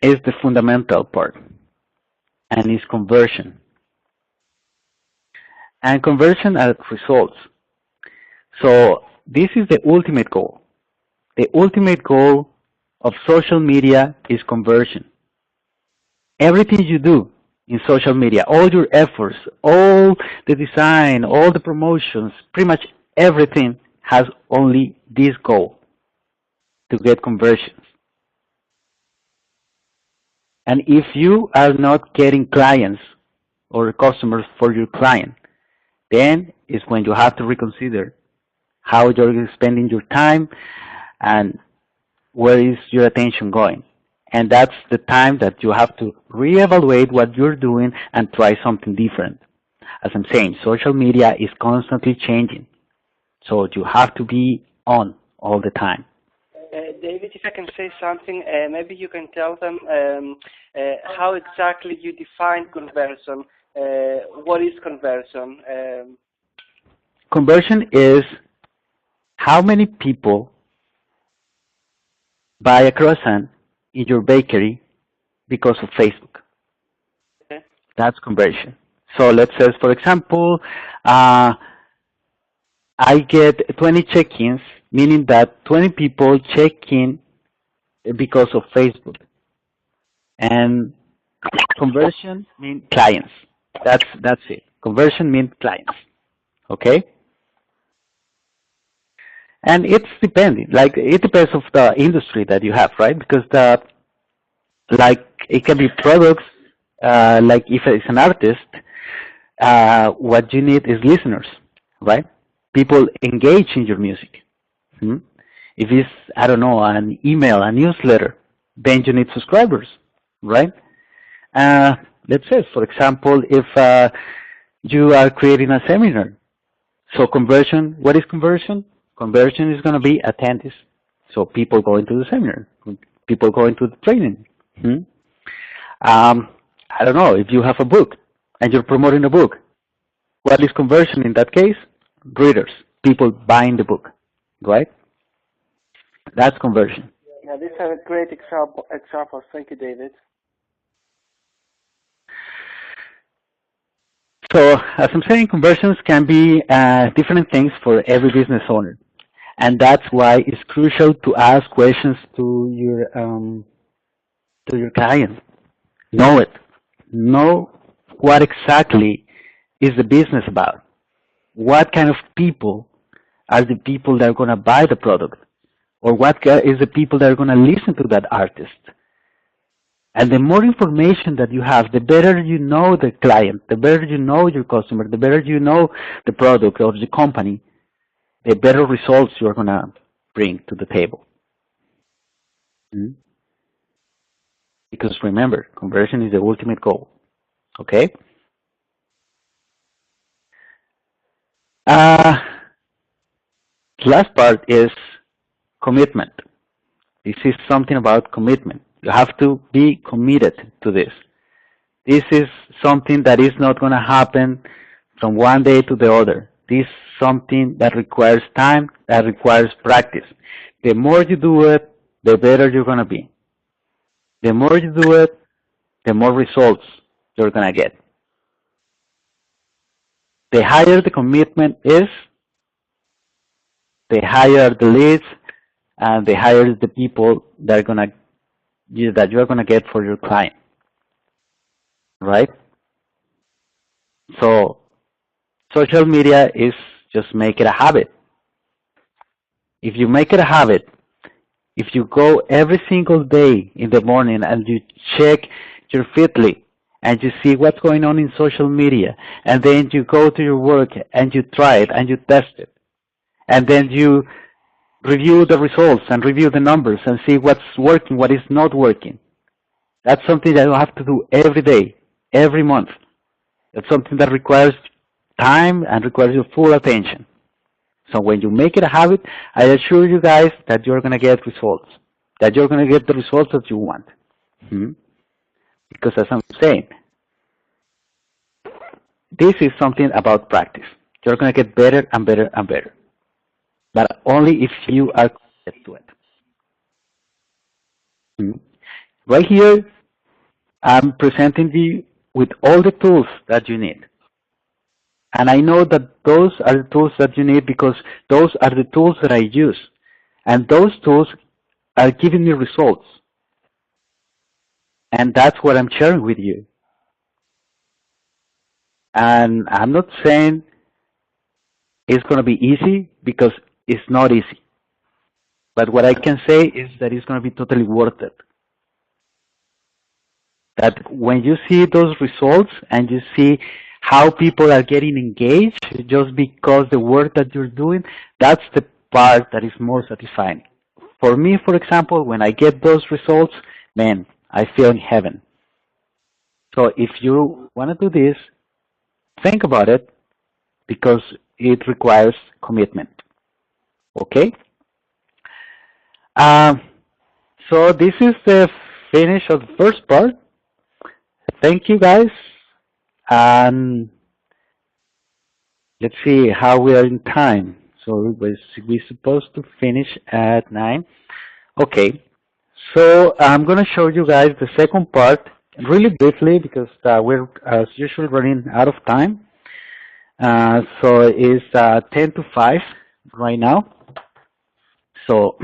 is the fundamental part, and is conversion. And conversion are results. So this is the ultimate goal. The ultimate goal of social media is conversion. Everything you do in social media, all your efforts, all the design, all the promotions, pretty much everything has only this goal, to get conversions. And if you are not getting clients or customers for your client, then is when you have to reconsider how you're spending your time and where is your attention going. And that's the time that you have to reevaluate what you're doing and try something different. As I'm saying, social media is constantly changing, so you have to be on all the time. David, if I can say something, maybe you can tell them how exactly you define conversion. What is conversion? Conversion is how many people buy a croissant in your bakery because of Facebook. Okay. That's conversion. So let's say, for example, I get 20 check-ins, meaning that 20 people check in because of Facebook. And conversion means clients. That's it. Conversion means clients. Okay? And it's depending. Like, it depends of the industry that you have, right? Because it can be products, like if it's an artist, what you need is listeners, right? People engage in your music. If it's, I don't know, an email, a newsletter, then you need subscribers, right? Let's say, for example, if you are creating a seminar. So conversion, what is conversion? Conversion is going to be attendees. So people going to the seminar, people going to the training. I don't know, if you have a book and you're promoting a book, what is conversion in that case? Readers, people buying the book, right? That's conversion. Yeah, these are great examples. Thank you, David. So, as I'm saying, conversions can be different things for every business owner. And that's why it's crucial to ask questions to your client. Know it. Know what exactly is the business about. what kind of people are the people that are going to buy the product, or what is the people that are going to listen to that artist. And the more information that you have, the better you know the client, the better you know your customer, the better you know the product or the company, the better results you're going to bring to the table. Because remember, conversion is the ultimate goal. Okay? Last part is commitment. This is something about commitment. You have to be committed to this. This is something that is not going to happen from one day to the other. This is something that requires time, that requires practice. The more you do it, the better you're going to be. The more you do it, the more results you're going to get. The higher the commitment is, the higher the leads, and the higher the people that you're going to get for your client. Right? So social media is just make it a habit. If you make it a habit, if you go every single day in the morning and you check your Feedly and you see what's going on in social media, and then you go to your work and you try it and you test it, and then you review the results and review the numbers and see what's working, what is not working. That's something that you have to do every day, every month. It's something that requires time and requires your full attention. So when you make it a habit, I assure you guys that you're going to get results, that you're going to get the results that you want. Because as I'm saying, this is something about practice. You're going to get better and better and better, but only if you are committed to it. Right here, I'm presenting you with all the tools that you need. And I know that those are the tools that you need because those are the tools that I use. And those tools are giving me results. And that's what I'm sharing with you. And I'm not saying it's going to be easy because it's not easy. But what I can say is that it's going to be totally worth it. That when you see those results and you see how people are getting engaged just because the work that you're doing, that's the part that is more satisfying. For me, for example, when I get those results, man, I feel in heaven. So if you want to do this, think about it because it requires commitment. Okay? So this is the finish of the first part. Thank you, guys. And let's see how we are in time. So we're supposed to finish at 9. Okay. So I'm going to show you guys the second part really briefly because we're, as usual, running out of time. So it's 10 to 5 right now. So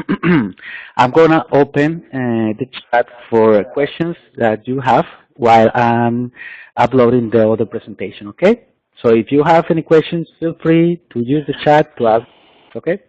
I'm going to open the chat for questions that you have while I'm uploading the other presentation, okay? So if you have any questions, feel free to use the chat to ask, okay?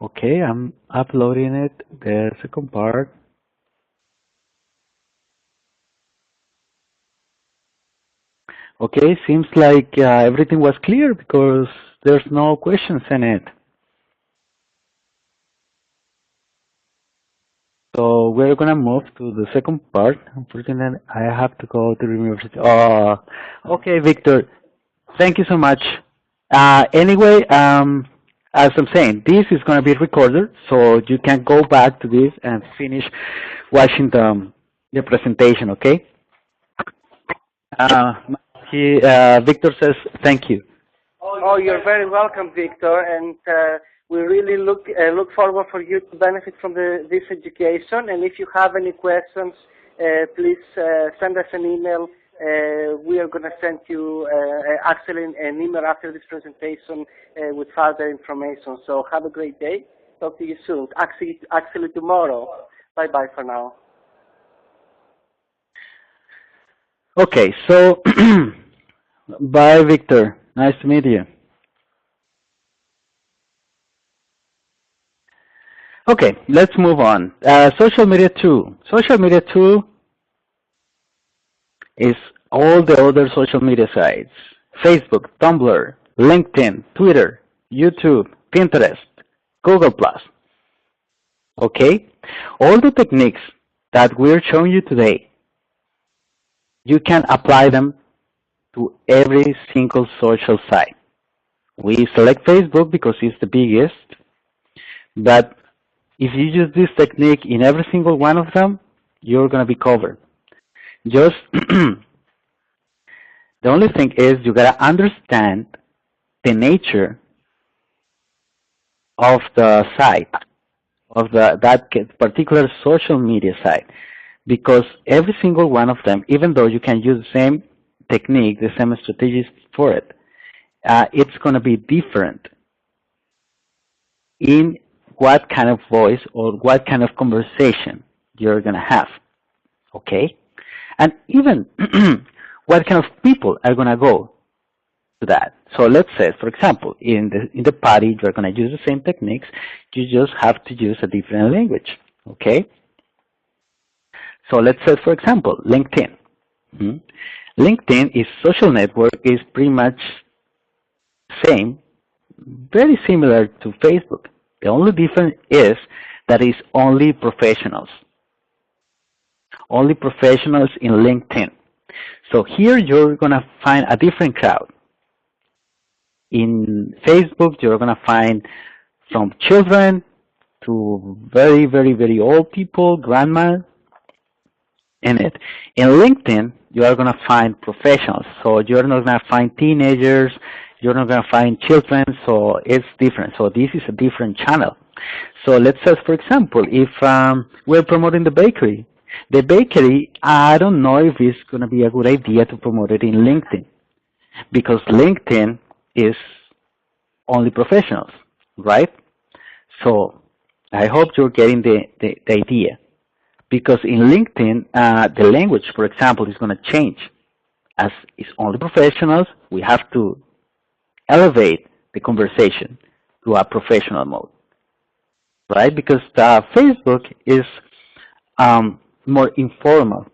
Okay, I'm uploading it, the second part. Okay, seems like everything was clear because there's no questions in it. So we're gonna move to the second part. Unfortunately, I have to go to the university. Oh, okay, Victor. Thank you so much. Anyway, as I'm saying, this is gonna be recorded, so you can go back to this and finish watching the presentation. Okay. Victor says thank you. Oh, you're very welcome, Victor, and we really look forward for you to benefit from this education. And if you have any questions please send us an email. We are going to send you actually an email after this presentation with further information. So have a great day. Talk to you soon. Actually tomorrow. Bye-bye for now. Okay, so bye, Victor. Nice to meet you. Okay, let's move on. Social media 2. Social media 2 is all the other social media sites. Facebook, Tumblr, LinkedIn, Twitter, YouTube, Pinterest, Google+. Okay? All the techniques that we're showing you today, you can apply them to every single social site. We select Facebook because it's the biggest, but if you use this technique in every single one of them, you're going to be covered. Just the only thing is you got to understand the nature of the site, of that particular social media site, because every single one of them, even though you can use the same technique, the same strategies for it, it's going to be different in what kind of voice or what kind of conversation you're going to have, okay? And even what kind of people are going to go to that. So let's say, for example, in the party, you're going to use the same techniques, you just have to use a different language, okay? So let's say, for example, LinkedIn. LinkedIn is social network, is pretty much same, very similar to Facebook. The only difference is that it's only professionals. Only professionals in LinkedIn. So here you're going to find a different crowd. In Facebook, you're going to find from children to very, very, very old people, grandma in it. In LinkedIn, you are going to find professionals. So you're not going to find teenagers, you're not going to find children, so it's different. So this is a different channel. So let's say, for example, if we're promoting the bakery, I don't know if it's going to be a good idea to promote it in LinkedIn, because LinkedIn is only professionals, right? So I hope you're getting the idea, because in LinkedIn, the language, for example, is going to change. As it's only professionals, we have to elevate the conversation to a professional mode, right? Because Facebook is more informal.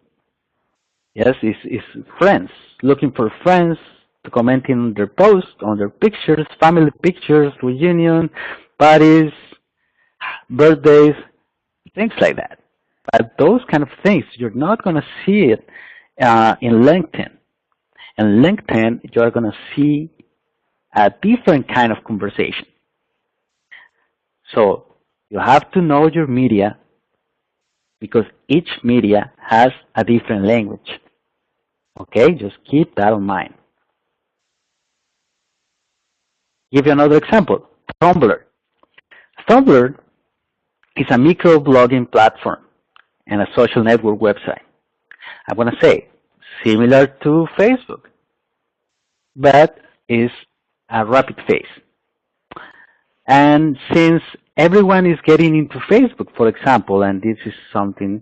Yes, it's friends, looking for friends to comment on their posts, on their pictures, family pictures, reunion, parties, birthdays, things like that. But those kind of things, you're not going to see it in LinkedIn. In LinkedIn, you're going to see a different kind of conversation. So you have to know your media, because each media has a different language. Okay, just keep that in mind. Give you another example, Tumblr. Tumblr is a microblogging platform and a social network website. I'm going to say similar to Facebook, but is a rapid phase. And since everyone is getting into Facebook, for example, and this is something,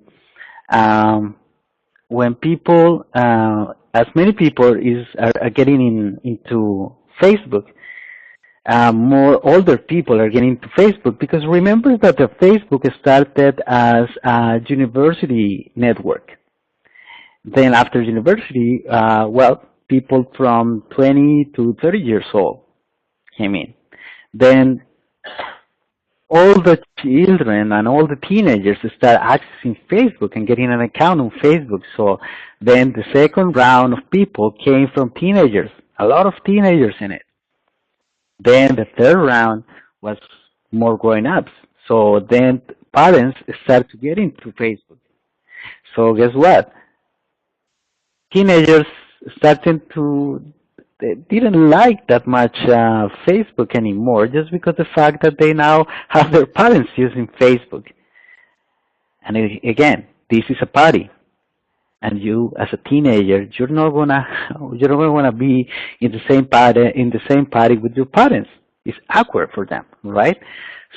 when people, as many people are getting into Facebook, more older people are getting into Facebook, because remember that the Facebook started as a university network. Then after university, well, people from 20 to 30 years old came in. Then all the children and all the teenagers start accessing Facebook and getting an account on Facebook. So then the second round of people came from teenagers, a lot of teenagers in it. Then the third round was more grown-ups. So then parents start to get into Facebook. So guess what? Teenagers starting to, they didn't like that much Facebook anymore, just because the fact that they now have their parents using Facebook. And again, this is a party. and you as a teenager, you're not gonna wanna be in the same party with your parents. It's awkward for them, right?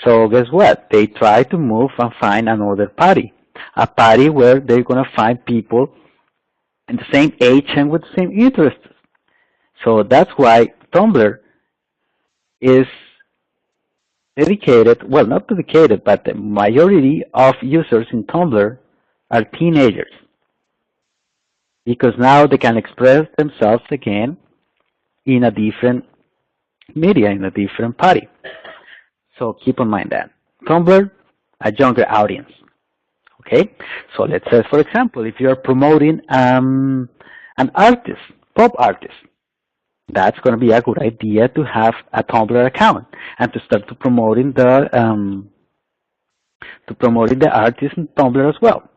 So guess what? They try to move and find another party, a party where they're gonna find people in the same age and with the same interests. So that's why Tumblr is dedicated, well, not dedicated, but the majority of users in Tumblr are teenagers, because now they can express themselves again in a different media, in a different party. So keep in mind that. Tumblr, a younger audience. Okay? So let's say, for example, if you're promoting an artist, pop artist, that's going to be a good idea to have a Tumblr account and to start promoting the artist in Tumblr as well,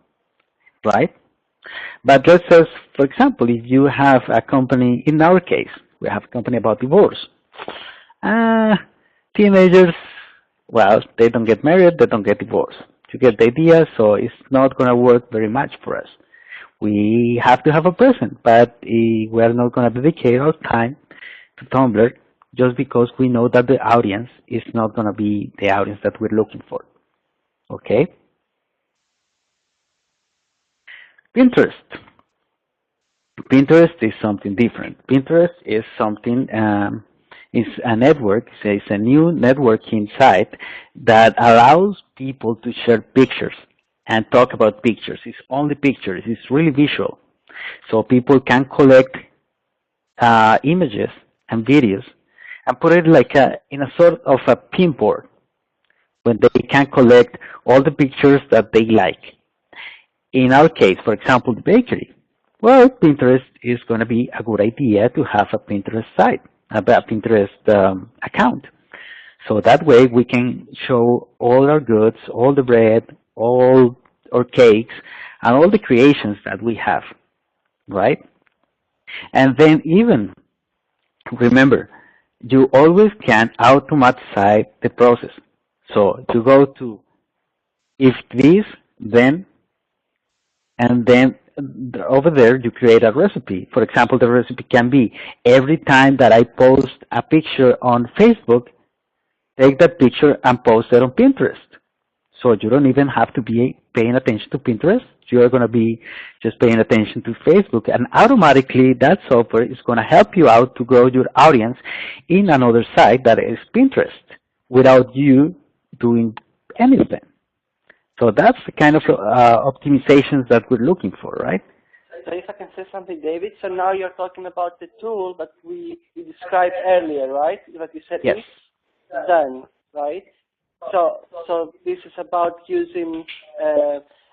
right? But let's say, for example, if you have a company, in our case, we have a company about divorce. Teenagers, well, they don't get married, they don't get divorced. You get the idea, so it's not going to work very much for us. We have to have a present, but we're not going to dedicate our time to Tumblr just because we know that the audience is not going to be the audience that we're looking for. Okay? Pinterest. Pinterest is something different. Pinterest is something, is a network, it's a new networking site that allows people to share pictures and talk about pictures. It's only pictures. It's really visual. So people can collect images and videos and put it like in a sort of a pinboard when they can collect all the pictures that they like. In our case, for example, the bakery. Well, Pinterest is going to be a good idea to have a Pinterest site, a Pinterest account. So that way we can show all our goods, all the bread, all our cakes, and all the creations that we have, right? And then even, remember, you always can automatize the process. So you go to if this, then, and then over there you create a recipe. For example, the recipe can be every time that I post a picture on Facebook, take that picture and post it on Pinterest. So you don't even have to be paying attention to Pinterest. You're going to be just paying attention to Facebook, and automatically that software is going to help you out to grow your audience in another site that is Pinterest without you doing anything. So that's the kind of optimizations that we're looking for, right? So if I can say something, David, so now you're talking about the tool that we described earlier, right? That you said yes. It's done, right? So this is about using,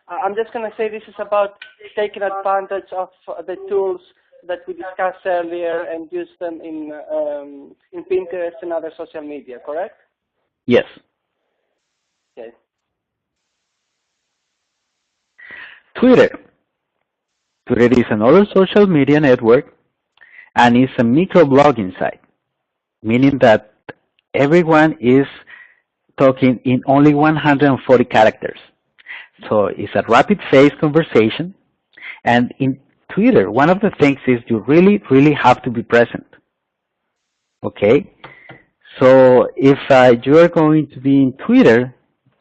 I'm just going to say this is about taking advantage of the tools that we discussed earlier and use them in Pinterest and other social media, correct? Yes. Okay. Twitter. Twitter is another social media network and is a microblogging site, meaning that everyone is talking in only 140 characters. So it's a rapid-paced conversation, and in Twitter, one of the things is you really, really have to be present. Okay? So if you are going to be in Twitter,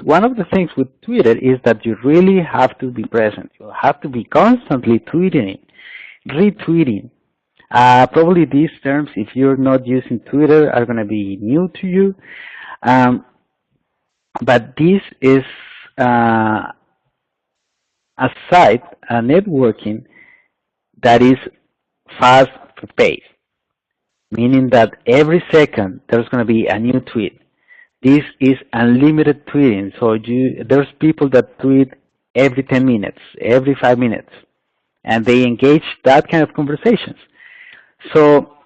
one of the things with Twitter is that you really have to be present. You have to be constantly tweeting, retweeting. Probably these terms, if you're not using Twitter, are going to be new to you. But this is a site, a networking that is fast-paced, meaning that every second there's going to be a new tweet. This is unlimited tweeting, so there's people that tweet every 10 minutes, every 5 minutes, and they engage that kind of conversations. So,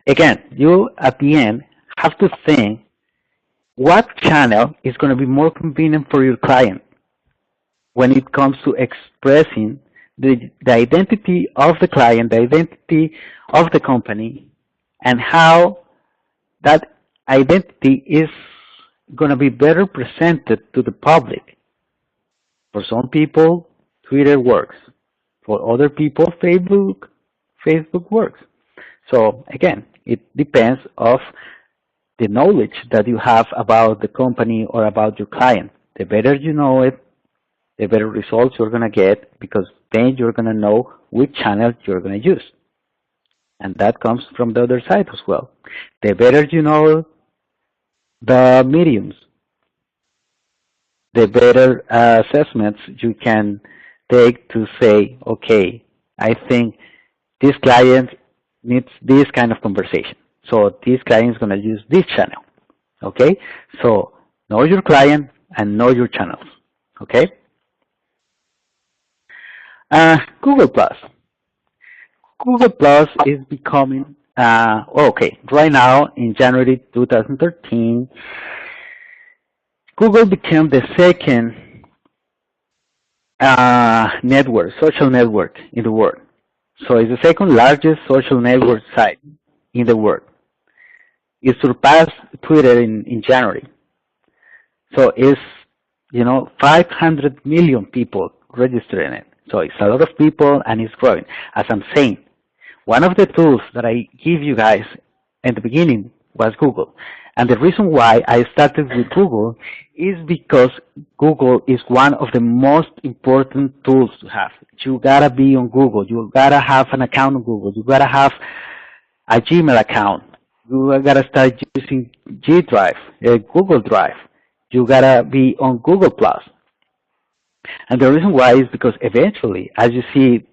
again, you at the end have to think what channel is going to be more convenient for your client when it comes to expressing the identity of the client, the identity of the company, and how that identity is going to be better presented to the public. For some people, Twitter works. For other people, Facebook works. So again, it depends of the knowledge that you have about the company or about your client. The better you know it, the better results you're going to get, because then you're going to know which channel you're going to use. And that comes from the other side as well. The better you know the mediums, the better assessments you can take to say, okay, I think this client needs this kind of conversation. So this client is going to use this channel. Okay? So know your client and know your channels. Okay? Google Plus. Google Plus is becoming, okay, right now in January 2013, Google became the second network, social network in the world. So it's the second largest social network site in the world. It surpassed Twitter in January. So it's, 500 million people registered in it. So it's a lot of people and it's growing. As I'm saying, one of the tools that I give you guys in the beginning was Google. And the reason why I started with Google is because Google is one of the most important tools to have. You gotta be on Google. You gotta have an account on Google. You gotta have a Gmail account. You gotta start using G Drive, Google Drive. You gotta be on Google Plus. And the reason why is because eventually, as you see,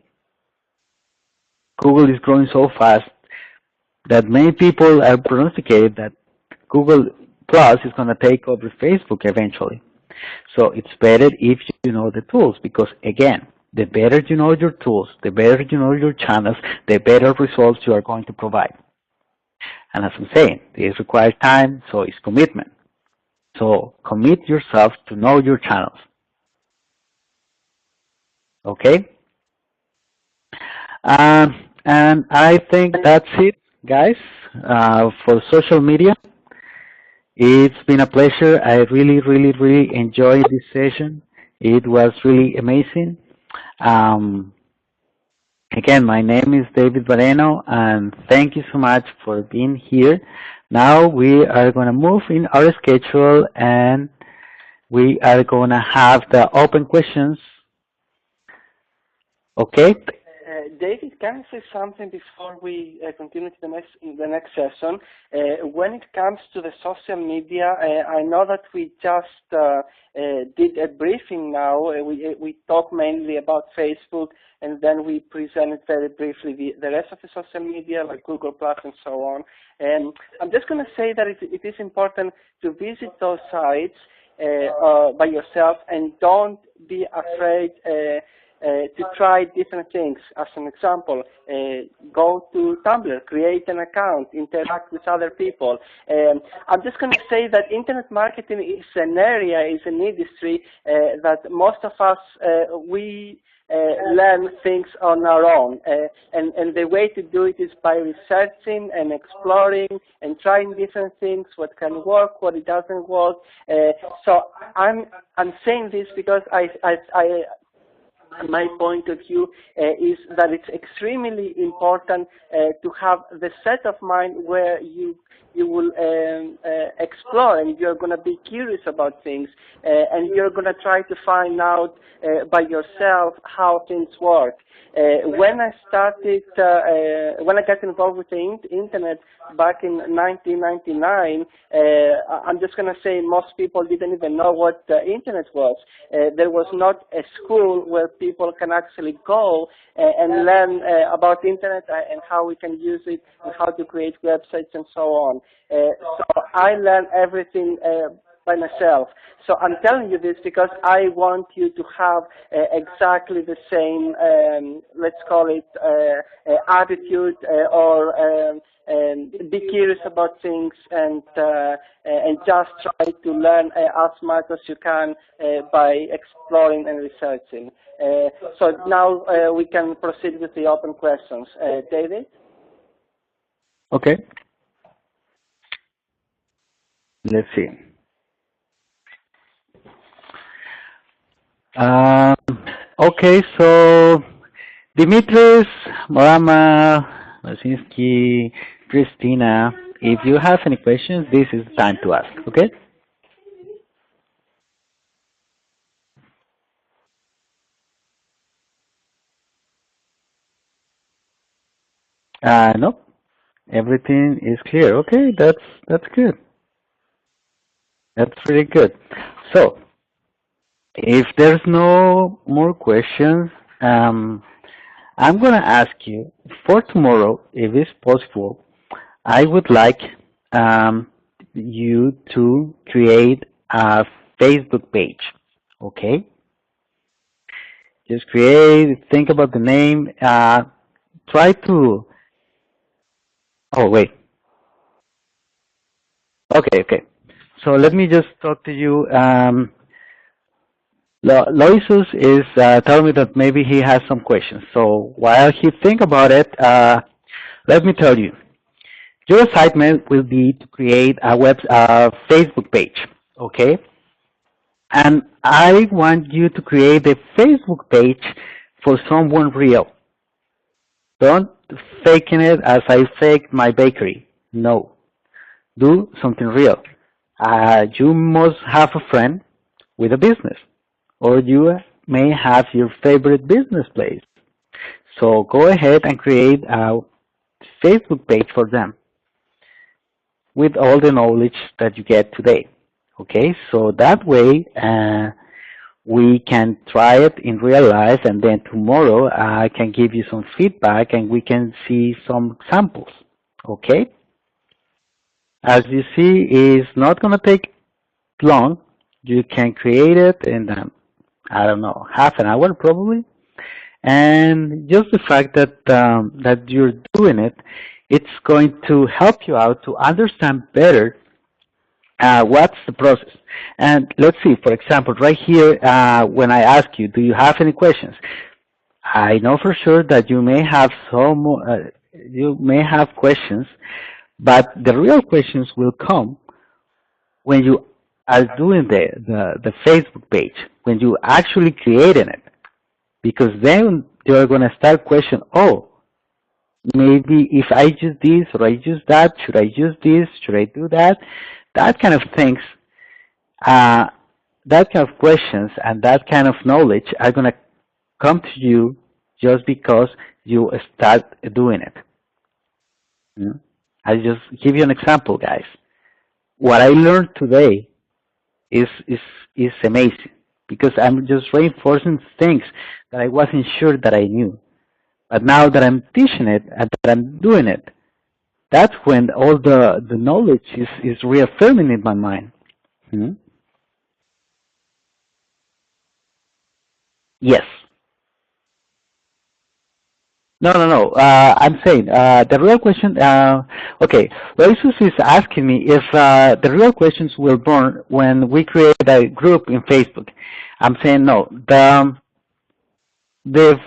Google is growing so fast that many people are prognosticated that Google Plus is going to take over Facebook eventually. So it's better if you know the tools, because again, the better you know your tools, the better you know your channels, the better results you are going to provide. And as I'm saying, this requires time, so it's commitment. So commit yourself to know your channels. Okay? And I think that's it, guys, for social media. It's been a pleasure. I really, really, really enjoyed this session. It was really amazing. Again, my name is David Bareno, and thank you so much for being here. Now we are going to move in our schedule, and we are going to have the open questions. Okay? David, can I say something before we continue to the next session? When it comes to the social media, I know that we just did a briefing now. We talked mainly about Facebook, and then we presented very briefly the rest of the social media, like Google Plus and so on. And I'm just going to say that it is important to visit those sites by yourself, and don't be afraid to try different things. As an example, go to Tumblr, create an account, interact with other people. I'm just going to say that internet marketing is an area, is an industry that most of us, we learn things on our own. And the way to do it is by researching and exploring and trying different things, what can work, what it doesn't work. So I'm saying this because my point of view is that it's extremely important to have the set of mind where you will explore, and you're going to be curious about things, and you're going to try to find out by yourself how things work. When I started, when I got involved with the internet back in 1999, I'm just going to say most people didn't even know what the internet was. There was not a school where people can actually go and learn about internet and how we can use it and how to create websites and so on. So I learned everything by myself. So I'm telling you this because I want you to have exactly the same, let's call it, attitude or be curious about things and just try to learn as much as you can by exploring and researching. So now we can proceed with the open questions. David? Okay. Let's see. Okay, so Dimitris, Morama, Masinski, Christina, if you have any questions, this is the time to ask, okay? No, everything is clear. Okay, that's good. That's really good. So, if there's no more questions, I'm going to ask you for tomorrow, if it's possible, I would like um, you to create a Facebook page. Okay? Just create, think about the name, try to, oh wait, okay. So let me just talk to you. Loisus is telling me that maybe he has some questions. So while he think about it, let me tell you. Your assignment will be to create a Facebook page, okay? And I want you to create a Facebook page for someone real. Don't faking it as I faked my bakery. No, do something real. You must have a friend with a business, or you may have your favorite business place. So go ahead and create a Facebook page for them with all the knowledge that you get today. Okay, so that way we can try it in real life, and then tomorrow I can give you some feedback and we can see some examples. Okay, as you see, it's not going to take long. You can create it in, I don't know, half an hour probably. And just the fact that that you're doing it, it's going to help you out to understand better what's the process. And let's see, for example, right here, when I ask you, do you have any questions? I know for sure that you may have you may have questions, but the real questions will come when you are doing the Facebook page, when you actually creating it, because then you're going to start questioning, oh, maybe if I use this or I use that, should I use this, should I do that? That kind of things, that kind of questions and that kind of knowledge are going to come to you just because you start doing it. I'll just give you an example, guys. What I learned today is amazing because I'm just reinforcing things that I wasn't sure that I knew. But now that I'm teaching it and that I'm doing it, that's when all the knowledge is reaffirming in my mind. Yes. No. I'm saying the real question. Okay, Loisus is asking me if the real questions will born when we create a group in Facebook. I'm saying no. The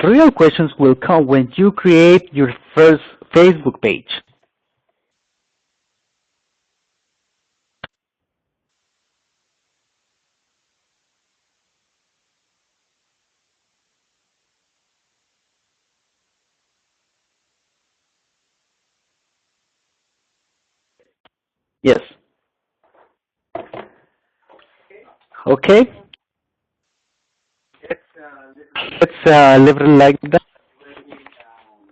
real questions will come when you create your first Facebook page. Yes. Okay. Let's leave it like that.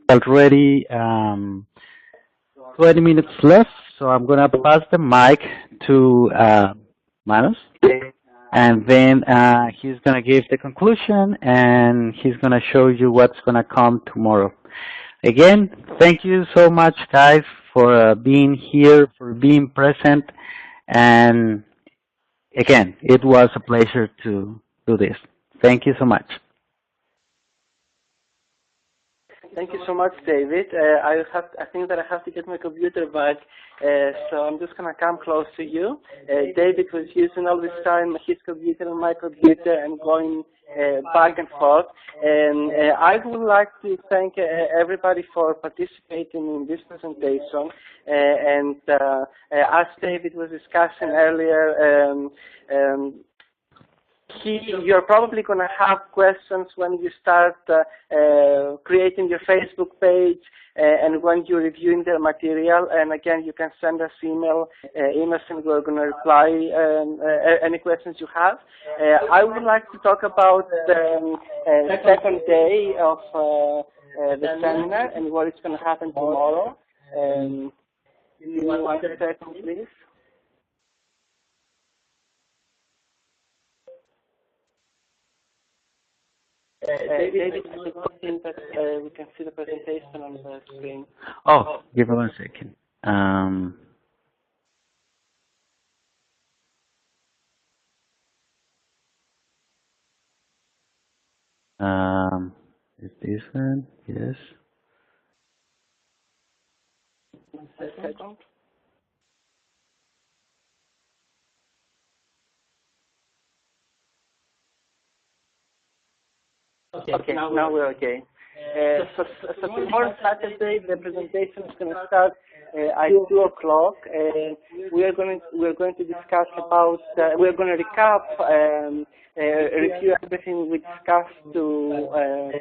Already 20 minutes left, so I'm gonna pass the mic to Manos, and then he's gonna give the conclusion, and he's gonna show you what's gonna come tomorrow. Again, thank you so much, guys, for being here, for being present, and again, it was a pleasure to do this. Thank you so much. Thank you so much, David. I think that I have to get my computer back, so I'm just gonna come close to you. David was using all this time his computer and my computer and going back and forth. And I would like to thank everybody for participating in this presentation. And as David was discussing earlier, You're probably going to have questions when you start creating your Facebook page and when you're reviewing the material. And again, you can send us emails and we're going to reply any questions you have. I would like to talk about the second day of the seminar and what is going to happen tomorrow. Give me 1 second, please. David, I think that we can see the presentation on the screen. Oh, give me 1 second. Is this one? Yes. 1 second. Okay, now we're okay. So tomorrow Saturday the presentation is going to start at 2 o'clock. We're going to discuss about we're going to recap review everything we discussed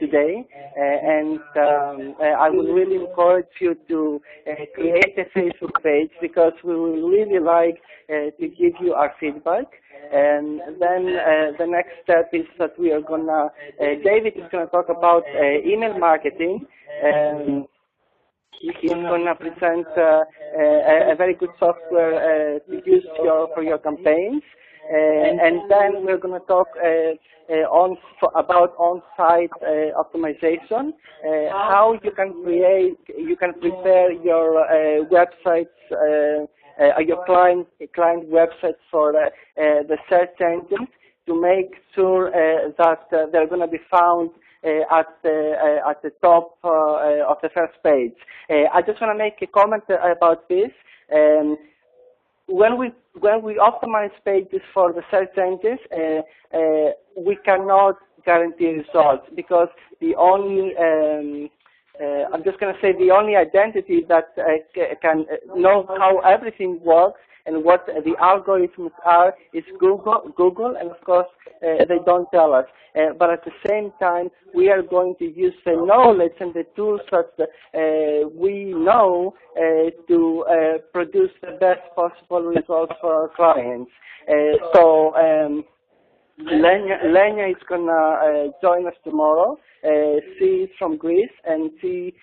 today, and I would really encourage you to create a Facebook page because we will really like to give you our feedback. And then the next step is that we are gonna, David is gonna talk about email marketing. He's gonna present a very good software to use for your campaigns. And then we're gonna talk about on-site optimization, how you can prepare your websites. Your client websites for the search engines to make sure that they're going to be found at the top of the first page. I just want to make a comment about this. When we optimize pages for the search engines, we cannot guarantee results because the only I'm just going to say the only identity that can know how everything works and what the algorithms are is Google, and of course they don't tell us. But at the same time, we are going to use the knowledge and the tools that we know to produce the best possible results for our clients. Lenya is going to join us tomorrow. She is from Greece, and she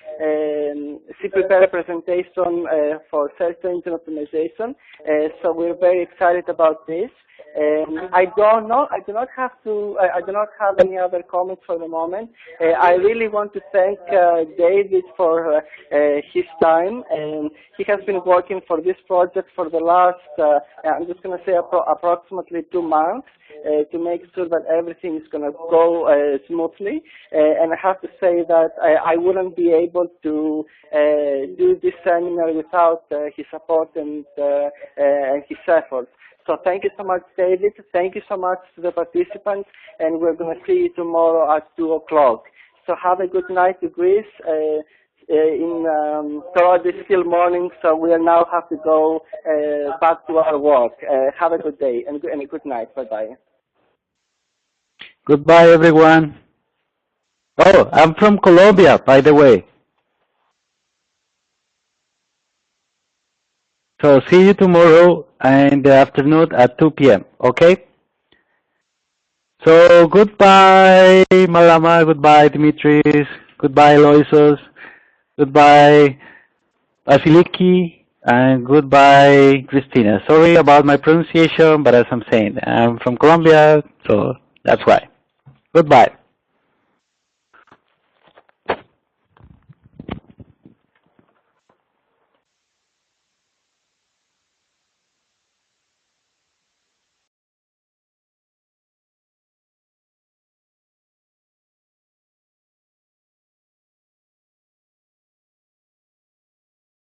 prepared a presentation for search engine optimization. So we're very excited about this. I do not have any other comments for the moment. I really want to thank David for his time, and he has been working for this project for the last, I'm just going to say approximately 2 months. To make sure that everything is going to go smoothly. And I have to say that I wouldn't be able to do this seminar without his support and his efforts. So thank you so much, David. Thank you so much to the participants, and we're going to see you tomorrow at 2 o'clock. So have a good night to Greece. In Toronto it's still morning, so we now have to go back to our work. Have a good day and a good night. Bye-bye. Goodbye, everyone. Oh, I'm from Colombia, by the way. So see you tomorrow in the afternoon at 2 p.m., okay? So goodbye, Malama. Goodbye, Dimitris. Goodbye, Loisos. Goodbye, Vasiliki. And goodbye, Christina. Sorry about my pronunciation, but as I'm saying, I'm from Colombia, so that's why. Goodbye.